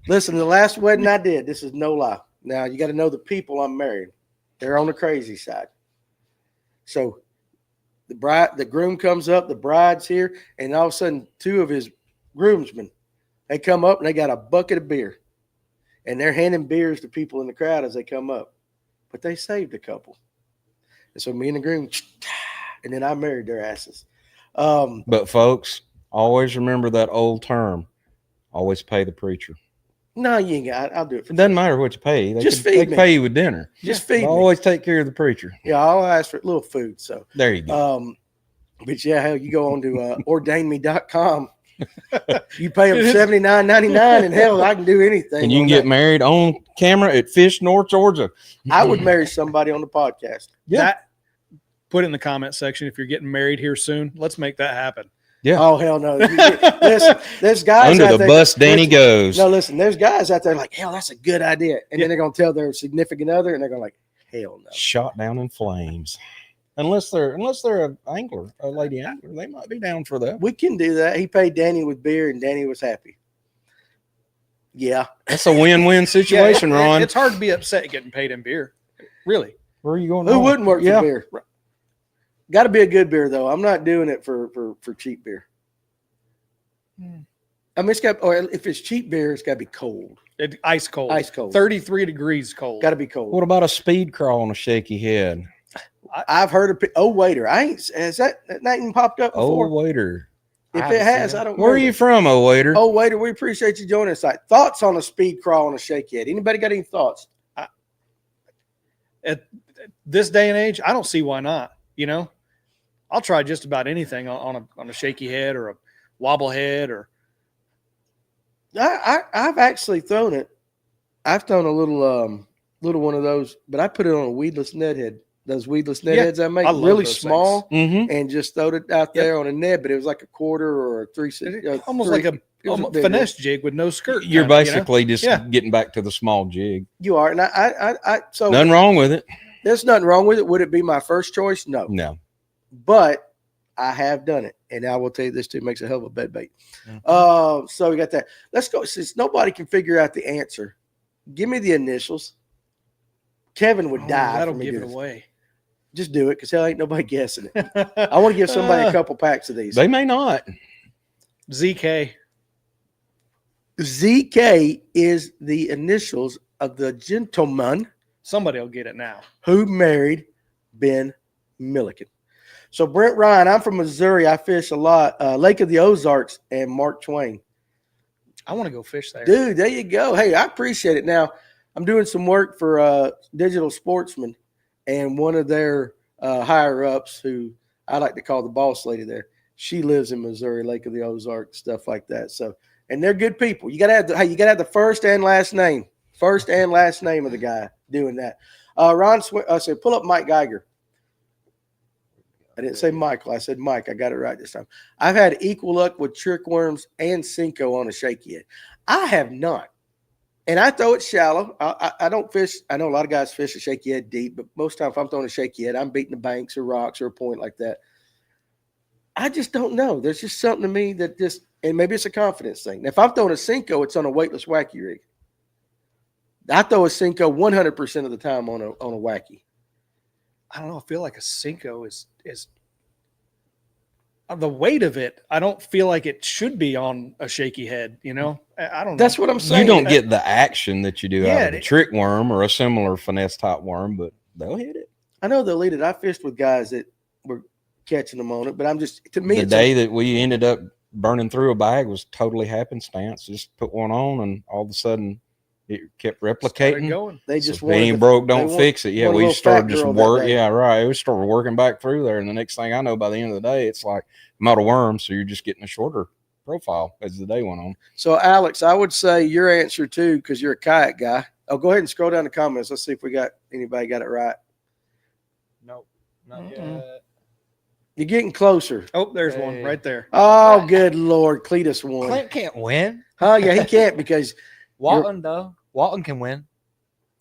Listen, the last wedding I did, this is no lie. Now, you got to know the people I'm marrying. They're on the crazy side. So the groom comes up, the bride's here, and all of a sudden 2 of his groomsmen, they come up and they got a bucket of beer. And they're handing beers to people in the crowd as they come up. But they saved a couple. And so me and the groom, and then I married their asses. But folks, always remember that old term. Always pay the preacher. No, you ain't got it. I'll do it for It doesn't matter what you pay. They feed me. pay you with dinner. Just feed me. Always take care of the preacher. Yeah, I'll ask for a little food. So there you go. But yeah, hell, you go on to ordainme.com. You pay them $79.99, and hell, I can do anything. And you can get married on camera at Fish North Georgia. I would marry somebody on the podcast. Yeah. Put it in the comment section if you're getting married here soon. Let's make that happen. Yeah. Oh, hell no. Listen, there's guys under out the there, bus, Danny goes. No, listen, there's guys out there like, hell, that's a good idea. And then they're going to tell their significant other, and they're going to like, hell no. Shot down in flames. Unless they're an angler, a lady angler, they might be down for that. We can do that. He paid Danny with beer, and Danny was happy. Yeah. That's a win-win situation, Ron. It's hard to be upset getting paid in beer. Really. Where are you going? Who wouldn't work for beer? Got to be a good beer, though. I'm not doing it for cheap beer. I mean, if it's cheap beer, it's got to be cold. Ice cold. Ice cold. 33 degrees cold. Got to be cold. What about a speed crawl on a shaky head? I've heard of waiter. Has that even popped up before? Oh, waiter. If it has, I don't know. Where are you from, oh waiter? Oh, waiter, we appreciate you joining us. Thoughts on a speed crawl on a shaky head? Anybody got any thoughts? At this day and age, I don't see why not. You know, I'll try just about anything on a shaky head or a wobble head or. I've actually thrown it. I've thrown a little one of those, but I put it on a weedless net head. Those weedless net heads I make really small and just throwed it out there on a net, but it was like a quarter or a 3/6. Almost like a finesse jig with no skirt. You're basically just getting back to the small jig. You are, and I so nothing wrong with it. There's nothing wrong with it. Would it be my first choice? No. But I have done it, and I will tell you this too makes a hell of a bed bait. So we got that. Let's go. Since nobody can figure out the answer, give me the initials. Kevin would die. That'll give it away. Just do it, because hell ain't nobody guessing it. I want to give somebody a couple packs of these. They may not. ZK. ZK is the initials of the gentleman. Somebody will get it now. Who married Ben Milliken. So Brent Ryan, I'm from Missouri. I fish a lot. Lake of the Ozarks and Mark Twain. I want to go fish there. Dude, there you go. Hey, I appreciate it. Now, I'm doing some work for Digital Sportsman, and one of their higher-ups, who I like to call the boss lady there, she lives in Missouri, Lake of the Ozarks, stuff like that. So, and they're good people. You gotta have the first and last name. First and last name of the guy. doing that. Ron said, pull up Mike Geiger. I didn't say Michael. I said Mike. I got it right this time. I've had equal luck with trick worms and Cinco on a shaky head. I have not. And I throw it shallow. I don't fish. I know a lot of guys fish a shaky head deep, but most time if I'm throwing a shaky head, I'm beating the banks or rocks or a point like that. I just don't know. There's just something to me that just, and maybe it's a confidence thing. Now, if I'm throwing a Cinco, it's on a weightless wacky rig. I throw a Cinco 100% of the time on a wacky. I don't know. I feel like a Cinco is the weight of it. I don't feel like it should be on a shaky head. I don't know. That's what I'm saying. You don't get the action that you do Yeah, out of a trick worm or a similar finesse type worm, but they'll hit it. I know they'll eat it. I fished with guys that were catching them on it, but I'm just, to me, The it's day that we ended up burning through a bag was totally happenstance. Just put one on, and all of a sudden it kept Started replicating. going. they So just if it ain't broke, don't fix it. Yeah, want a we little started fat just girl that work. day. Yeah, right. We started working back through there, and the next thing I know, by the end of the day, it's like I'm out of worms. So you're just getting a shorter profile as the day went on. So, Alex, I would say your answer too, because you're a kayak guy. Oh, go ahead and scroll down the comments. Let's see if we got anybody got it right. Nope, not Mm-mm. yet. You're getting closer. Oh, there's one Hey. right there. Oh, good Lord. Cletus won. Clint can't win. Huh? Yeah, he can't because Walton though. Walton can win.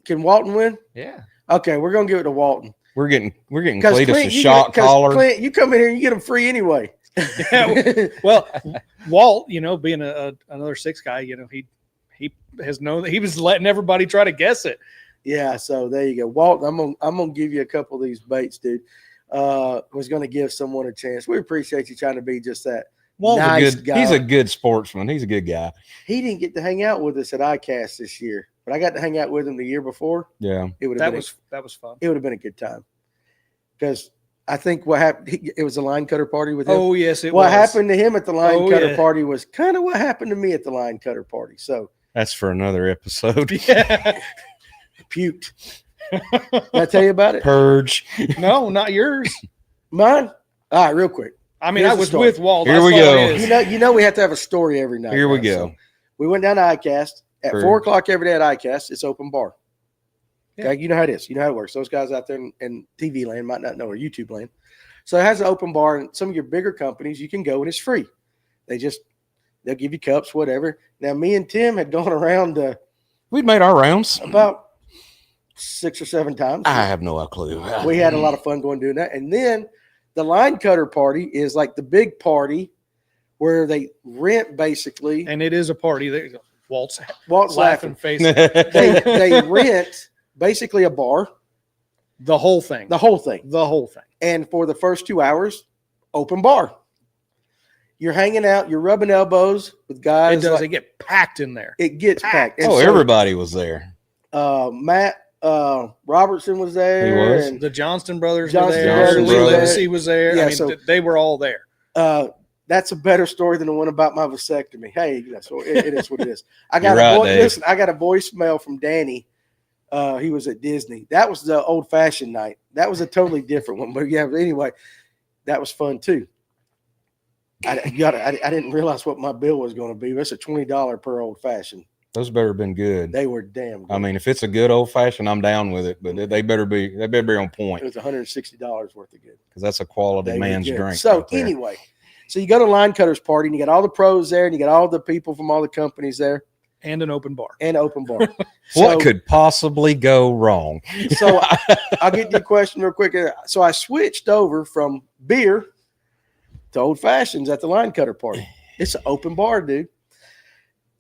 can Walton win? Yeah. Okay, we're going to give it to Walton. We're getting Because Cletus a you shot collar. Clint, you come in here and you get them free anyway. Yeah, well, Walt, being another six guy, he has known that he was letting everybody try to guess it. Yeah, so there you go. Walton, I'm gonna give you a couple of these baits, dude. Was gonna give someone a chance. We appreciate you trying to be just that. Walton's Nice a good. guy. He's a good sportsman. He's a good guy. He didn't get to hang out with us at ICAST this year, but I got to hang out with him the year before. Yeah. It would That have been was fun. it would have been a good time. Because I think what happened, it was a line cutter party with him. Oh yes, it what was. happened to him at the line Oh, cutter yeah. party was kind of what happened to me at the line cutter party. So That's for another episode. Yeah. puked. Did I tell you about it? Purge. No, not yours. Mine? All right, real quick. I mean, Here's I the was story. with Walt. Here That's we all go. it is. You know we have to have a story every night. Here we now, go. so we went down to ICAST at True. 4:00 every day at ICAST. It's open bar. Yeah. Okay, you know how it is. You know how it works. Those guys out there in TV land might not know, or YouTube land. So it has an open bar, and some of your bigger companies you can go and it's free. They'll give you cups, whatever. Now me and Tim had gone around We'd made our rounds. about 6 or 7 times. I have no clue. We had a lot of fun going doing that. And then the line cutter party is like the big party where they rent basically. And it is a party. There you go. Walt's Walt's laughing laughing. face. They rent basically a bar, The whole thing. the whole thing. The whole thing. And for the first 2 hours, open bar. You're hanging out, you're rubbing elbows with guys. It does. like- It get packed in there. it gets packed. And Oh, so, everybody was there. Matt Robertson was there. He was. And The Johnston brothers Johnston were there. brothers Lee were there. Livesey was there. Yeah, I mean, so- they were all there. That's a better story than the one about my vasectomy. Hey, so it is what it is. I got You're right, Dave. listen, I got a voicemail from Danny. He was at Disney. That was the old fashioned night. That was a totally different one. But yeah, but anyway, that was fun too. I didn't realize what my bill was going to be. That's a $20 per old fashioned. Those better have been good. They were damn good. I mean, if it's a good old fashioned, I'm down with it. But they better be on it point was $160 worth of good. because that's a quality They were man's good. drink. So right there. anyway, so you go to line cutters party and you got all the pros there and you got all the people from all the companies there And an open bar. and open bar. What could possibly go wrong? So I'll get to your question real quick. So I switched over from beer to old fashions at the line cutter party. It's an open bar, dude.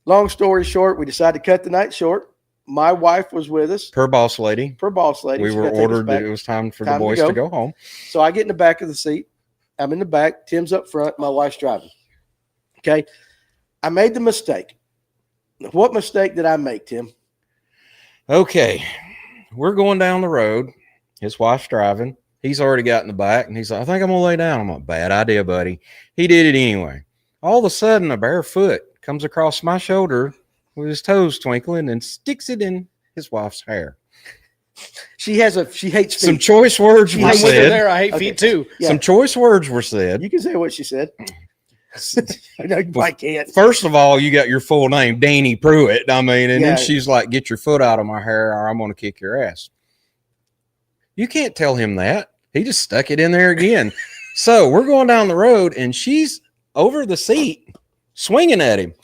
Long story short, we decided to cut the night short. My wife was with us, Per boss lady, per boss lady. we She were got to take us ordered. back. It was time for Time the to boys go. to go home. So I get in the back of the seat. I'm in the back. Tim's up front. My wife's driving. Okay. I made the mistake. What mistake did I make, Tim? Okay, we're going down the road. His wife's driving. He's already got in the back, and he's like, "I think I'm gonna lay down." I'm like, "Bad idea, buddy." He did it anyway. All of a sudden, a bare foot comes across my shoulder with his toes twinkling and sticks it in his wife's hair. She hates feet. Some choice words She were I'm with her said. there. I hate Okay. feet too. Yeah. Some choice words were said. You can say what she said. I know you probably can't. First of all, you got your full name, Danny Pruitt. I mean, and Yeah. then she's like, "Get your foot out of my hair, or I'm going to kick your ass." You can't tell him that. He just stuck it in there again. So we're going down the road, and she's over the seat, swinging at him,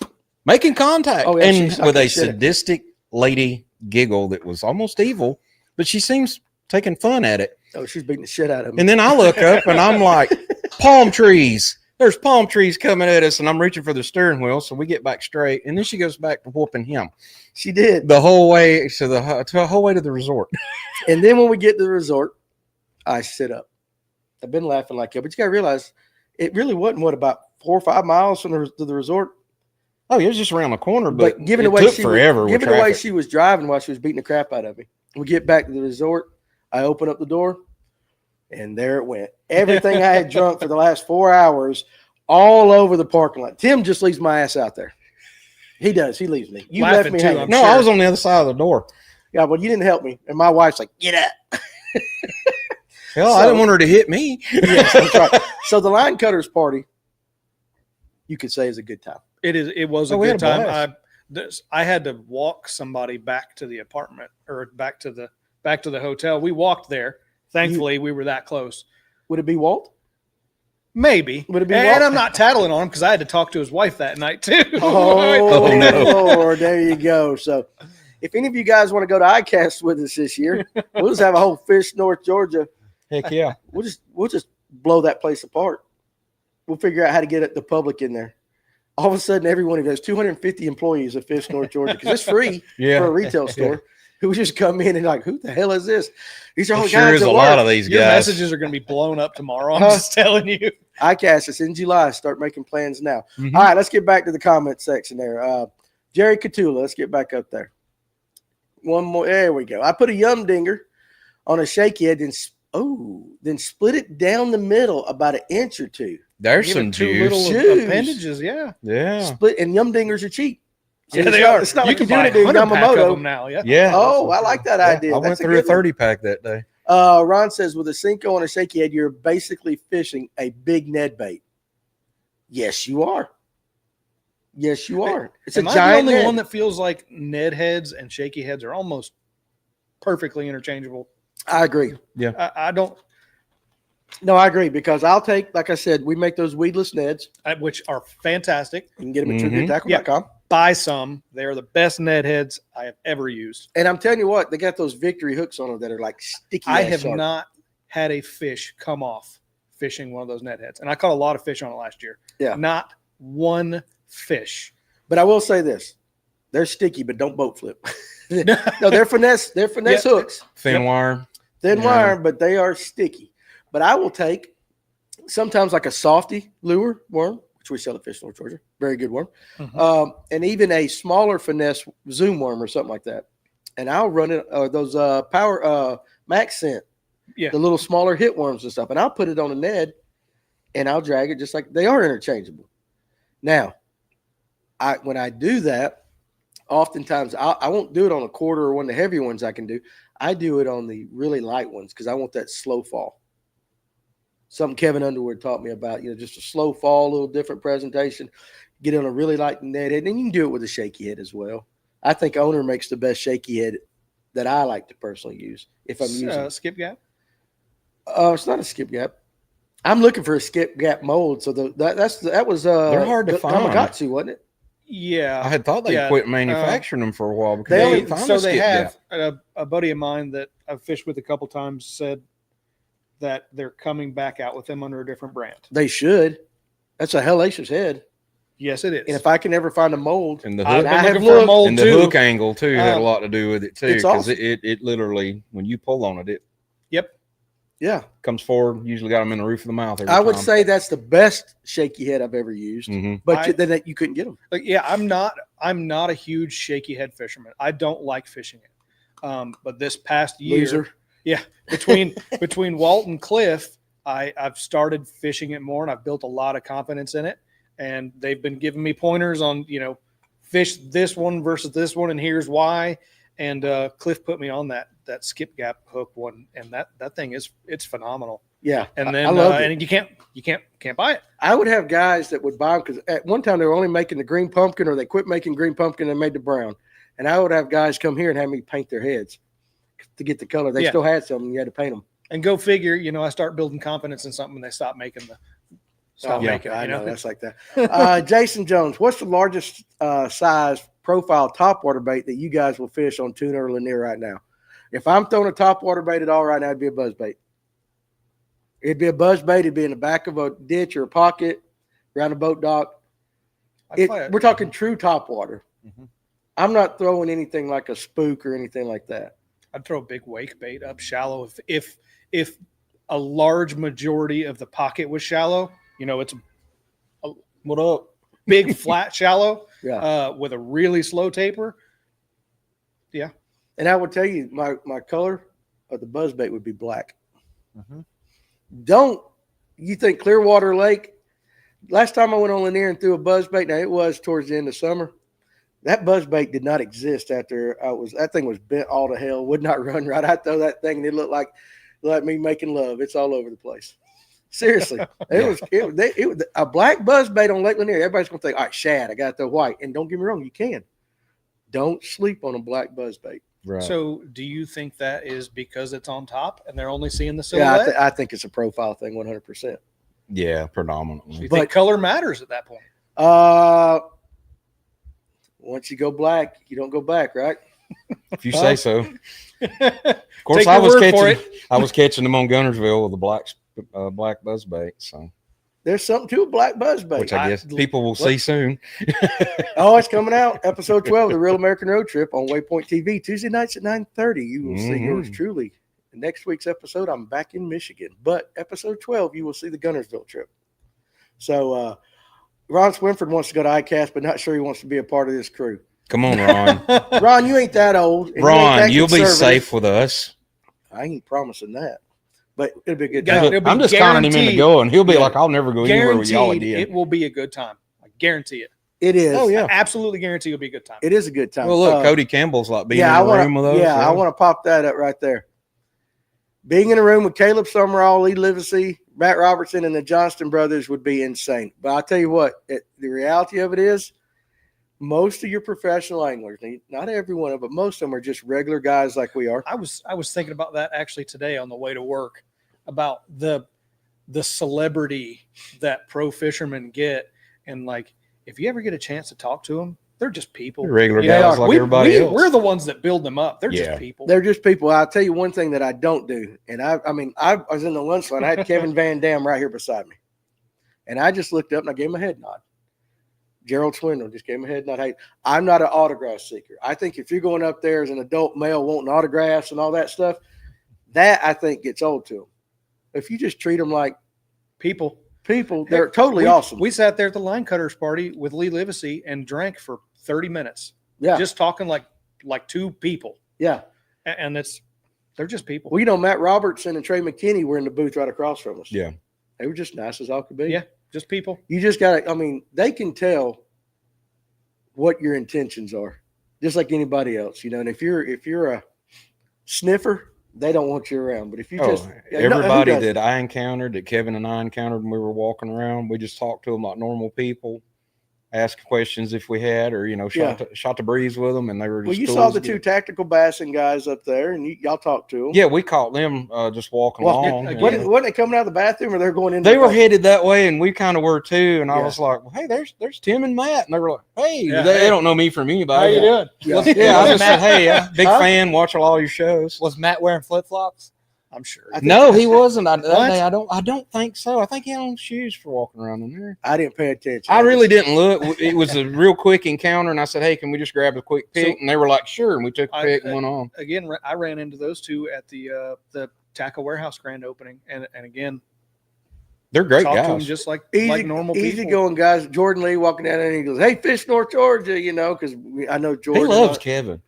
making contact, Oh, yeah, and she's with a sucking shit. sadistic lady giggle that was almost evil, but she seems taking fun at it. Oh, she's beating the shit out of him. And then I look up, and I'm like, palm trees. There's palm trees coming at us, and I'm reaching for the steering wheel, so we get back straight. And then she goes back to whooping him She did. the whole way to the whole way to the resort. And then when we get to the resort, I sit up. I've been laughing like hell, but you got to realize it really wasn't about 4 or 5 miles from to the resort. Oh, it was just around the corner, but given it the way took she forever. was, with given the way traffic. she was driving while she was beating the crap out of me, we get back to the resort. I open up the door, and there it went. Everything I had drunk for the last 4 hours, all over the parking lot. Tim just leaves my ass out there. He does. He leaves me. You left Laughing me too, hanging. I'm No, sure. I was on the other side of the door. Yeah, well, you didn't help me. And my wife's like, get up. Hell, I didn't want her to hit me. Yes, that's right. So the line cutters party, you could say, is a good time. It was a Oh, we good had a time. I had to walk somebody back to the apartment or back to the hotel. We walked there. Thankfully, we were that close. Would it be Walt? Maybe. Would it be And Walt? I'm not tattling on him because I had to talk to his wife that night too. Oh, Oh, no. Lord, there you go. So if any of you guys want to go to ICAST with us this year, we'll just have a whole Fish North Georgia. Heck yeah. We'll just blow that place apart. We'll figure out how to get the public in there. All of a sudden, everyone of those 250 employees of Fish North Georgia, because it's free Yeah. for a retail store, who would just come in and like, who the hell is this? These are all There the sure guys is that a work. lot of these Your guys. messages are going to be blown up tomorrow. I'm Huh? just telling you. ICAST, it's in July. Start making plans now. Mhm. All right, let's get back to the comment section there. Jerry Catula, let's get back up there. One more. There we go. I put a yum dinger on a shaky head, then split it down the middle about an inch or two. There's Give some it two juice. little Juice. appendages. Yeah. Yeah. Split, and yum dingers are cheap. So Yeah, it's they not- are. It's not You like can you're buy doing it in 100 pack of Yamamoto. them now. Yeah. Yeah. Oh, I like that idea. I went That's through a good one. 30 pack that day. Ron says, with a Cinco and a shaky head, you're basically fishing a big Ned bait. Yes, you are. Yes, you are. It's Am a I the giant only Ned. one that feels like Ned heads and shaky heads are almost perfectly interchangeable? I agree. I don't, No, I agree, because I'll take, like I said, we make those weedless Neds. which are fantastic. You can get them at Mhm. TrueGoodTackle.com. Buy some. They are the best Ned heads I have ever used. And I'm telling you what, they got those victory hooks on them that are like sticky. I ass have sharp. not had a fish come off fishing one of those Ned heads. And I caught a lot of fish on it last year. Yeah. Not one fish. But I will say this: they're sticky, but don't boat flip. No, they're finesse. They're finesse hooks. Thin wire. Thin Yeah. wire, but they are sticky. But I will take sometimes like a softy lure worm, which we sell at Fish North Georgia. Very good worm. Mhm. And even a smaller finesse zoom worm or something like that. And I'll run it, those power max scent, Yeah. the little smaller hit worms and stuff. And I'll put it on a Ned and I'll drag it just like they are interchangeable. Now, when I do that, oftentimes I won't do it on a quarter or one of the heavier ones I can do. I do it on the really light ones because I want that slow fall. Something Kevin Underwood taught me about, just a slow fall, a little different presentation. Get on a really light net head, and you can do it with a shaky head as well. I think Owner makes the best shaky head that I like to personally use if I'm using. Skip gap. It's not a skip gap. I'm looking for a skip gap mold. So that was They're hard to the find. Tamagotchi, wasn't it? Yeah. I had thought they Yeah, quit manufacturing them for a while because they they only- couldn't find So a they skip have gap. a buddy of mine that I've fished with a couple times said that they're coming back out with them under a different brand. They should. That's a hellacious head. Yes, it is. And if I can ever find a mold, And the I've hook, been I have looking for a looked, mold and the too. hook angle too had a Um, lot to do with it too it's because awesome. it literally, when you pull on it, it Yep. yeah, comes forward. Usually got them in the roof of the mouth. Every I would time. say that's the best shaky head I've ever used. Mhm. But then you couldn't get them. Like, yeah, I'm not a huge shaky head fisherman. I don't like fishing it. But this past year, Loser. between Walt and Cliff, I've started fishing it more, and I've built a lot of confidence in it. And they've been giving me pointers on, fish this one versus this one, and here's why. And Cliff put me on that skip gap hook one, and that thing it's phenomenal. Yeah, And then I love it. and you can't buy it. I would have guys that would buy them because at one time they were only making the green pumpkin, or they quit making green pumpkin and made the brown. And I would have guys come here and have me paint their heads to get the color. They still had some, and you had to paint them. And go figure, I start building confidence in something, and they stop making the. I know that's like that. Jason Jones, what's the largest size profile topwater bait that you guys will fish on tuna or Lanier right now? If I'm throwing a topwater bait at all right now, it'd be a buzz bait. It'd be a buzz bait. It'd be in the back of a ditch or a pocket, around a boat dock. We're talking true topwater. Mm-hmm. I'm not throwing anything like a spook or anything like that. I'd throw a big wake bait up shallow if a large majority of the pocket was shallow. It's What up? big flat shallow. Yeah. With a really slow taper. Yeah. And I would tell you, my color of the buzz bait would be black. Mm-hmm. Don't you think Clearwater Lake? Last time I went on Lanier and threw a buzz bait, now it was towards the end of summer. That buzz bait did not exist after that thing was bent all to hell, would not run right. I throw that thing and it looked like me making love. It's all over the place. Seriously. It was a black buzz bait on Lake Lanier. Everybody's gonna think, all right, shad, I got the white. And don't get me wrong, you can. Don't sleep on a black buzz bait. Right. So do you think that is because it's on top and they're only seeing the silhouette? Yeah, I think it's a profile thing 100%. Yeah, Do predominantly. you think color matters at that point? Once you go black, you don't go back, right? If you say so. Of course, Take I your was word for catching them on Gunnersville with a black buzz bait. So, There's something to a black buzz bait. which I guess people will see soon. Oh, it's coming out. Episode 12 of the Real American Road Trip on Waypoint TV, Tuesday nights at 9:30. You will see yours truly. Next week's episode, I'm back in Michigan. But episode 12, you will see the Gunnersville trip. So Ron Swinford wants to go to ICAST, but not sure he wants to be a part of this crew. Come on, Ron. Ron, you ain't that old. and Ron, you'll be conservative. safe with us. I ain't promising that. But it'll be a good Yeah, time. it'll be I'm just counting him into guaranteed. going. He'll be Yeah. like, I'll never go anywhere with y'all Guaranteed, again. it will be a good time. I guarantee it. It is. Oh, yeah. I absolutely guarantee it'll be a good time. It is a good time. Well, look, Cody Campbell's like being in I the wanna, room with us. Yeah, I want to pop that up right there. Being in a room with Caleb Summerall, Lee Livesey, Matt Robertson, and the Johnston brothers would be insane. But I'll tell you what, the reality of it is, most of your professional anglers, not every one of them, but most of them are just regular guys like we are. I was thinking about that actually today on the way to work, about the celebrity that pro fishermen get, and like if you ever get a chance to talk to them, they're just people. Regular You guys know, like everybody else. We're the ones that build them up. They're Yeah. just people. They're just people. I'll tell you one thing that I don't do. And I was in the lunch line. I had Kevin Van Dam right here beside me. And I just looked up and I gave him a head nod. Gerald Swindle just gave him a head nod. Hey, I'm not an autograph seeker. I think if you're going up there as an adult male wanting autographs and all that stuff, that I think gets old to them. If you just treat them like people. they're totally awesome. We sat there at the line cutters party with Lee Livesey and drank for 30 minutes. Yeah. Just talking like two people. Yeah. And they're just people. Well, you know, Matt Robertson and Trey McKinney were in the booth right across from us. Yeah. They were just nice as all could be. Yeah. Just people. You just got to, they can tell what your intentions are, just like anybody else, you know. And if you're a sniffer, they don't want you around. But if you just everybody that I encountered, that Kevin and I encountered when we were walking around, we just talked to them like normal people, asked questions if we had, or shot the breeze with them, and they were just. Well, you cool saw as the it two gets. tactical bassing guys up there, and y'all talked to them. Yeah, we caught them just walking along. again, Wasn't they coming out of the bathroom, or they're going in? They were headed that way, and we kind of were too. And I Yeah. was like, well, "Hey, there's Tim and Matt," and they were like, "Hey, Yeah, they hey. don't know me from How anybody." you doing? Yeah. Yeah, I just said, Matt- "Hey, big Huh? fan, watch all your shows." Was Matt wearing flip flops? I'm sure. I think- No, he wasn't. That What? day, I don't think so. I think he had on shoes for walking around in there. I didn't pay attention. I really didn't look. It was a real quick encounter, and I said, "Hey, can we just grab a quick pic?" And they were like, "Sure." And we took a pic and went on. Again, I ran into those two at the Tackle Warehouse grand opening, and again, They're great talked to them guys. just like Easy, normal easy people. going guys. Jordan Lee walking down there, and he goes, "Hey, Fish North Georgia," you know, because I know He Jordan loves Kevin.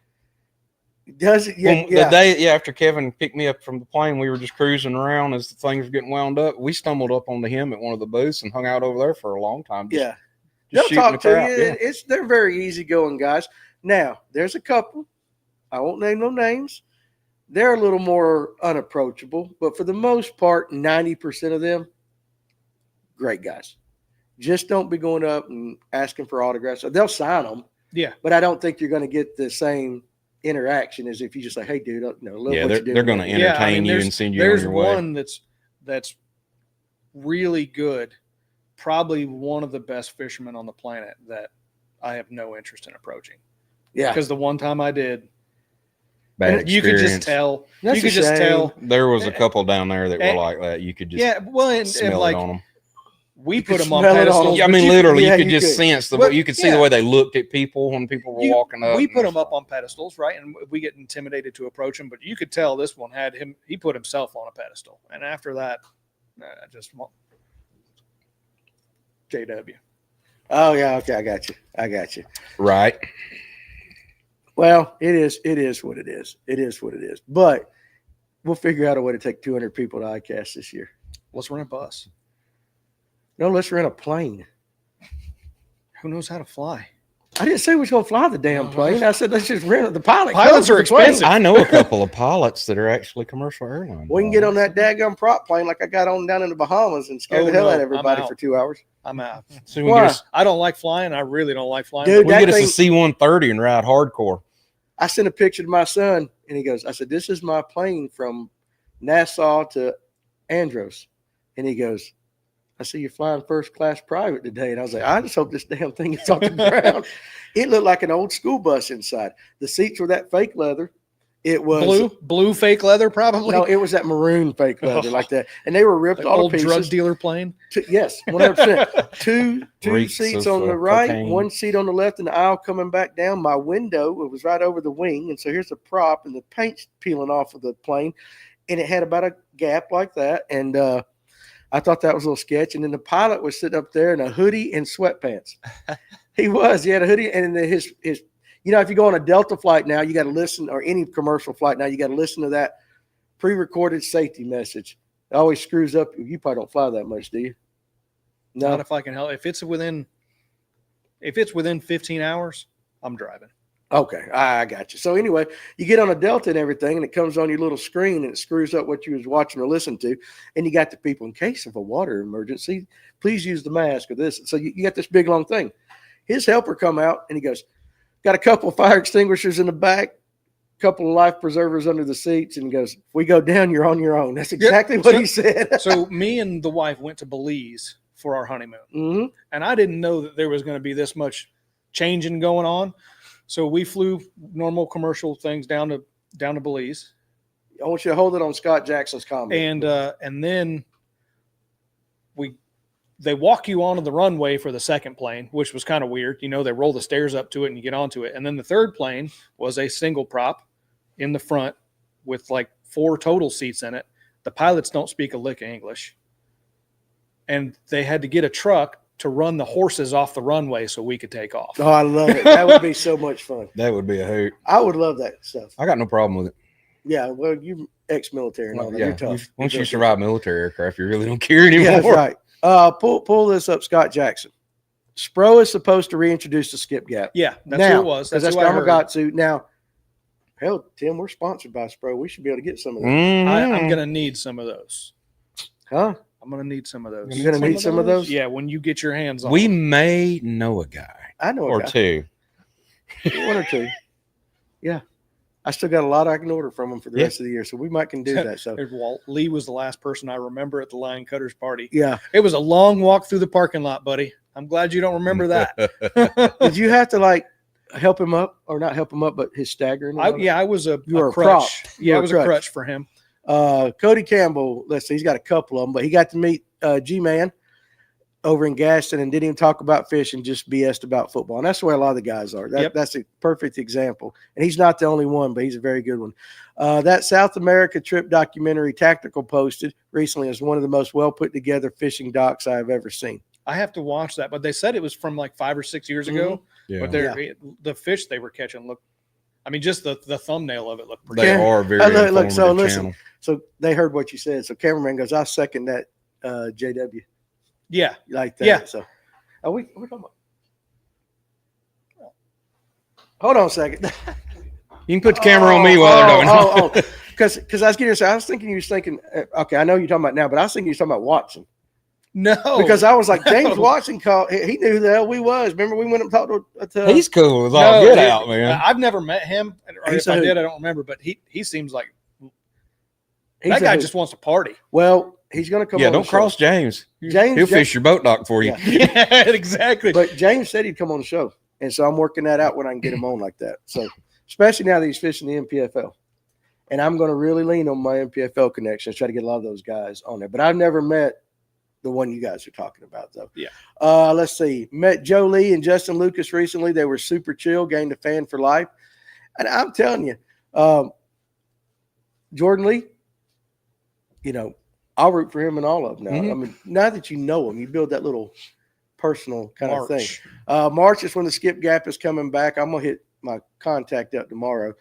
does it. Yeah, The day after Kevin picked me up from the plane, we were just cruising around as the things were getting wound up. We stumbled up onto him at one of the booths and hung out over there for a long time. Just, yeah. just They'll talk to shooting the you. crap. Yeah. They're very easygoing guys. Now, there's a couple. I won't name no names. They're a little more unapproachable, but for the most part, 90% of them, great guys. Just don't be going up and asking for autographs. They'll sign them, Yeah. but I don't think you're going to get the same interaction as if you just say, "Hey, dude, love what you're doing." they're going to entertain you and send you on there's your way. one that's really good. Probably one of the best fishermen on the planet that I have no interest in approaching. Yeah, Because the one time I did, Bad you could just experience. tell. That's you could a just shame. tell. There was a couple down there that were And- like that. You could just Yeah, well, and smell like it on them. we You put could them on smell it on pedestals. them. Yeah, I but mean, you- literally, yeah, you could you just could. sense Well, you could see yeah. the way they looked at people when people were walking up. We and put it's them up like- on pedestals, right? And we get intimidated to approach him, but you could tell this one had him. He put himself on a pedestal, and after that, I just want JW. Oh yeah, okay, I got you. Right. Well, it is what it is. It is what it is. But we'll figure out a way to take 200 people to ICAST this year. Let's rent a bus. No, let's rent a plane. Who knows how to fly? I didn't say we was gonna fly the damn plane. I said let's just rent it. The pilot. Pilots comes are with the plane. expensive. I know a couple of pilots that are actually commercial airline. We can get on that daggum prop plane like I got on down in the Bahamas and scare Oh, the hell no, out of I'm everybody out. for 2 hours. I'm out. So we Why? get us, I don't like flying. I really don't like flying. Dude, we that get us a thing- C-130 and ride hardcore. I sent a picture to my son and he goes, I said, this is my plane from Nassau to Andros. And he goes, I see you flying first class private today. And I was like, I just hope this damn thing is off the ground. It looked like an old school bus inside. The seats were that fake leather. It was blue fake leather, probably. No, it was that maroon fake leather like that. And they were ripped Like all old to drug pieces. dealer plane. Yes, 100%. Two Reeks seats of, on the right, cocaine. one seat on the left, and the aisle coming back down. My window, it was right over the wing. And so here's the prop, and the paint's peeling off of the plane. And it had about a gap like that. And I thought that was a little sketch. And then the pilot was sitting up there in a hoodie and sweatpants. He had a hoodie, and then his you know, if you go on a Delta flight now, you got to listen, or any commercial flight now, you got to listen to that pre-recorded safety message. It always screws up. You probably don't fly that much, do you? Not No. if I can help. If it's within 15 hours, I'm driving. Okay, I got you. So anyway, you get on a Delta and everything, and it comes on your little screen, and it screws up what you was watching or listening to, and you got the people in case of a water emergency, please use the mask or this. So you got this big long thing. His helper come out, and he goes, got a couple of fire extinguishers in the back, a couple of life preservers under the seats, and he goes, if we go down, you're on your own. That's exactly what he said. So me and the wife went to Belize for our honeymoon, hmm and I didn't know that there was going to be this much changing going on. So we flew normal commercial things down to Belize, I want you to hold it on Scott Jackson's comment. and then they walk you onto the runway for the second plane, which was kind of weird. You know, they roll the stairs up to it and you get onto it. And then the third plane was a single prop in the front with like 4 total seats in it. The pilots don't speak a lick of English. And they had to get a truck to run the horses off the runway so we could take off. Oh, I love it. That would be so much fun. That would be a hoot. I would love that stuff. I got no problem with it. Yeah, well, you ex-military and all that. Yeah, You're tough. once You're you tough. survive military aircraft, you really don't care anymore. Yeah, that's right. Pull this up, Scott Jackson. Spro is supposed to reintroduce the skip gap. Yeah, that's now, who it was. Because That's that's who I heard. Gamakatsu. Now, hell, Tim, we're sponsored by Spro. We should be able to get some of those. Mhm. I'm going to need some of those. Huh? I'm going to need some of those. You're going to need some of those? Yeah, when you get your hands on We them. may know a guy I know a or guy. two. One or two. Yeah. I still got a lot I can order from him for the Yeah. rest of the year, so we might can do that. So, There's Walt. Lee was the last person I remember at the Lion Cutters party. yeah. It was a long walk through the parking lot, buddy. I'm glad you don't remember that. Did you have to like help him up, or not help him up, but his staggering? and all that? I was a, You were a crutch. prop. You Yeah, were I a was crutch. a crutch for him. Cody Campbell, let's see, he's got a couple of them, but he got to meet G-Man over in Gaston and didn't even talk about fishing, just BS'd about football. And that's the way a lot of the guys are. Yep. That's a perfect example. And he's not the only one, but he's a very good one. That South America trip documentary Tactical posted recently is one of the most well put together fishing docs I have ever seen. I have to watch that, but they said it was from like 5 or 6 years ago. Yeah. But the fish they were catching looked, I mean, just the thumbnail of it looked pretty. They Yeah. are very Look, so informative listen. channel. So they heard what you said. So cameraman goes, I second that JW. Yeah. Like that. Yeah. So are we're talking about. Hold on a second. You can put the camera on me while they're doing it. Because I was getting to say, I was thinking you was thinking, okay, I know you're talking about now, but I was thinking you were talking about Watson. No, Because I was like, James No. Watson called. He knew who the hell we was. Remember, we went and talked to He's cool as all get out, man. I've never met him, or He's if I a did, hoot. I don't remember. But he seems like He's that a guy hoot. just wants to party. Well, he's going to come Yeah, on. don't the cross show. James. James. He'll fish your boat dock for you. Yeah. Yeah, exactly. But James said he'd come on the show, and so I'm working that out when I can get him on like that. So, especially now that he's fishing the MPFL, and I'm going to really lean on my MPFL connections, try to get a lot of those guys on there. But I've never met the one you guys are talking about, though. Yeah. Let's see. Met Joe Lee and Justin Lucas recently. They were super chill, gained a fan for life, and I'm telling you, Jordan Lee. You know, I'll root for him and all of them now. Mhm. I mean, now that you know him, you build that little personal kind of thing. March. March is when the skip gap is coming back. I'm gonna hit my contact up tomorrow.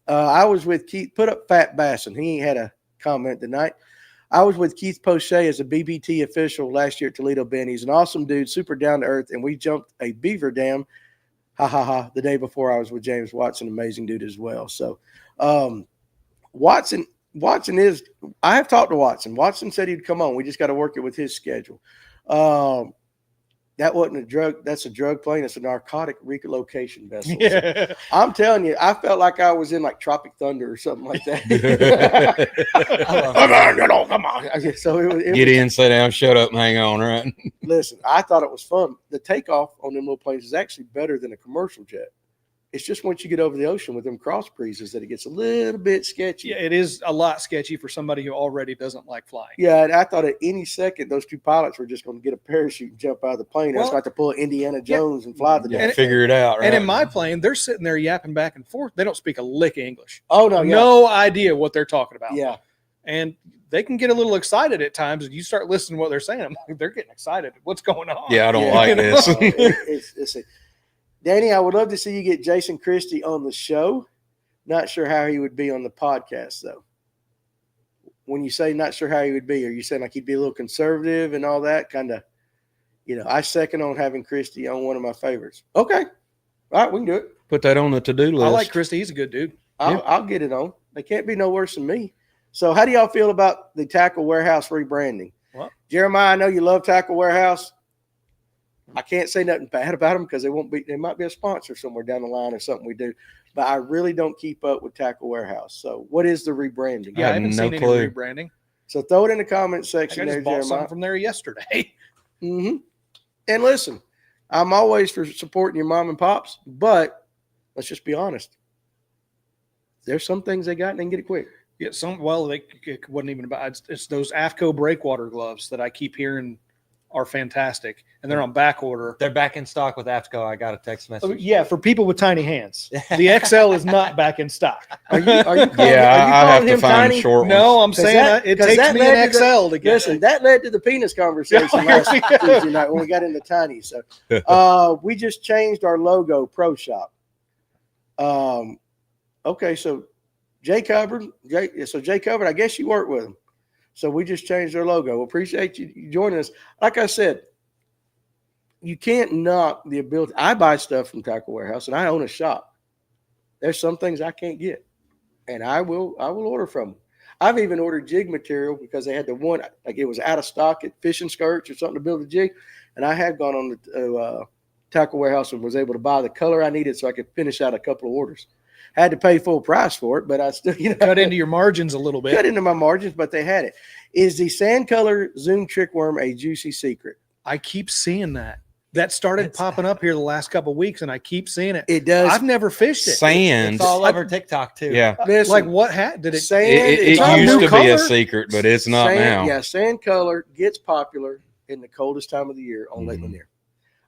I was with Keith. Put up Fat Basson. He ain't had a comment tonight. I was with Keith Poche as a BBT official last year at Toledo Bend. He's an awesome dude, super down to earth, and we jumped a beaver dam. Ha ha ha! The day before I was with James Watson, amazing dude as well. So, Watson is. I have talked to Watson. Watson said he'd come on. We just got to work it with his schedule. That wasn't a drug. That's a drug plane. It's a narcotic relocation vessel. Yeah. I'm telling you, I felt like I was in like Tropic Thunder or something like that. Come on. So it Get was, in, sit down, shut up, and hang on, right? listen, I thought it was fun. The takeoff on them little planes is actually better than a commercial jet. It's just once you get over the ocean with them cross breezes that it gets a little bit sketchy. Yeah, it is a lot sketchy for somebody who already doesn't like flying. Yeah, and I thought at any second those two pilots were just going to get a parachute and jump out of the plane. I was Well, about to pull Indiana Jones and fly the Yeah, damn thing. figure it out, right? And in my plane, they're sitting there yapping back and forth. They don't speak a lick of English. Oh no, yeah, No idea what they're talking about. yeah. And they can get a little excited at times, and you start listening to what they're saying. I'm like, they're getting excited. What's going on? Yeah, I don't Yeah. like You know? this. It's Danny, I would love to see you get Jason Christie on the show. Not sure how he would be on the podcast, though. When you say not sure how he would be, are you saying like he'd be a little conservative and all that? Kind of, I second on having Christie on one of my favorites. Okay. All right, we can do it. Put that on the to-do list. I like Christy. He's a good dude. I'll get it on. They can't be no worse than me. So how do y'all feel about the Tackle Warehouse rebranding? What? Jeremiah, I know you love Tackle Warehouse. I can't say nothing bad about them because they might be a sponsor somewhere down the line or something we do. But I really don't keep up with Tackle Warehouse. So what is the rebranding? Yeah, I have haven't no seen clue. any rebranding. So throw it in the comment I section just there, bought Jeremiah. something from there yesterday. Mm-hmm. And listen, I'm always for supporting your mom and pops, but let's just be honest. There's some things they got and they can get it quick. Yeah, it wasn't even about. It's those AFCO breakwater gloves that I keep hearing are fantastic, and they're on back order. They're back in stock with AFCO. I got a text message. Yeah, for people with tiny hands. The XL is not back in stock. Are you calling, Yeah, are you I have calling to him find tiny? short ones. No, I'm 'Cause saying that- it 'cause takes that me led an to the- XL to get Listen, it. that led to the penis conversation last Tuesday night when we got into tiny. So we just changed our logo, Pro Shop. Okay, so Jay Covered, I guess you work with him. So we just changed our logo. Appreciate you joining us. Like I said, you can't knock the ability. I buy stuff from Tackle Warehouse and I own a shop. There's some things I can't get, and I will order from them. I've even ordered jig material because they had the one, like it was out of stock at Fishing Skirts or something to build a jig. And I had gone on the Tackle Warehouse and was able to buy the color I needed so I could finish out a couple of orders. Had to pay full price for it, but I still, Cut into your margins a little bit. cut into my margins, but they had it. Is the sand color Zoom trick worm a juicy secret? I keep seeing that. That started popping up here the last couple of weeks, and I keep seeing it. It does. I've never fished it. Sand. It's all over TikTok too. Yeah. Listen, Like what hat did it? sand, It it's not a used new to be a color. secret, but it's not Sand, now. Yeah, sand color gets popular in the coldest time of the year on Lake Mhm. Lanier.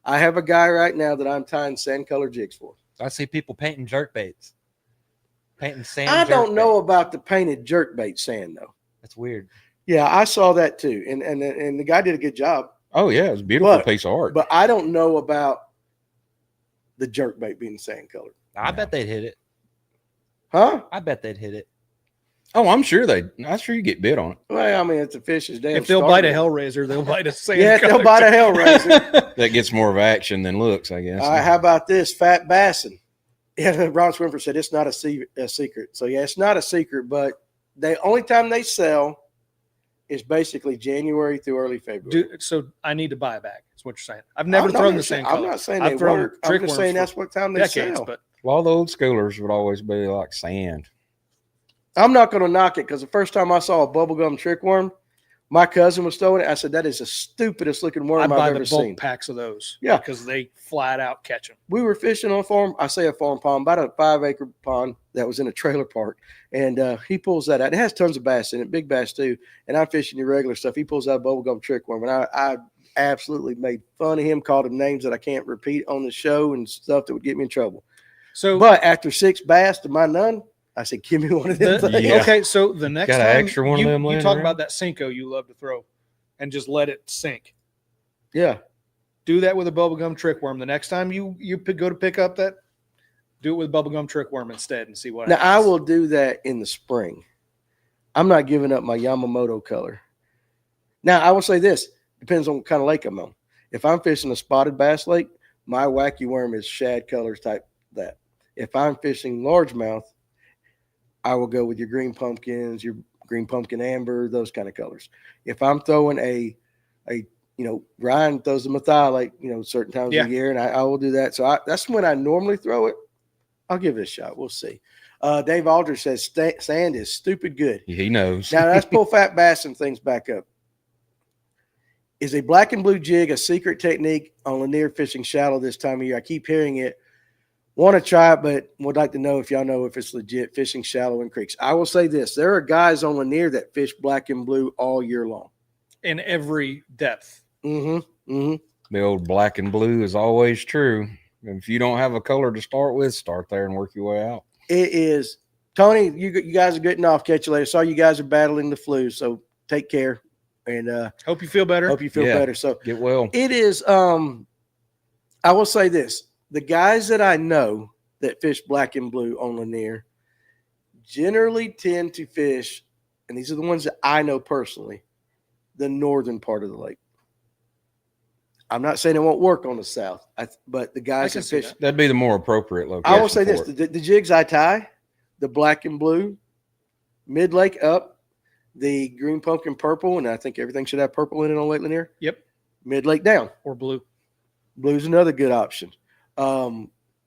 I have a guy right now that I'm tying sand color jigs for. I see people painting jerk baits. Painting sand. I don't jerk know bait. about the painted jerkbait sand though. That's weird. Yeah, I saw that too, and the guy did a good job. Oh yeah, it's a beautiful But- piece of art. But I don't know about the jerkbait being sand colored, I bet they'd hit it. huh? I bet they'd hit it. Oh, I'm sure you get bid on it. Well, I mean, it's a fish's damn. If they'll bite a starter. hellraiser, they'll bite a sand. Yeah, if they'll color. bite a hellraiser. That gets more of action than looks, I guess. All right, how about this? Fat Basson. Yeah, Ron Swinford said it's not a secret. So yeah, it's not a secret, but the only time they sell is basically January through early February. So I need to buy a bag. That's what you're saying. I've never thrown the same color. I'm not saying I've they thrown work. I'm trick just worms saying for that's what time they decades, sell. but A lot of the old schoolers would always be like sand. I'm not going to knock it because the first time I saw a bubblegum trick worm, my cousin was throwing it. I said, that is the stupidest looking worm I'd I've buy ever the bulk seen. packs of those. Yeah. Because they flat out catch them. We were fishing on a farm. I say a farm pond, about a 5-acre pond that was in a trailer park. And he pulls that out. It has tons of bass in it, big bass too. And I'm fishing your regular stuff. He pulls out a bubblegum trick worm. And I absolutely made fun of him, called him names that I can't repeat on the show and stuff that would get me in trouble. So, but after 6 bass to my none, I said, give me one of them things. Yeah. Okay, so the next Got an time extra one of them you laying talk around? about that Cinco you love to throw and just let it sink. Yeah. Do that with a bubblegum trick worm. The next time you go to pick up that, do it with bubblegum trick worm instead and see what Now, happens. I will do that in the spring. I'm not giving up my Yamamoto color. Now, I will say this. Depends on what kind of lake I'm on. If I'm fishing a spotted bass lake, my wacky worm is shad colors type that. If I'm fishing largemouth, I will go with your green pumpkins, your green pumpkin amber, those kind of colors. If I'm throwing Ryan throws the methylate, certain times of the year, and I will do that. So that's when I normally throw it. I'll give it a shot. We'll see. Dave Aldridge says sand is stupid good. He knows. Now let's pull fat bass and things back up. Is a black and blue jig a secret technique on Lanier fishing shallow this time of year? I keep hearing it. Want to try it, but would like to know if y'all know if it's legit fishing shallow in creeks. I will say this. There are guys on Lanier that fish black and blue all year long. In every depth. Mm-hmm. Mm-hmm. The old black and blue is always true. If you don't have a color to start with, start there and work your way out. It is. Tony, you guys are getting off. Catch you later. Saw you guys are battling the flu, so take care. And hope you feel better. Hope you feel better. So get well. It is. I will say this. The guys that I know that fish black and blue on Lanier generally tend to fish, and these are the ones that I know personally, the northern part of the lake. I'm not saying it won't work on the south, but the guys that fish. That'd be the more appropriate location. I will say this. The jigs I tie, the black and blue, mid-lake up, the green pumpkin purple, and I think everything should have purple in it on Lake Lanier. Yep. Mid-lake down. Or blue. Blue's another good option.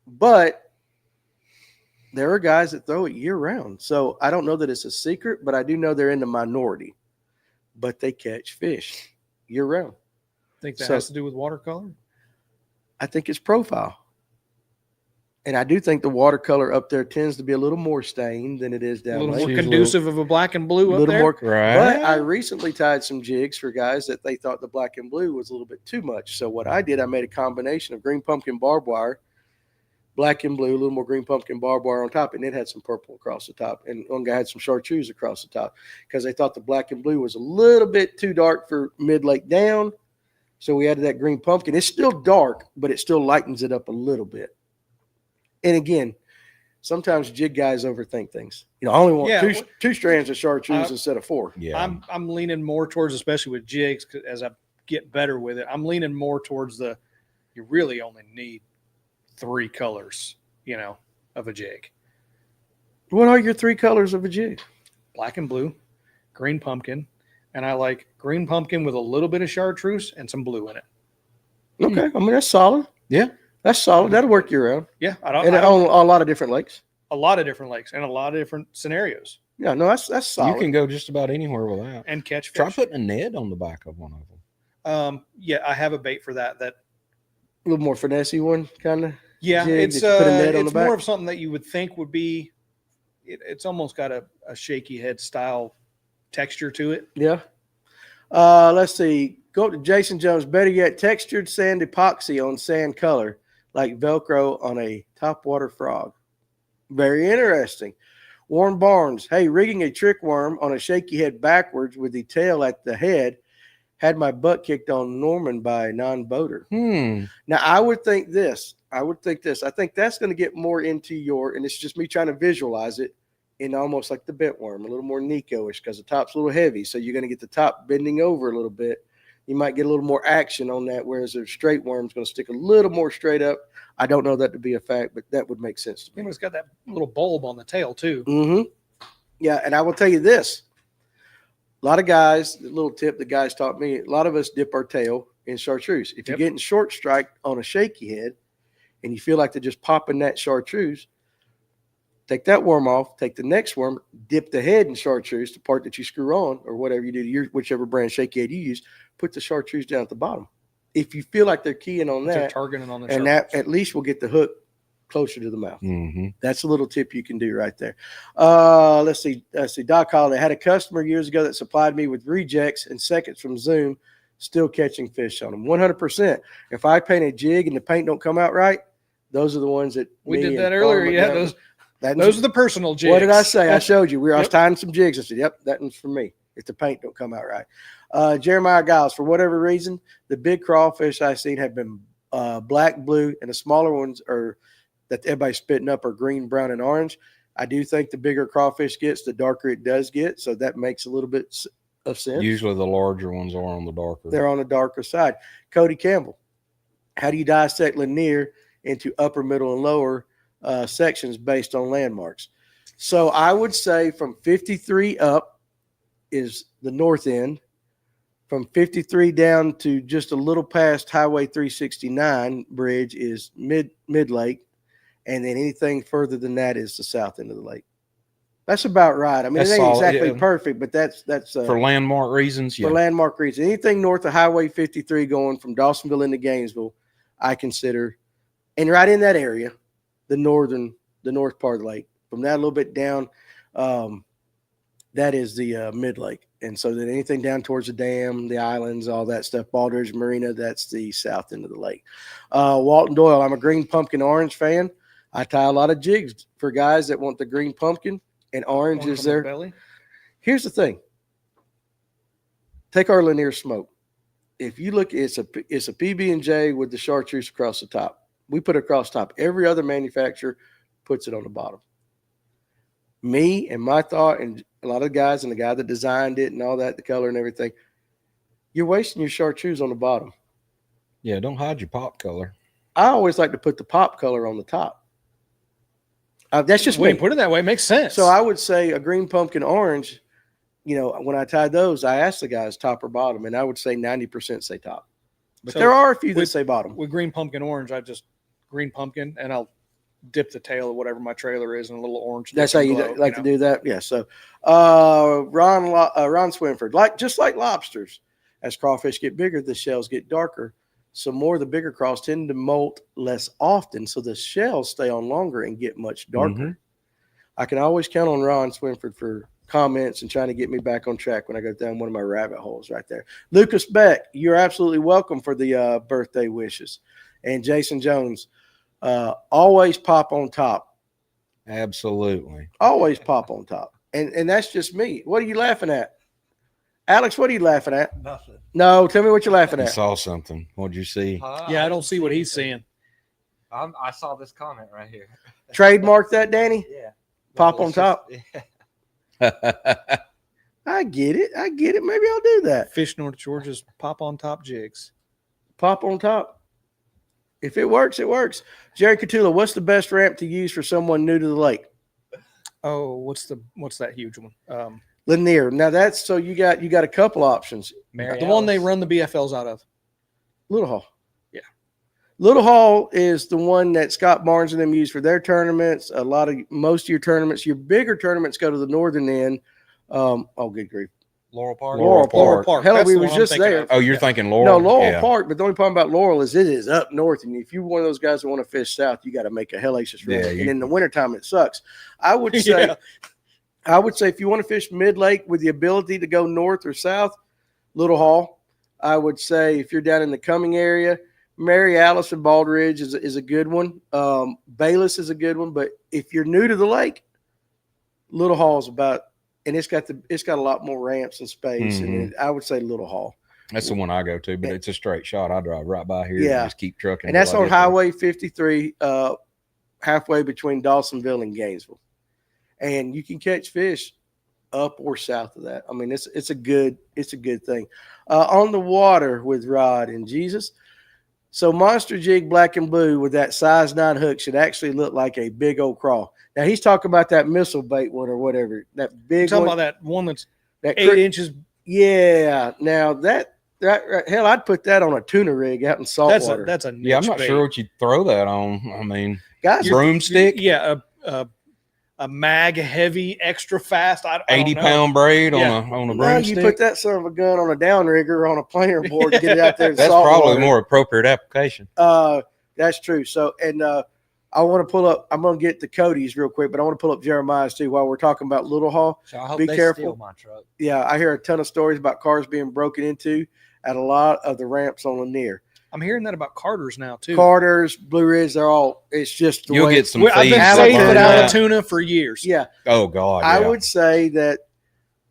But there are guys that throw it year round. So I don't know that it's a secret, but I do know they're in the minority. But they catch fish year round. Think that has to do with watercolor? I think it's profile. And I do think the watercolor up there tends to be a little more stained than it is down A little lake. more conducive of a black and blue up there? More, right. But I recently tied some jigs for guys that they thought the black and blue was a little bit too much. So what I did, I made a combination of green pumpkin barbed wire, black and blue, a little more green pumpkin barbed wire on top, and it had some purple across the top. And one guy had some chartreuse across the top because they thought the black and blue was a little bit too dark for mid-lake down. So we added that green pumpkin. It's still dark, but it still lightens it up a little bit. And again, sometimes jig guys overthink things. I only want two strands of chartreuse instead of 4. Yeah, I'm leaning more towards, especially with jigs, as I get better with it. I'm leaning more towards you really only need 3 colors, of a jig. What are your 3 colors of a jig? Black and blue, green pumpkin, and I like green pumpkin with a little bit of chartreuse and some blue in it. Okay, I mean that's solid. Yeah. That's solid. That'll work year round. Yeah, on a lot of different lakes. A lot of different lakes and a lot of different scenarios. Yeah, no, that's solid. You can go just about anywhere with that. And catch fish. Try putting a Ned on the back of one of them. Yeah, I have a bait for that. That a little more finessey one, kind of. Yeah, it's more of something that you would think would be. It's almost got a shaky head style texture to it. Yeah. Let's see. Go to Jason Jones. Better yet, textured sand epoxy on sand color, like Velcro on a topwater frog. Very interesting. Warren Barnes. Hey, rigging a trick worm on a shaky head backwards with the tail at the head had my butt kicked on Norman by a non-boater. Now, I would think this. I think that's going to get more into and it's just me trying to visualize it, in almost like the bent worm, a little more Nico-ish because the top's a little heavy. So you're going to get the top bending over a little bit. you might get a little more action on that, whereas a straight worm's going to stick a little more straight up. I don't know that to be a fact, but that would make sense to me. It's got that little bulb on the tail too. Mm-hmm. Yeah, and I will tell you this. A lot of guys, the little tip the guys taught me, a lot of us dip our tail in chartreuse. If you're getting short strike on a shaky head and you feel like they're just popping that chartreuse, take that worm off, take the next worm, dip the head in chartreuse, the part that you screw on or whatever you do to your whichever brand shaky head you use, put the chartreuse down at the bottom. If you feel like they're keying on They're that, targeting on the and that at least will get the hook closer to the mouth. Mm-hmm. That's a little tip you can do right there. Let's see. Doc Holiday had a customer years ago that supplied me with rejects and seconds from Zoom, still catching fish on them. 100%. If I paint a jig and the paint don't come out right, those are the ones that we me did that and earlier. Farmer Yeah, Devin- those are the personal jigs. What did I say? I showed you. I was Yep. tying some jigs. I said, "Yep, that one's for me." If the paint don't come out right. Jeremiah Giles, for whatever reason, the big crawfish I've seen have been black, blue, and the smaller ones are that everybody's spitting up are green, brown, and orange. I do think the bigger crawfish gets, the darker it does get. So that makes a little bit of sense. Usually the larger ones are on the darker. They're on the darker side. Cody Campbell, how do you dissect linear into upper, middle, and lower sections based on landmarks? So I would say from 53 up is the north end. From 53 down to just a little past Highway 369 bridge is mid lake. And then anything further than that is the south end of the lake. That's about right. I mean, That's it ain't solid, exactly yeah. perfect, but that's For landmark reasons, yeah. for landmark reasons. Anything north of Highway 53 going from Dawsonville into Gainesville, I consider, and right in that area, the north part of the lake. From that a little bit down, that is the mid lake. And so then anything down towards the dam, the islands, all that stuff, Baldridge Marina, that's the south end of the lake. Walton Doyle, I'm a green pumpkin orange fan. I tie a lot of jigs for guys that want the green pumpkin, and orange is there. Belly. Here's the thing. Take our linear smoke. If you look, it's a PB&J with the chartreuse across the top. We put it across the top. Every other manufacturer puts it on the bottom. Me and my thought, and a lot of guys and the guy that designed it and all that, the color and everything, you're wasting your chartreuse on the bottom. Yeah, don't hide your pop color. I always like to put the pop color on the top. That's just When me. you put it that way, it makes sense. So I would say a green pumpkin orange, you know, when I tie those, I ask the guys top or bottom, and I would say 90% say top. But So there are a few that with- say bottom. with green pumpkin orange, I just green pumpkin and I'll dip the tail of whatever my trailer is in a little orange. That's how you glow, like know? to do that? Yeah. So Ron Swinford, just like lobsters, as crawfish get bigger, the shells get darker. So more of the bigger craws tend to molt less often, so the shells stay on longer and get much darker. Mhm. I can always count on Ron Swinford for comments and trying to get me back on track when I go down one of my rabbit holes right there. Lucas Beck, you're absolutely welcome for the birthday wishes. And Jason Jones, always pop on top. Absolutely. Always pop on top. And that's just me. What are you laughing at? Alex, what are you laughing at? Nothing. No, tell me what you're laughing You at. saw something. What'd you see? Yeah, I don't see what he's seeing. I saw this comment right here. Trademark that, Danny? Yeah. Pop It's on just- top. yeah. I get it. Maybe I'll do that. Fish North Georgia's pop on top jigs. Pop on top. If it works, it works. Jerry Catula, what's the best ramp to use for someone new to the lake? Oh, what's that huge one? Lanier. Now that's so you got a couple options. Mary The one they Alice. run the BFLs out of. Little Hall. Yeah. Little Hall is the one that Scott Barnes and them use for their tournaments. Most of your tournaments, your bigger tournaments go to the northern end. Oh, good grief. Laurel Park. Laurel Park. Hell, That's we the was one I'm just thinking there. of. Oh, you're thinking Laurel? No, Laurel Yeah. Park, but the only problem about Laurel is it is up north. And if you're one of those guys that want to fish south, you got to make a hellacious run. Yeah, and in the wintertime, it sucks. I would say if you want to fish mid-lake with the ability to go north or south, Little Hall. I would say if you're down in the Cumming area, Mary Alice and Baldridge is a good one. Bayless is a good one. But if you're new to the lake, Little Hall is about – and it's got a lot more ramps and space. And I would say Little Hall. That's the one I go to, but it's a straight shot. I drive right by here Yeah. and just keep trucking. And that's till I on get there. Highway 53, halfway between Dawsonville and Gainesville. And you can catch fish up or south of that. I mean, it's a good thing. On the water with Rod and Jesus. So monster jig black and blue with that size 9 hook should actually look like a big old crawl. Now he's talking about that missile bait one or whatever. That You're big talking one. about that one that's That 8 inches. Yeah. Now that hell, I'd put that on a tuna rig out in saltwater. That's a niche Yeah, I'm not bait. sure what you throw that on. I mean, Guys, broomstick, Yeah, a mag heavy, extra fast. I don't 80 know. pound braid Yeah. on a no, broomstick. you put that son of a gun on a downrigger on a planer board and get it out there in That's saltwater. probably more appropriate application. That's true. So, and I want to pull up. I'm going to get to Cody's real quick, but I want to pull up Jeremiah's too while we're talking about Little Haul. So I hope Be they careful. steal my truck. Yeah, I hear a ton of stories about cars being broken into at a lot of the ramps on Lanier. I'm hearing that about Carter's now too. Carter's, Blue Ridge, they're all. It's just the You'll way. get some I've thieves been that safe learn at that. Alatoona for years. Yeah, Oh God, I yeah. would say that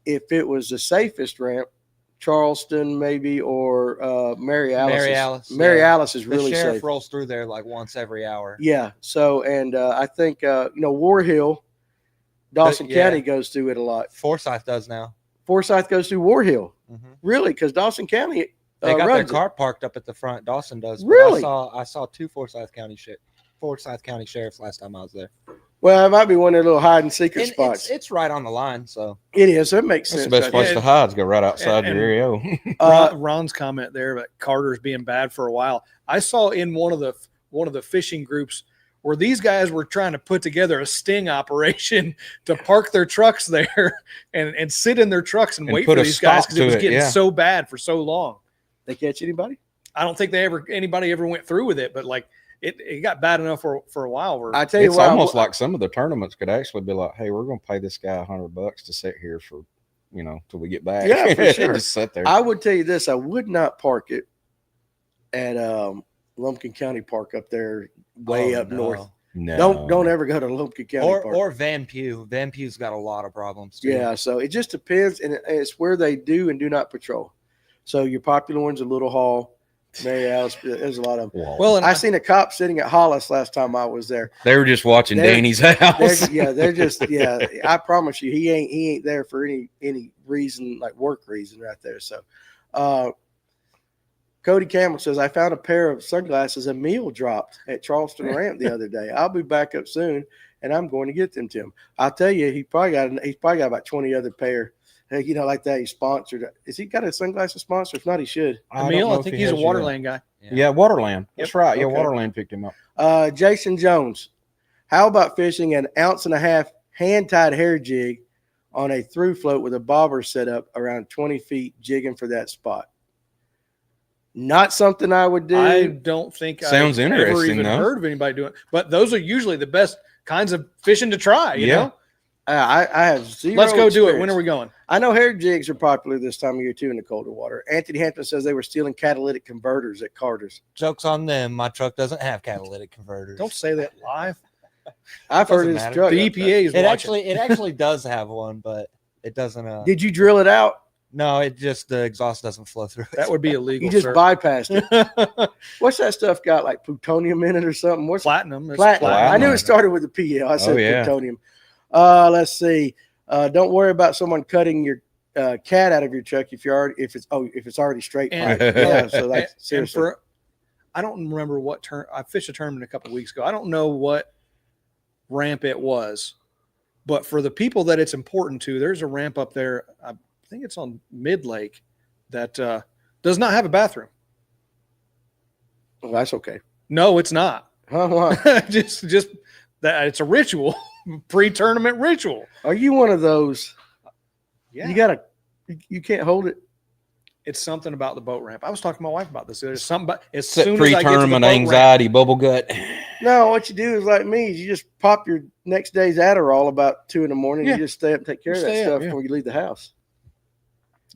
if it was the safest ramp, Charleston maybe or Mary Alice. Mary Alice, Mary yeah. Alice is The really sheriff safe. rolls through there like once every hour. Yeah. So, and I think War Hill, Dawson yeah. County goes through it a lot. Forsyth does now. Forsyth goes through War Hill. Mm-hmm. Really? Because Dawson County They got their runs it. car parked up at the front. Dawson does. But Really? I saw 2 Forsyth County sheriffs last time I was there. Well, it might be one of the little hide and secret And spots. it's right on the line, so It is. It makes That's sense. the best right place there. to hide is go right outside and- your area. Ron's comment there about Carter's being bad for a while. I saw in one of the fishing groups where these guys were trying to put together a sting operation to park their trucks there and sit in their trucks and And wait put for a these guys stop because it to was it, getting yeah. so bad for so long. They catch anybody? I don't think anybody ever went through with it, but like it got bad enough for a while. Where I tell you It's what, almost like some of the tournaments could actually be like, "Hey, we're going to pay this guy $100 to sit here for, till we get back." Yeah, for sure. Just sit there. I would tell you this: I would not park it at Lumpkin County Park up there, way Oh, up no. north. No. Don't ever go to Lumpkin County Park. or Van Pew. Van Pew's got a lot of problems too. Yeah, so it just depends, and it's where they do and do not patrol. So your popular ones are Little Hall, Mary Alice. There's a lot of them. well, and I seen a cop sitting at Hollis last time I was there. They were just watching They're- Danny's house. They're just I promise you, he ain't there for any reason, like work reason right there. So, Cody Campbell says, I found a pair of sunglasses a meal dropped at Charleston Ramp the other day. I'll be back up soon, and I'm going to get them to him. I'll tell you, he's probably got about 20 other pair, like that. He's sponsored. Is he got a sunglasses sponsor? If not, he should. Emil, I think he's a Waterland guy. Yeah, Waterland. That's Yep. right. Yeah, Okay. Waterland picked him up. Jason Jones, how about fishing an 1.5 ounce hand-tied hair jig on a through float with a bobber set up around 20 feet, jigging for that spot? Not something I would do. I don't think Sounds I've ever interesting, even though. heard of anybody doing it. But those are usually the best kinds of fishing to try. You Yeah. know? I have zero. Let's go do it. experience. When are we going? I know hair jigs are popular this time of year too in the colder water. Anthony Hampton says they were stealing catalytic converters at Carter's. Joke's on them. My truck doesn't have catalytic converters. Don't say that live. I've heard Doesn't of this matter. truck. The EPA is watching. It actually does have one, but it doesn't. Did you drill it out? No, it just the exhaust doesn't flow through. That would be illegal. You just sir. bypassed it. What's that stuff got? Like plutonium in it or something? What's platinum. It's platinum? I knew Platinum. it started with a PL. I said yeah. plutonium. Let's see. Don't worry about someone cutting your cat out of your truck if it's already straight And- pipe. Yeah, so And that's seriously. I don't remember what turn. I fished a tournament a couple of weeks ago. I don't know what ramp it was, but for the people that it's important to, there's a ramp up there. I think it's on Mid Lake that does not have a bathroom. Well, that's okay. No, it's not. Huh, what? just that it's a ritual, pre-tournament ritual. Are you one of those? Yeah, You can't hold it. it's something about the boat ramp. I was talking to my wife about this. There's something about as That soon as I get to the pre-tournament boat ramp, anxiety bubble gut. No, what you do is like me. Is you just pop your next day's Adderall about 2 a.m. Yeah. You just stay up and take care of that Stay up, stuff yeah. before you leave the house.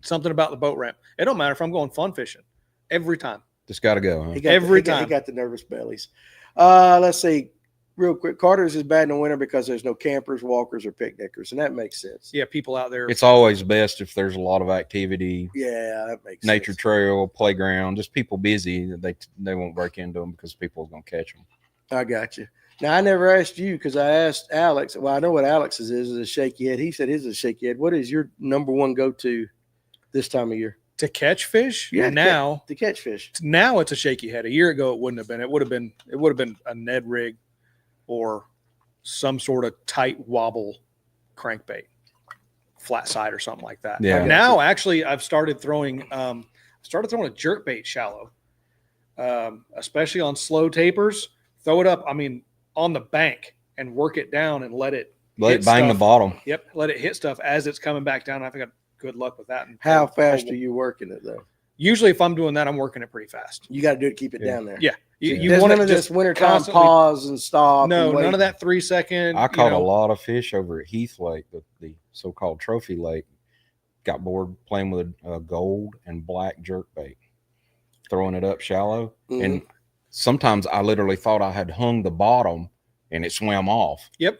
something about the boat ramp. It don't matter if I'm going fun fishing every time. Just got to go. Huh? He got Every he got- time. he got the nervous bellies. Let's see, real quick. Carter's is bad in the winter because there's no campers, walkers, or picnickers, and that makes sense. Yeah, people out there. It's always best if there's a lot of activity, Yeah, that makes nature sense. trail, playground, just people busy. They won't break into them because people are going to catch them. I got you. Now, I never asked you because I asked Alex. Well, I know what Alex's is a shaky head. He said his is a shaky head. What is your number one go-to this time of year? To catch fish? Yeah, Now, to catch fish. now it's a shaky head. A year ago, it wouldn't have been. It would have been a Ned rig or some sort of tight wobble crankbait, flat side or something like that. Yeah. Now, actually, I've started throwing a jerkbait shallow, especially on slow tapers. Throw it up. I mean, on the bank and work it down and let it Let it bang stuff. the bottom. Yep, let it hit stuff as it's coming back down. I think I good luck with that. And How fast are you working it though? Usually, if I'm doing that, I'm working it pretty fast. You got to do it. Keep it Yeah. down there. Yeah, you There's want none it of this just wintertime constantly- pause and stop. No, and wait. none of that 3 second. I caught a lot of fish over at Heath Lake, the so-called trophy lake. Got bored playing with a gold and black jerkbait, throwing it up shallow. Mhm. And sometimes I literally thought I had hung the bottom and it swam off. Yep.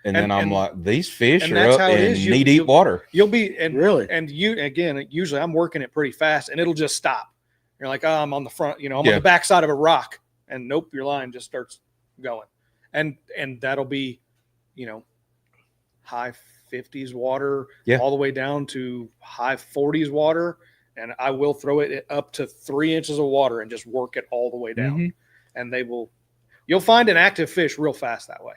And then I'm and- like, these fish and are that's up how it in is. knee-deep water. You'll be and Really? and you again. Usually, I'm working it pretty fast, and it'll just stop. You're like, oh, I'm on the front. I'm on Yeah. the backside of a rock, and nope, your line just starts going, and that'll be, high 50s water, Yeah. all the way down to high 40s water, and I will throw it up to 3 inches of water and just work it all the way down, Mhm. and you'll find an active fish real fast that way.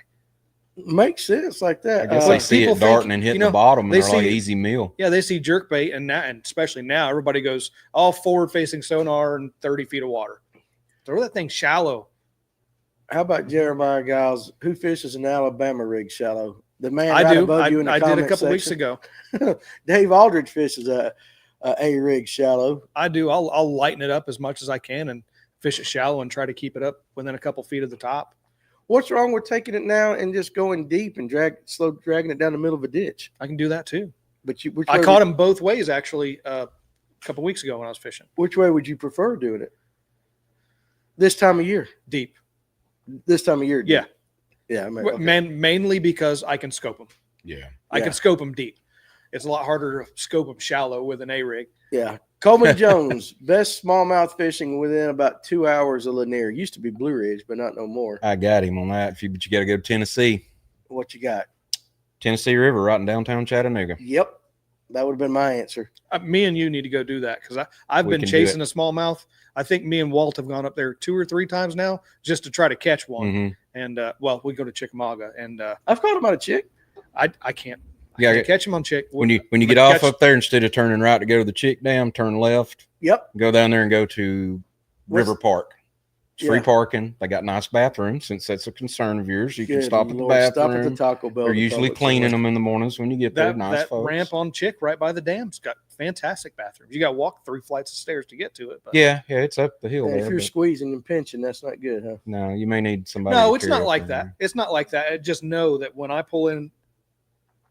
Makes sense like that. I guess But they see people it darting think, and hitting the bottom, and they they're like, see- easy meal. Yeah, they see jerkbait, and especially now, everybody goes all forward-facing sonar and 30 feet of water. Throw that thing shallow. How about Jeremiah Giles? Who fishes an Alabama rig shallow? The man I right do. above you in the I did a comment couple weeks section. ago. Dave Aldridge fishes a rig shallow. I do. I'll lighten it up as much as I can and fish it shallow and try to keep it up within a couple feet of the top. What's wrong with taking it now and just going deep and slow dragging it down the middle of a ditch? I can do that too. But I caught him both ways actually a couple weeks ago when I was fishing. Which way would you prefer doing it? This time of year. Deep. This time of year. deep. Yeah. Yeah. I mean, okay. Mainly because I can scope them. Yeah. I Yeah. can scope them deep. It's a lot harder to scope them shallow with an A rig. Yeah. Coleman Jones, best smallmouth fishing within about 2 hours of Lanier. Used to be Blue Ridge, but not no more. I got him on that. But you got to go to Tennessee. What you got? Tennessee River, right in downtown Chattanooga. Yep. That would have been my answer. Me and you need to go do that because I've We been can do chasing a smallmouth. I think me and Walt have gone up there 2 or 3 times now just to try to catch one. Mhm. And we go to Chickamauga, and I've caught him on a chick. I can't. Yeah, Can't catch him on Chick. When you But get off catch- up there, instead of turning right to go to the Chick Dam, turn left, Yep. go down there and go to River What's- Park. It's free Yeah. parking. They got nice bathrooms. Since that's a concern of yours, you can Good stop at the Lord, Stop at the bathroom. Taco Bell. They're the usually public cleaning toilet. them in the mornings when you get there. that Nice folks. ramp on Chick right by the dam's got fantastic bathrooms. You got to walk 3 flights of stairs to get to it. But Yeah, it's up the hill Hey, if there. you're but squeezing and pinching, that's not good, huh? no, you may need somebody. no, to it's carry not up like there. that. It's not like that. I just know that when I pull in,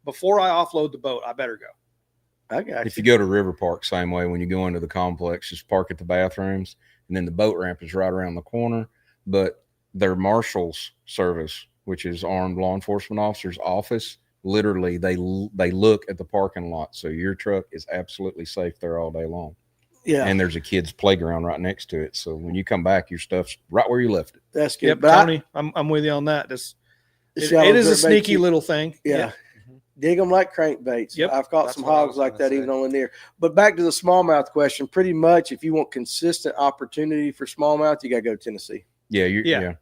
before I offload the boat, I better go. I got If you. you go to River Park, same way. When you go into the complex, just park at the bathrooms, and then the boat ramp is right around the corner. But their marshals service, which is armed law enforcement officers' office, literally they look at the parking lot, so your truck is absolutely safe there all day long. Yeah, And there's a kid's playground right next to it, so when you come back, your stuff's right where you left it. that's good. Yep, But Tony, I'm with you on that. It shallow is a jerkbait, sneaky you- little thing. Yeah. Dig them like crankbaits. Yep. I've caught That's some what I hogs was like gonna that even say. on Lanier. But back to the smallmouth question. Pretty much, if you want consistent opportunity for smallmouth, you got to go to Tennessee. Yeah, Yeah. yeah.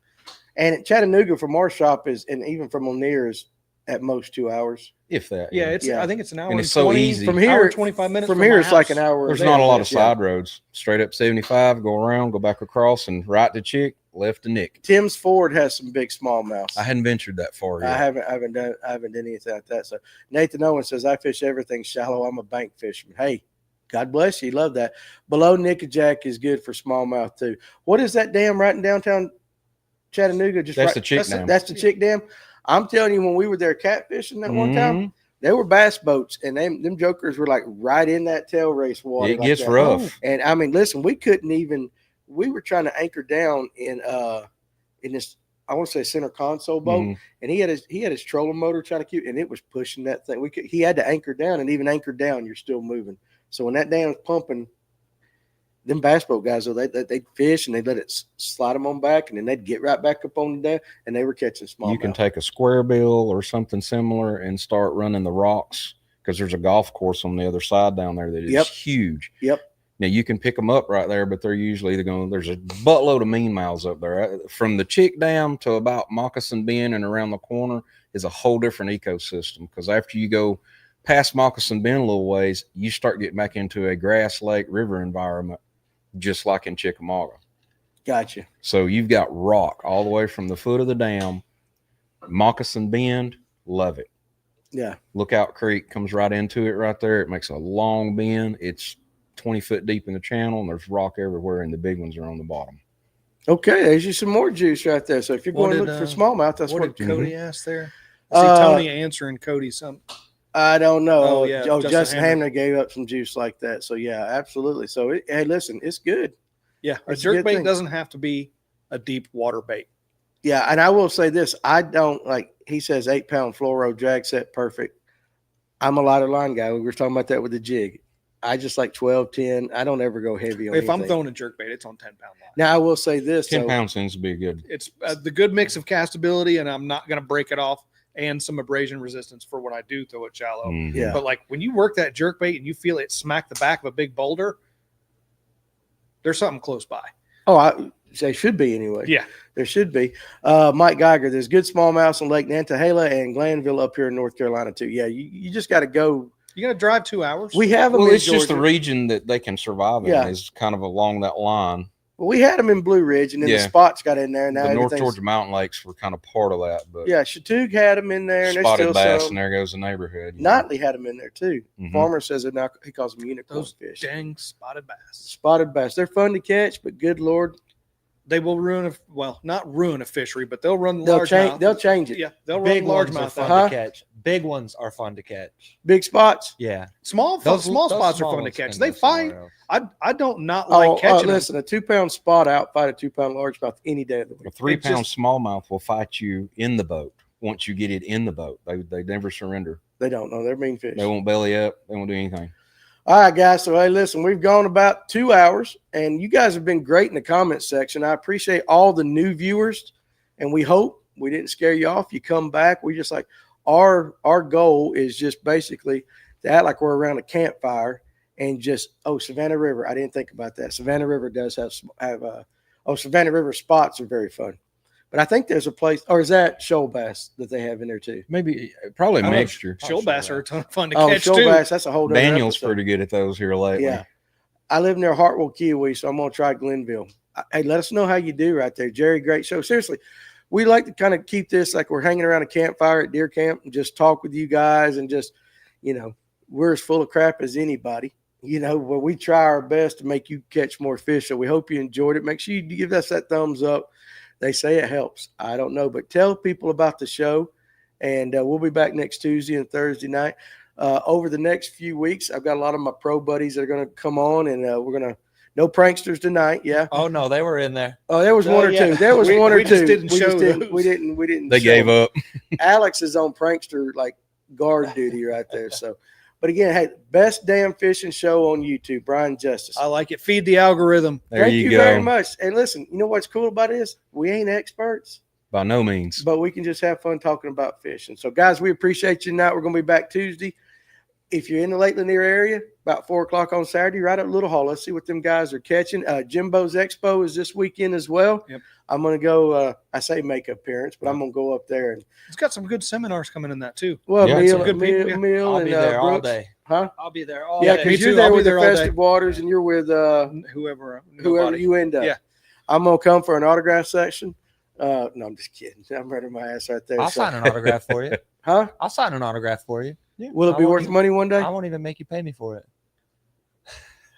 And at Chattanooga from our shop and even from Lanier is at most 2 hours. If that. Yeah, Yeah. I think it's an hour And it's so 20 easy. From hour here, and 25 minutes From my here, it's like house. an hour. There's there. not a lot of Yeah. side roads. Straight up 75, go around, go back across, and right to Chick, left to Nick. Tim's Ford has some big smallmouths. I hadn't ventured that far I yet. haven't done anything like that. So Nathan Owen says I fish everything shallow. I'm a bank fisherman. Hey, God bless you. Love that. Below Nickajack is good for smallmouth too. What is that dam right in downtown Chattanooga? Just That's right, the Chick Dam. That's the Chick Dam. I'm telling you, when we were there catfishing that one time, Mhm. there were bass boats, and them jokers were like right in that tail race water. It like gets that. rough. And I mean, listen, we couldn't even. We were trying to anchor down in this. I want to say center console boat, Mhm. and he had his trolling motor trying to keep, and it was pushing that thing. He had to anchor down, and even anchored down, you're still moving. So when that dam's pumping, them bass boat guys, though, they'd fish and they'd let it slide them on back, and then they'd get right back up on the deck, and they were catching small. You can take a square bill or something similar and start running the rocks, because there's a golf course on the other side down there that is huge. Yep. Now you can pick them up right there, but they're usually either going. There's a buttload of mean mouths up there. From the Chick Dam to about Moccasin Bend and around the corner is a whole different ecosystem, because after you go past Moccasin Bend a little ways, you start getting back into a grass lake river environment, just like in Chickamauga. Gotcha. So you've got rock all the way from the foot of the dam. Moccasin Bend, love it. Yeah. Lookout Creek comes right into it right there. It makes a long bend. It's 20 foot deep in the channel, and there's rock everywhere, and the big ones are on the bottom. Okay, there's you some more juice right there. So if you're going to look for smallmouth, that's what what did Cody ask there? I see Tony answering Cody something. I don't know. Oh, yeah. Justin Hamner gave up some juice like that. So yeah, absolutely. So hey, listen, it's good. Yeah, a It's a good jerkbait thing. doesn't have to be a deep water bait. Yeah, and I will say this: I don't like. He says 8-pound fluoro drag set, perfect. I'm a lighter line guy. We were talking about that with the jig. I just like 12, 10. I don't ever go heavy on If I'm anything. throwing a jerkbait, it's on 10-pound line. Now I will say this: 10 though, pounds seems to be good. It's the good mix of castability, and I'm not going to break it off, and some abrasion resistance for when I do throw it shallow. Mhm. Yeah. But like when you work that jerkbait and you feel it smack the back of a big boulder, there's something close by. Oh, they should be anyway. Yeah. There should be. Mike Geiger, there's good smallmouths on Lake Nantahala and Glanville up here in North Carolina too. Yeah, you just got to go. You got to drive 2 hours. We have them Well, in it's just the Georgia. region that they can survive in Yeah. is kind of along that line. Well, we had them in Blue Ridge, and then the Yeah. spots got in there. And now The North everything's- Georgia mountain lakes were kind of part of that, but Yeah, Chatoog had them in there, and there's spotted still bass, some. and there goes the neighborhood. you know. Notley had them in there too. Mhm. Farmer says it now. He calls them unicorn Those fish. dang spotted bass. Spotted bass. They're fun to catch, but good Lord, They will ruin not ruin a fishery, but they'll run they'll largemouth. change it. Yeah, they'll Big run ones are largemouth. fun Huh? to catch. Big ones are fun to catch. Big spots. Yeah. Small Those spots are small fun to ones catch. can They go somewhere find. else. I don't not like catching them. Listen, a 2-pound spot out fight a 2-pound largemouth any day of the A week. 3-pound just- smallmouth will fight you in the boat once you get it in the boat. They never surrender. They don't know. They're mean fish. They won't belly up. They won't do anything. All right, guys. So, hey, listen, we've gone about 2 hours, and you guys have been great in the comments section. I appreciate all the new viewers, and we hope we didn't scare you off. You come back. We just like our goal is just basically to act like we're around a campfire and just Savannah River. I didn't think about that. Savannah River does have Savannah River spots are very fun. But I think there's a place, or is that shoal bass that they have in there too? Maybe probably a I know mixture. Shoal bass are a ton of fun to Oh, catch shoal too. bass, that's a whole other Daniel's episode. pretty good at those here lately. Yeah. I live near Hartwell, Kiwi, so I'm going to try Glenville. Hey, let us know how you do right there. Jerry, great show. Seriously, we like to kind of keep this like we're hanging around a campfire at deer camp and just talk with you guys and just, we're as full of crap as anybody. Where we try our best to make you catch more fish. So we hope you enjoyed it. Make sure you give us that thumbs up. They say it helps. I don't know, but tell people about the show, and we'll be back next Tuesday and Thursday night. Over the next few weeks, I've got a lot of my pro buddies that are going to come on, and we're going to no pranksters tonight. Yeah. Oh no, they were in there. Oh, there was Oh, one or yeah. two. There was one or we just two. didn't show those. We didn't. They show gave them. up. Alex is on prankster like guard duty right there. So, but again, hey, best damn fishing show on YouTube, Brian Justice. I like it. Feed the algorithm. There Thank you you go. very much. And listen, you know what's cool about it is we ain't experts, By no means. but we can just have fun talking about fishing. So, guys, we appreciate you tonight. We're going to be back Tuesday. If you're in the Lake Lanier area, about 4 o'clock on Saturday, right up Little Hall. Let's see what them guys are catching. Jimbo's Expo is this weekend as well. Yep. I'm going to go, I say make an appearance, but I'm going to go up there. And It's got some good seminars coming in that too. well, Yeah, it's Neil, a good people, yeah. Neil I'll and be there all Brooks. day. Huh? I'll be there all Yeah, day. Me because you're too. there I'll be with the there all day. Festive Waters and you're with Whoever whoever you end up. Yeah. I'm going to come for an autograph section. No, I'm just kidding. I'm running my ass right there. I'll So- sign an autograph for you. Huh? I'll sign an autograph for you. Will it be I won't worth even- money one day? I won't even make you pay me for it.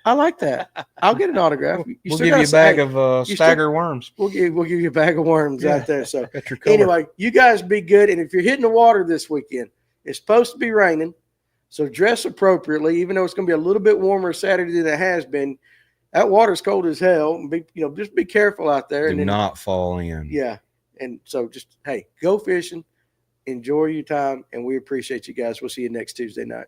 I like that. I'll get an autograph. We'll give you a bag of you stagger worms. We'll give you a bag of worms Yeah. out there. So Got your cover. anyway, you guys be good. And if you're hitting the water this weekend, it's supposed to be raining. So dress appropriately, even though it's going to be a little bit warmer Saturday than it has been. That water's cold as hell. And just be careful out there. Do And then, not fall in. yeah. And so just, hey, go fishing, enjoy your time. And we appreciate you guys. We'll see you next Tuesday night.